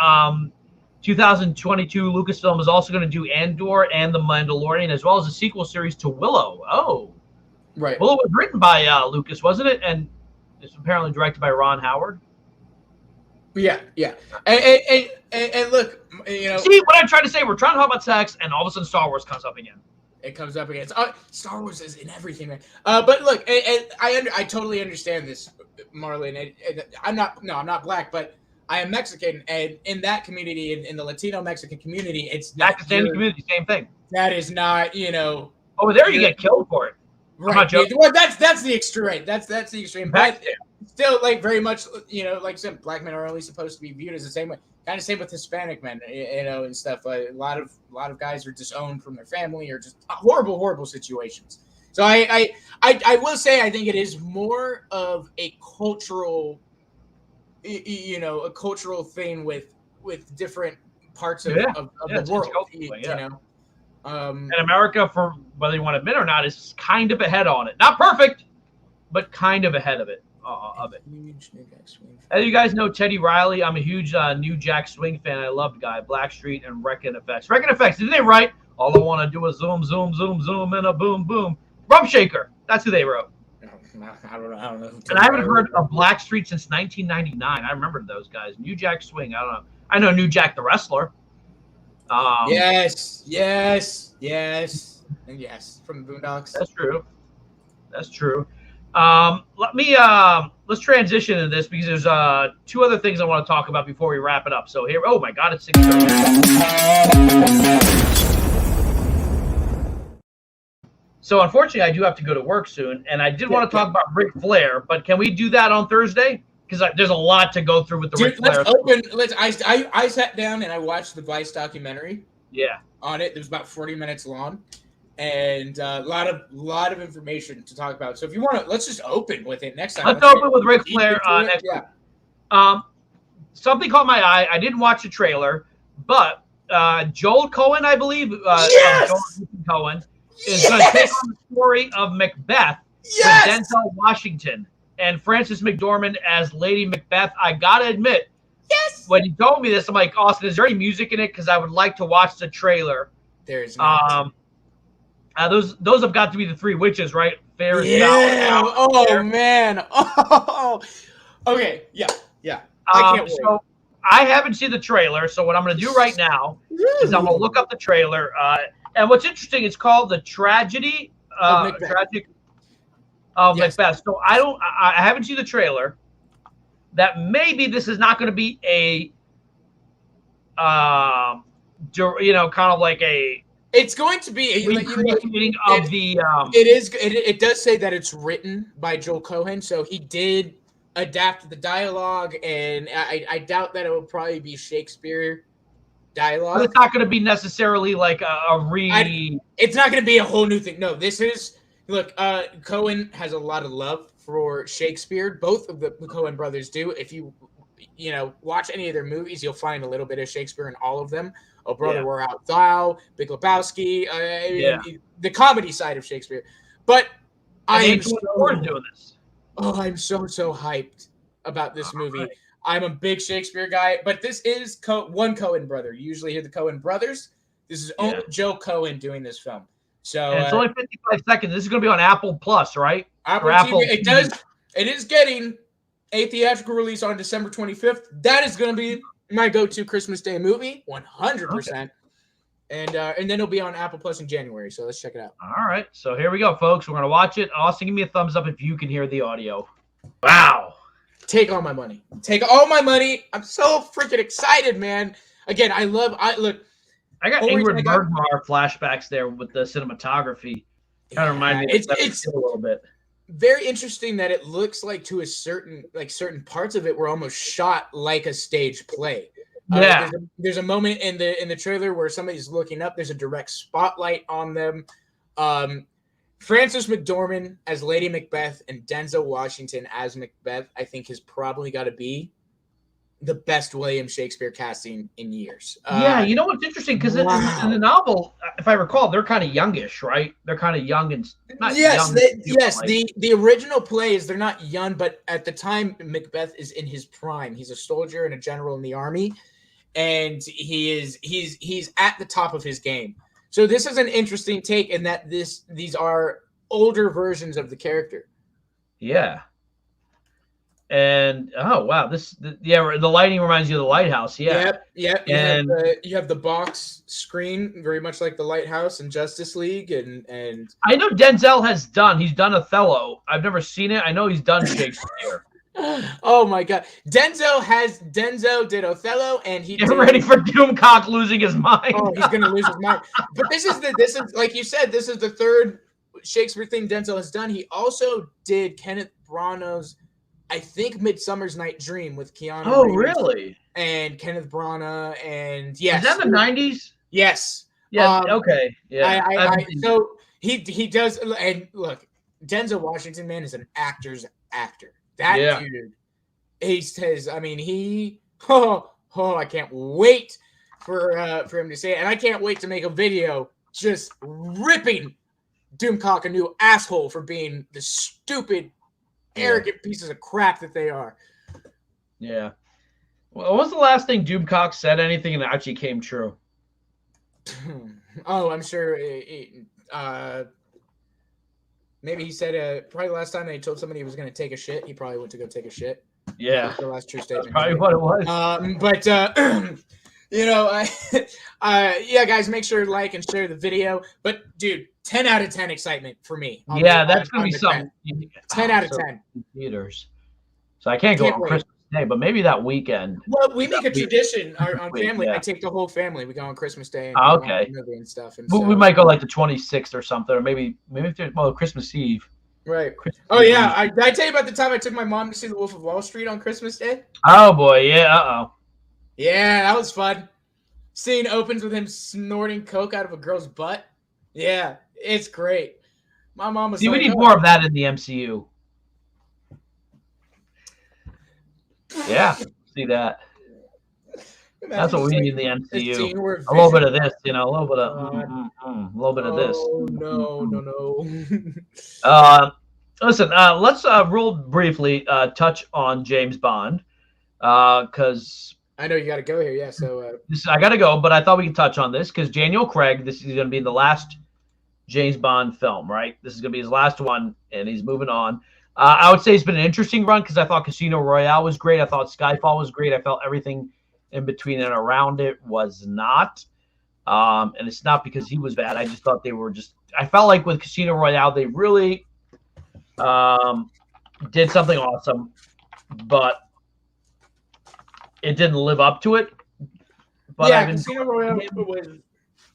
2022, Lucasfilm is also going to do Andor and The Mandalorian, as well as a sequel series to Willow. Oh, right. Willow was written by Lucas, wasn't it? And it's apparently directed by Ron Howard. Yeah. And look, See what I'm trying to say? We're trying to talk about sex, and all of a sudden Star Wars comes up again. It comes up again. Star Wars is in everything, man. But look, I totally understand this, Marlon. I'm not black, but I am Mexican, and in that community, in the Latino Mexican community, it's not Pakistani community, same thing. That is not, over there you get killed for it. Right. Well, that's the extreme. That's the extreme. But still, like very much, like I said, black men are only supposed to be viewed as the same way. Kind of same with Hispanic men, and stuff. Like, a lot of guys are disowned from their family, or just horrible situations. So I will say I think it is more of a cultural, a cultural thing with different parts of the world. And America, for whether you want to admit or not, is kind of ahead on it. Not perfect, but kind of ahead of it. As you guys know, Teddy Riley, I'm a huge New Jack Swing fan. I love the guy. Blackstreet and Wreckin' Effects. Wreckin' Effects, didn't they write? All I want to do is zoom, zoom, zoom, zoom, and a boom, boom. Rump Shaker. That's who they wrote. I don't know. And I haven't heard of Blackstreet since 1999. I remember those guys. New Jack Swing. I don't know. I know New Jack the Wrestler. Yes, and yes, from the Boondocks. That's true. Let's transition into this because there's two other things I want to talk about before we wrap it up. So here, oh my God, it's 6:30. So unfortunately, I do have to go to work soon, and I did want to talk about Ric Flair, but can we do that on Thursday? Because there's a lot to go through with the Ric Flair. I sat down and I watched the Vice documentary. Yeah. On it, it was about 40 minutes long, and a lot of information to talk about. So if you want to, let's just open with it next time. Let's open with Ric Flair next week. Something caught my eye. I didn't watch the trailer, but Joel Cohen, I believe, Joel Cohen, is going to take on the story of Macbeth with Denzel Washington and Frances McDormand as Lady Macbeth. I gotta admit, when you told me this, I'm like, Austin, is there any music in it? Because I would like to watch the trailer. There's not. Those have got to be the three witches, right? Fair man. Oh. Okay. Yeah. I can't wait. So I haven't seen the trailer, so what I'm going to do right now is I'm going to look up the trailer. And what's interesting, it's called The Tragedy of Macbeth. So I haven't seen the trailer. That maybe this is not going to be a, kind of like a It's going to be recreating of the. It is. It does say that it's written by Joel Cohen, so he did adapt the dialogue, and I doubt that it will probably be Shakespeare dialogue. But it's not going to be necessarily like a it's not going to be a whole new thing. No, this is Cohen has a lot of love for Shakespeare. Both of the Cohen brothers do. If you watch any of their movies, you'll find a little bit of Shakespeare in all of them. Oh, Brother, Where Art Thou, Big Lebowski, the comedy side of Shakespeare. But I am doing this. Oh, I'm so hyped about this movie. Right. I'm a big Shakespeare guy, but this is one Cohen brother. You usually hear the Cohen brothers. This is only Joe Cohen doing this film. So and it's only 55 seconds. This is going to be on Apple Plus, right? Apple TV. It is getting a theatrical release on December 25th. That is going to be my go-to Christmas Day movie, 100%. Okay. And then it'll be on Apple Plus in January. So let's check it out. All right. So here we go, folks. We're going to watch it. Austin, give me a thumbs up if you can hear the audio. Wow. Take all my money. Take all my money. I'm so freaking excited, man. Again, I got Ingrid Bergman flashbacks there with the cinematography. Kind of remind me of it's a little bit. Very interesting that it looks like to a certain parts of it were almost shot like a stage play. Yeah. There's a moment in the trailer where somebody's looking up. There's a direct spotlight on them. Frances McDormand as Lady Macbeth and Denzel Washington as Macbeth, I think, has probably got to be the best William Shakespeare casting in years. Yeah, you know what's interesting? Because in the novel, if I recall, they're kind of youngish, right? They're kind of young and not young. Yes. The original play is they're not young, but at the time Macbeth is in his prime. He's a soldier and a general in the army, and he's at the top of his game. So this is an interesting take in that these are older versions of the character. Yeah. And oh wow, the lighting reminds you of the lighthouse. Yeah. Yep. You have the box screen, very much like the lighthouse in Justice League, and I know Denzel he's done Othello. I've never seen it. I know he's done Shakespeare. Oh my God, Denzel did Othello, and he get ready for Doomcock losing his mind. Oh, he's gonna lose his mind. But this is like you said, this is the third Shakespeare thing Denzel has done. He also did Kenneth Branagh's, I think, Midsummer's Night Dream with Keanu. Oh, Reeves really? And Kenneth Branagh, and yes, is that the 90s? Yes. Yeah. Okay. Yeah. So he does, and look, Denzel Washington, man, is an actor's actor. That dude, he says, I mean, I can't wait for him to say it, and I can't wait to make a video just ripping Doomcock a new asshole for being the stupid, arrogant pieces of crap that they are. Yeah. Well, what was the last thing Doomcock said? Anything that actually came true? Oh, I'm sure. Maybe he said probably the last time they told somebody he was going to take a shit, he probably went to go take a shit. Yeah. The last true statement. That's probably what it was. But guys, make sure to like and share the video. But dude, 10 out of 10 excitement for me. That's going to be something. 10 out of 10. Theaters. So I can't go on Christmas Day, but maybe that weekend. Well, we make a tradition on family. I take the whole family. We go on Christmas Day and okay. Movie and stuff. And we might go like the 26th or something, or maybe Christmas Eve. Right. Christmas Eve. Yeah. Did I tell you about the time I took my mom to see The Wolf of Wall Street on Christmas Day? Oh boy, yeah. Yeah, that was fun. Scene opens with him snorting coke out of a girl's butt. Yeah, it's great. My mom was. See, we need more of that in the MCU. Yeah, see that. That's what we need in the MCU. A little bit of this, a little bit of this. Oh no. Listen, let's real briefly touch on James Bond, because I know you got to go here. Yeah, so I got to go, but I thought we could touch on this because Daniel Craig. This is going to be the last James Bond film, right? This is going to be his last one, and he's moving on. I would say it's been an interesting run because I thought Casino Royale was great. I thought Skyfall was great. I felt everything in between and around it was not. And it's not because he was bad. I just thought they were just – I felt like with Casino Royale, they really did something awesome, but it didn't live up to it. But yeah, Casino Royale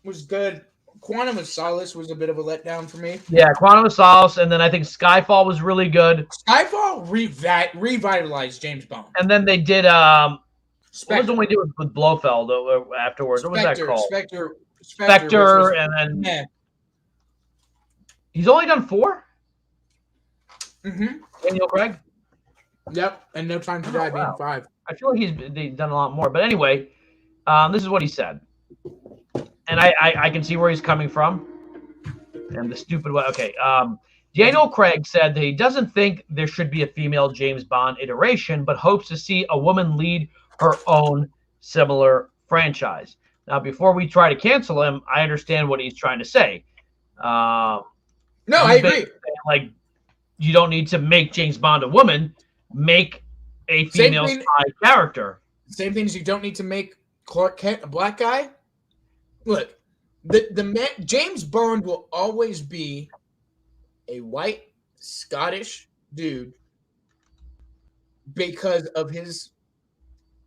was good. Quantum of Solace was a bit of a letdown for me. Yeah, Quantum of Solace, and then I think Skyfall was really good. Skyfall revitalized James Bond. And then they did what was the one we did with Blofeld afterwards? What was that called? Spectre, and then he's only done 4. Daniel Craig. Yep, and No Time to Die being 5. I feel like he's done a lot more. But anyway, this is what he said, and I can see where he's coming from. And the stupid way. Okay, Daniel Craig said that he doesn't think there should be a female James Bond iteration, but hopes to see a woman lead her own similar franchise. Now, before we try to cancel him, I understand what he's trying to say. No, I agree. Like, you don't need to make James Bond a woman. Make a female spy character. Same thing as you don't need to make Clark Kent a black guy. Look, the man, James Bond will always be a white Scottish dude because of his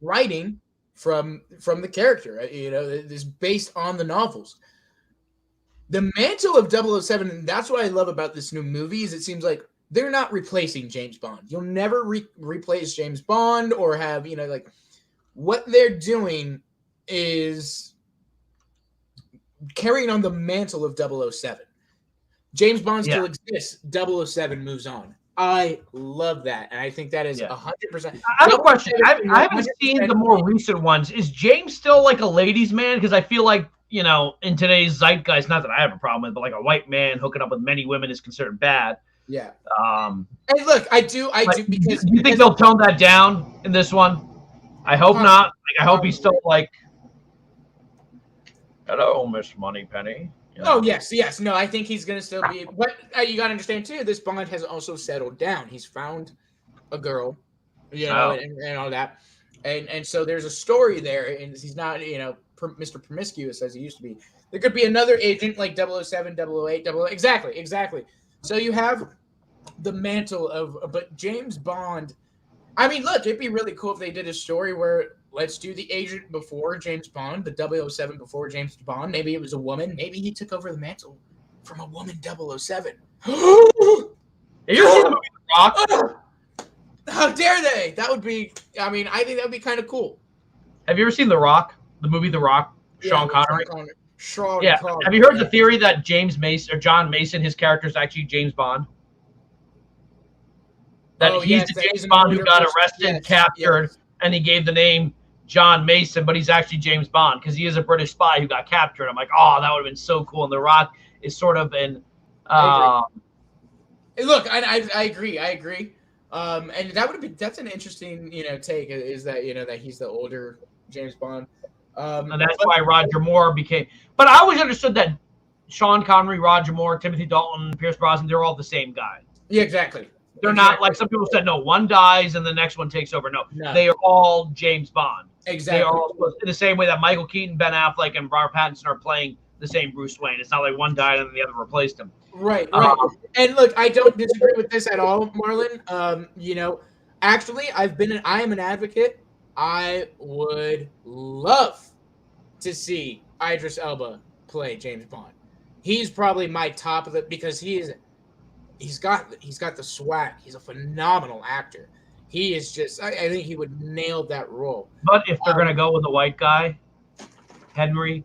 writing from the character. You know, it's based on the novels. The mantle of 007, and that's what I love about this new movie, is it seems like they're not replacing James Bond. You'll never replace James Bond or have, you know, like, what they're doing is carrying on the mantle of 007. James Bond still exists. 007 moves on. I love that, and I think that is 100%. I have a question. I haven't seen the more recent ones. Is James still like a ladies' man? Because I feel like, you know, in today's zeitgeist, not that I have a problem with, but like a white man hooking up with many women is considered bad. Yeah. And look, I do because do you think they'll tone that down in this one? I hope not. Like, I hope he's still like, hello, Miss Moneypenny. You know? Oh, yes. No, I think he's going to still be. But you got to understand, too, this Bond has also settled down. He's found a girl, you know, and all that. And so there's a story there, and he's not, you know, Mr. Promiscuous as he used to be. There could be another agent like 007, 008, 00. Exactly. So you have the mantle of, but James Bond, I mean, look, it'd be really cool if they did a story where let's do the agent before James Bond, the 007 before James Bond. Maybe it was a woman. Maybe he took over the mantle from a woman 007. You're seeing the movie The Rock? How dare they? That would be, I mean, I think that would be kind of cool. Have you ever seen The Rock? The movie The Rock? Sean Connery? Yeah. Have you heard the theory that James Mason or John Mason, his character is actually James Bond? That he's the James Bond who got arrested, captured, and he gave the name John Mason, but he's actually James Bond because he is a British spy who got captured. I'm like, oh, that would have been so cool. And The Rock is sort of an. Look, I agree. And that would be that's an interesting, you know, take is that, you know, that he's the older James Bond. And that's why Roger Moore became. But I always understood that Sean Connery, Roger Moore, Timothy Dalton, Pierce Brosnan, they're all the same guy. Yeah, exactly. They're not like some people said, no, one dies and the next one takes over. No. They are all James Bond. Exactly. They are all in the same way that Michael Keaton, Ben Affleck, and Robert Pattinson are playing the same Bruce Wayne. It's not like one died and the other replaced him. Right. And look, I don't disagree with this at all, Marlon. You know, actually, I am an advocate. I would love to see Idris Elba play James Bond. He's probably my top of the because he's got the swag. He's a phenomenal actor. He is just I think he would nail that role. But if they're gonna go with a white guy, Henry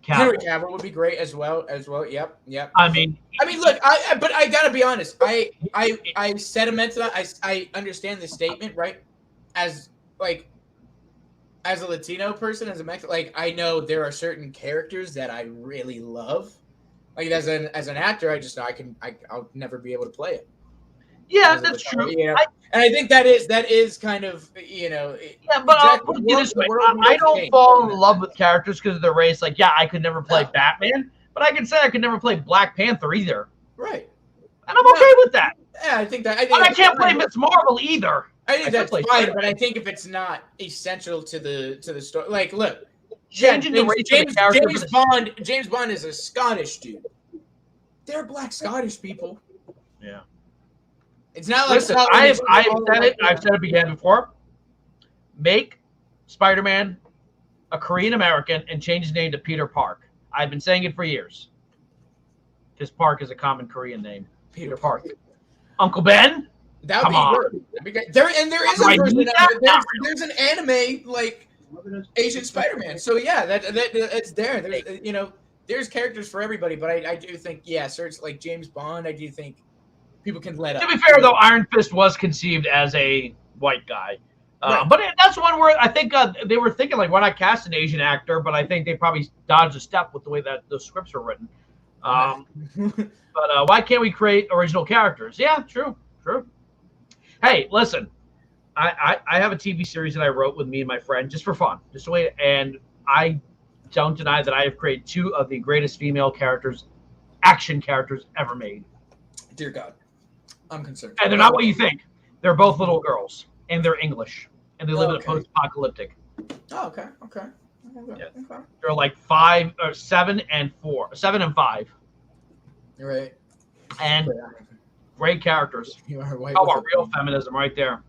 Cavill would be great as well. Yep. I mean, look, but I gotta be honest. I sentiment to that. I understand the statement, right? As a Latino person, as a Mexican, like I know there are certain characters that I really love. Like as an actor, I'll never be able to play it. Yeah, that's true. Yeah. And I think that is kind of, you know. Yeah, but I'll put it this way. I don't fall in love with characters because of their race. Like, yeah, I could never play Batman, but I can say I could never play Black Panther either. Right. And I'm okay with that. Yeah, I think that. I can't play Miss Marvel either. I think that's fine, but I think if it's not essential to the story, like, look, James Bond is a Scottish dude. They're black Scottish people. Yeah. It's not like listen. I've said it. I've said it again before. Make Spider-Man a Korean American and change his name to Peter Park. I've been saying it for years. Because Park is a common Korean name. Peter Park. Uncle Ben? That would Come on. be good. There is a version of it. There's an anime like Asian Spider-Man. So yeah, it's there. There's there's characters for everybody, but I do think search like James Bond. I do think people can let up. To be fair though, Iron Fist was conceived as a white guy. Right. But that's one where I think they were thinking, like, why not cast an Asian actor? But I think they probably dodged a step with the way that those scripts were written. But why can't we create original characters? Yeah, true. Hey, listen, I have a TV series that I wrote with me and my friend just for fun, just a way. And I don't deny that I have created two of the greatest female characters, action characters ever made. Dear God, I'm concerned. And they're not what you think. They're both little girls, and they're English, and they live in a post-apocalyptic. Oh, okay. Yeah. They're like 7 and 5. Right. And great characters. You are white. How about real feminism right there?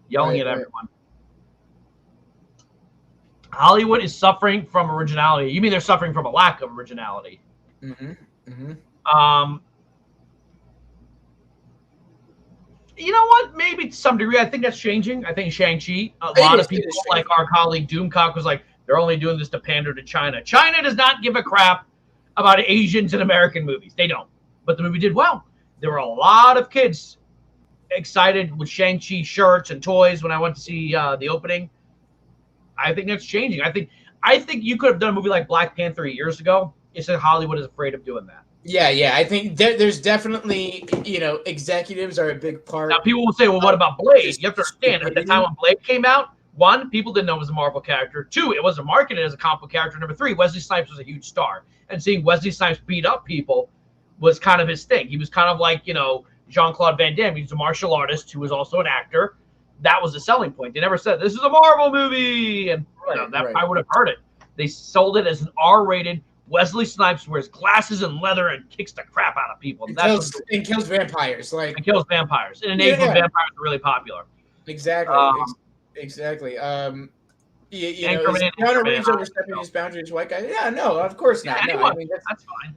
Yelling at everyone. Hollywood is suffering from originality. You mean they're suffering from a lack of originality? Mm-hmm. You know what? Maybe to some degree, I think that's changing. I think Shang-Chi, a lot of people like our colleague Doomcock was like, they're only doing this to pander to China. China does not give a crap about Asians in American movies. They don't. But the movie did well. There were a lot of kids excited with Shang-Chi shirts and toys when I went to see the opening. I think that's changing. I think you could have done a movie like Black Panther years ago. It's that Hollywood is afraid of doing that. Yeah. I think there's definitely, executives are a big part. Now, people will say, well, what about Blade? You have to understand, at the time when Blade came out, 1, people didn't know it was a Marvel character. 2, it wasn't marketed as a comic book character. Number 3, Wesley Snipes was a huge star. And seeing Wesley Snipes beat up people was kind of his thing. He was kind of like, Jean-Claude Van Damme. He's a martial artist who was also an actor. That was the selling point. They never said, this is a Marvel movie. And I would have heard it. They sold it as an R-rated Wesley Snipes wears glasses and leather and kicks the crap out of people. And kills vampires. And kills vampires. In an age when vampires are really popular. Exactly. Exactly. Keanu Reeves overstepping his boundaries, white guy? Yeah, no, of course not. Yeah, no, I mean, that's fine.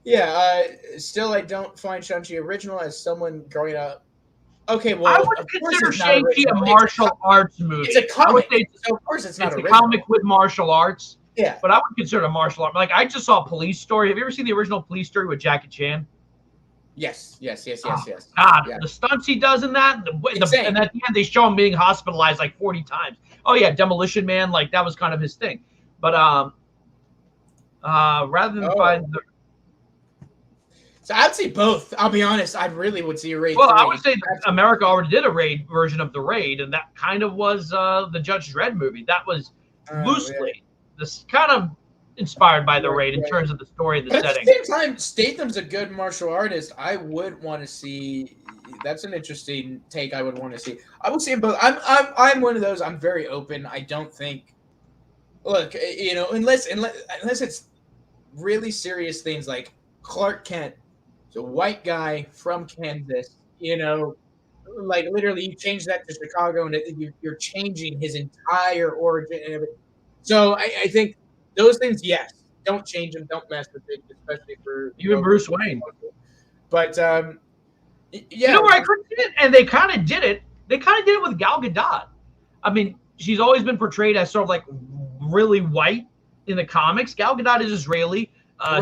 Yeah, still I don't find Shang-Chi original as someone growing up. Okay, well, I would consider Shang-Chi a martial arts movie. It's a comic, so of course it's not original. It's a comic with martial arts. Yeah. But I would consider it a martial art. Like, I just saw Police Story. Have you ever seen the original Police Story with Jackie Chan? Yes. God, yeah. The stunts he does in that, and at the end they show him being hospitalized like 40 times. Oh yeah, Demolition Man, like that was kind of his thing. But rather than find the... So I'd say both. I'll be honest, I really would see a Raid 3. I would say America already did a Raid version of the Raid, and that kind of was the Judge Dredd movie. That was loosely this kind of inspired by the Raid in terms of the story and the setting. At the same time, Statham's a good martial artist. I would want to see. That's an interesting take. I would want to see. I would see them both. I'm one of those. I'm very open. I don't think. Look, unless it's really serious things like Clark Kent, is a white guy from Kansas. Like literally, you change that to Chicago, and you're changing his entire origin and everything. So I think those things, yes, don't change them, don't mess with it, especially for even Bruce Wayne. But where I couldn't see it, and they kind of did it. They kind of did it with Gal Gadot. I mean, she's always been portrayed as sort of like really white in the comics. Gal Gadot is Israeli.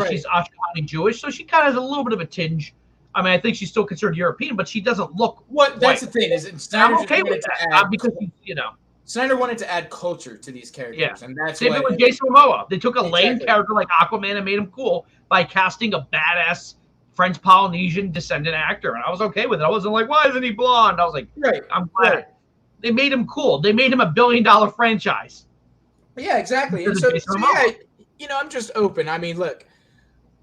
She's Ashkenazi Jewish, so she kind of has a little bit of a tinge. I mean, I think she's still considered European, but she doesn't look. That's the thing. I'm okay with that because Snyder wanted to add culture to these characters, and that's same thing with Jason Momoa. They took a lame character like Aquaman and made him cool by casting a badass French Polynesian descendant actor, and I was okay with it. I wasn't like, why isn't he blonde? I was like, I'm glad. Right. They made him cool. They made him $1 billion franchise. Yeah, exactly. And so I'm just open. I mean, look,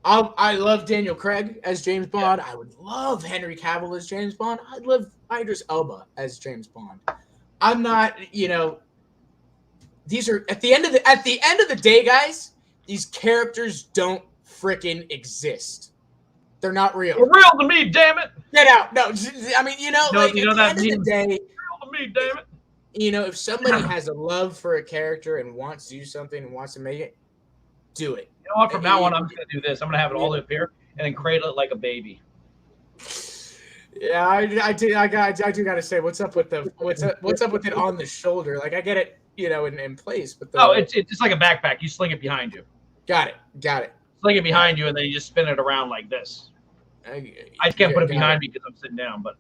I love Daniel Craig as James Bond. I would love Henry Cavill as James Bond. I'd love Idris Elba as James Bond. I'm not, these are at the end of the day, guys, these characters don't frickin' exist. They're not real. They're real to me, damn it. Get out. No, I mean, at the end of the day, real to me, damn it. If somebody has a love for a character and wants to do something and wants to make it, do it. You know what? From now on, I'm just gonna do this. I'm gonna have it all up here and then cradle it like a baby. Yeah, I do gotta say, what's up with it on the shoulder? Like I get it, in place, but it's just like a backpack. You sling it behind you. Got it. Sling it behind you, and then you just spin it around like this. I can't put it behind me because I'm sitting down, but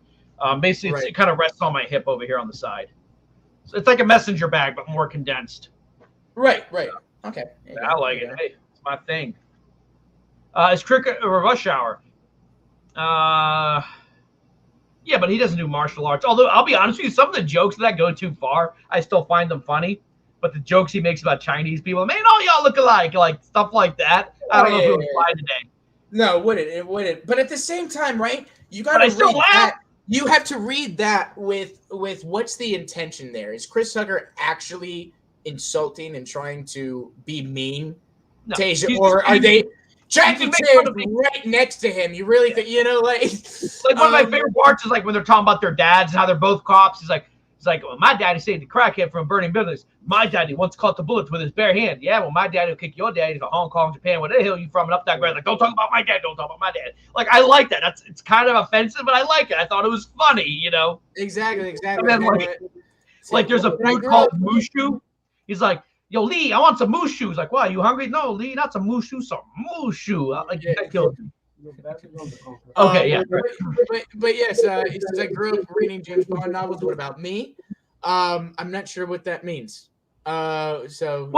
basically it kind of rests on my hip over here on the side. So it's like a messenger bag, but more condensed. Right. Okay. I like it. Hey, it's my thing. Is Cricket a Rush Hour? Yeah, but he doesn't do martial arts. Although, I'll be honest with you, some of the jokes that go too far, I still find them funny. But the jokes he makes about Chinese people, man, all y'all look alike, like stuff like that. I don't know if it would fly today. No, it wouldn't. But at the same time, right? You got to read that. You have to read that with what's the intention there? Is Chris Tucker actually insulting and trying to be mean to Asia, or are they? Jackie Chan right next to him. You really think, like one of my favorite parts is like when they're talking about their dads and how they're both cops. He's like, well, my daddy saved the crackhead from burning buildings. My daddy once caught the bullets with his bare hand. Yeah, well, my daddy will kick your daddy to Hong Kong, Japan. Where the hell are you from? And up that ground. Like, don't talk about my dad. Don't talk about my dad. Like, I like that. It's kind of offensive, but I like it. I thought it was funny, Exactly. And then, like there's a food called mushu. He's like, yo, Lee, I want some mushu. He's like, why? Are you hungry? No, Lee, not some mushu, some mushu. That killed me. Okay, yeah. But yes, he says, I grew up reading James Bond novels. What about me? I'm not sure what that means. So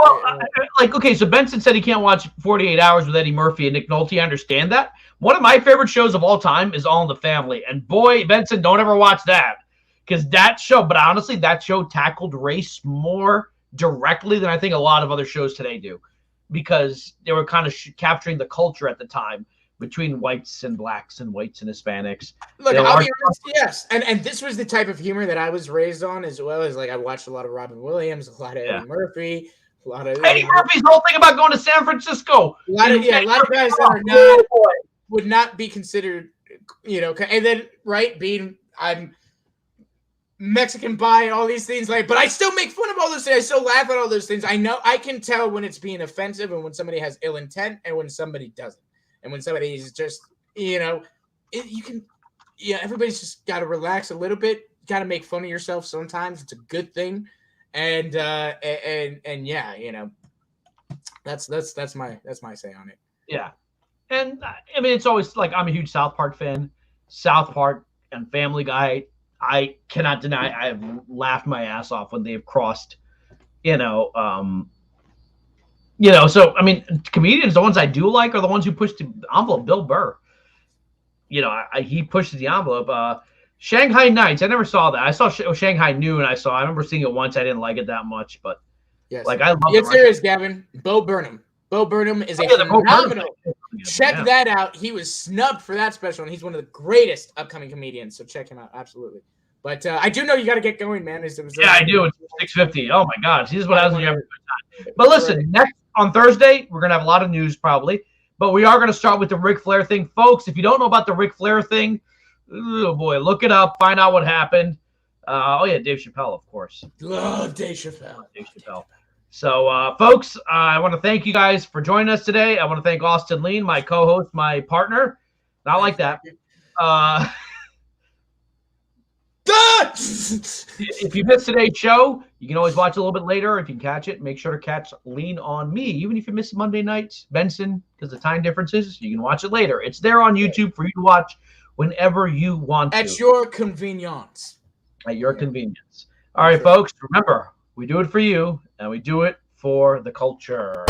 Benson said he can't watch 48 Hours with Eddie Murphy and Nick Nolte. I understand that. One of my favorite shows of all time is All in the Family. And boy, Benson, don't ever watch that. Because that show, but honestly, that show tackled race more directly than I think a lot of other shows today do. Because they were kind of capturing the culture at the time between whites and blacks and whites and Hispanics. Look, I'll be honest, yes. And this was the type of humor that I was raised on, as well as I watched a lot of Robin Williams, a lot of Eddie Murphy, a lot of Eddie Murphy's whole thing about going to San Francisco. A lot of guys that would not be considered, and then I'm Mexican bi and all these things, but I still make fun of all those things. I still laugh at all those things. I know I can tell when it's being offensive and when somebody has ill intent and when somebody doesn't. And when somebody is just, everybody's just got to relax a little bit. Got to make fun of yourself sometimes. It's a good thing. And yeah, that's my say on it. Yeah. And I mean, it's always like, I'm a huge South Park fan. South Park and Family Guy, I cannot deny I have laughed my ass off when they've crossed, so I mean, comedians, the ones I do like are the ones who push the envelope. Bill Burr, he pushes the envelope. Shanghai Nights, I never saw that. I saw Shanghai Noon. I remember seeing it once. I didn't like it that much, but yes, I love it. Yes, there is, Gavin. Bo Burnham. Bo Burnham is a phenomenal. Check that out. He was snubbed for that special, and he's one of the greatest upcoming comedians. So check him out, absolutely. But I do know you got to get going, man. Yeah, I do. It's 6:50. Oh my God, this is what happens when you have a good time. But listen, next on Thursday we're gonna have a lot of news probably, but we are gonna start with the Ric Flair thing, folks. If you don't know about the Ric Flair thing, oh boy, look it up, find out what happened. Dave Chappelle, of course. Love Dave Chappelle. So, folks, I want to thank you guys for joining us today. I want to thank Austin Lean, my co-host, my partner. Not like that. If you missed today's show, you can always watch a little bit later. If you can catch it, make sure to catch Lean on Me. Even if you miss Monday nights, Benson, because the time differences, you can watch it later. It's there on YouTube for you to watch whenever you want to. At your convenience. At your convenience. All right, folks, remember, we do it for you, and we do it for the culture.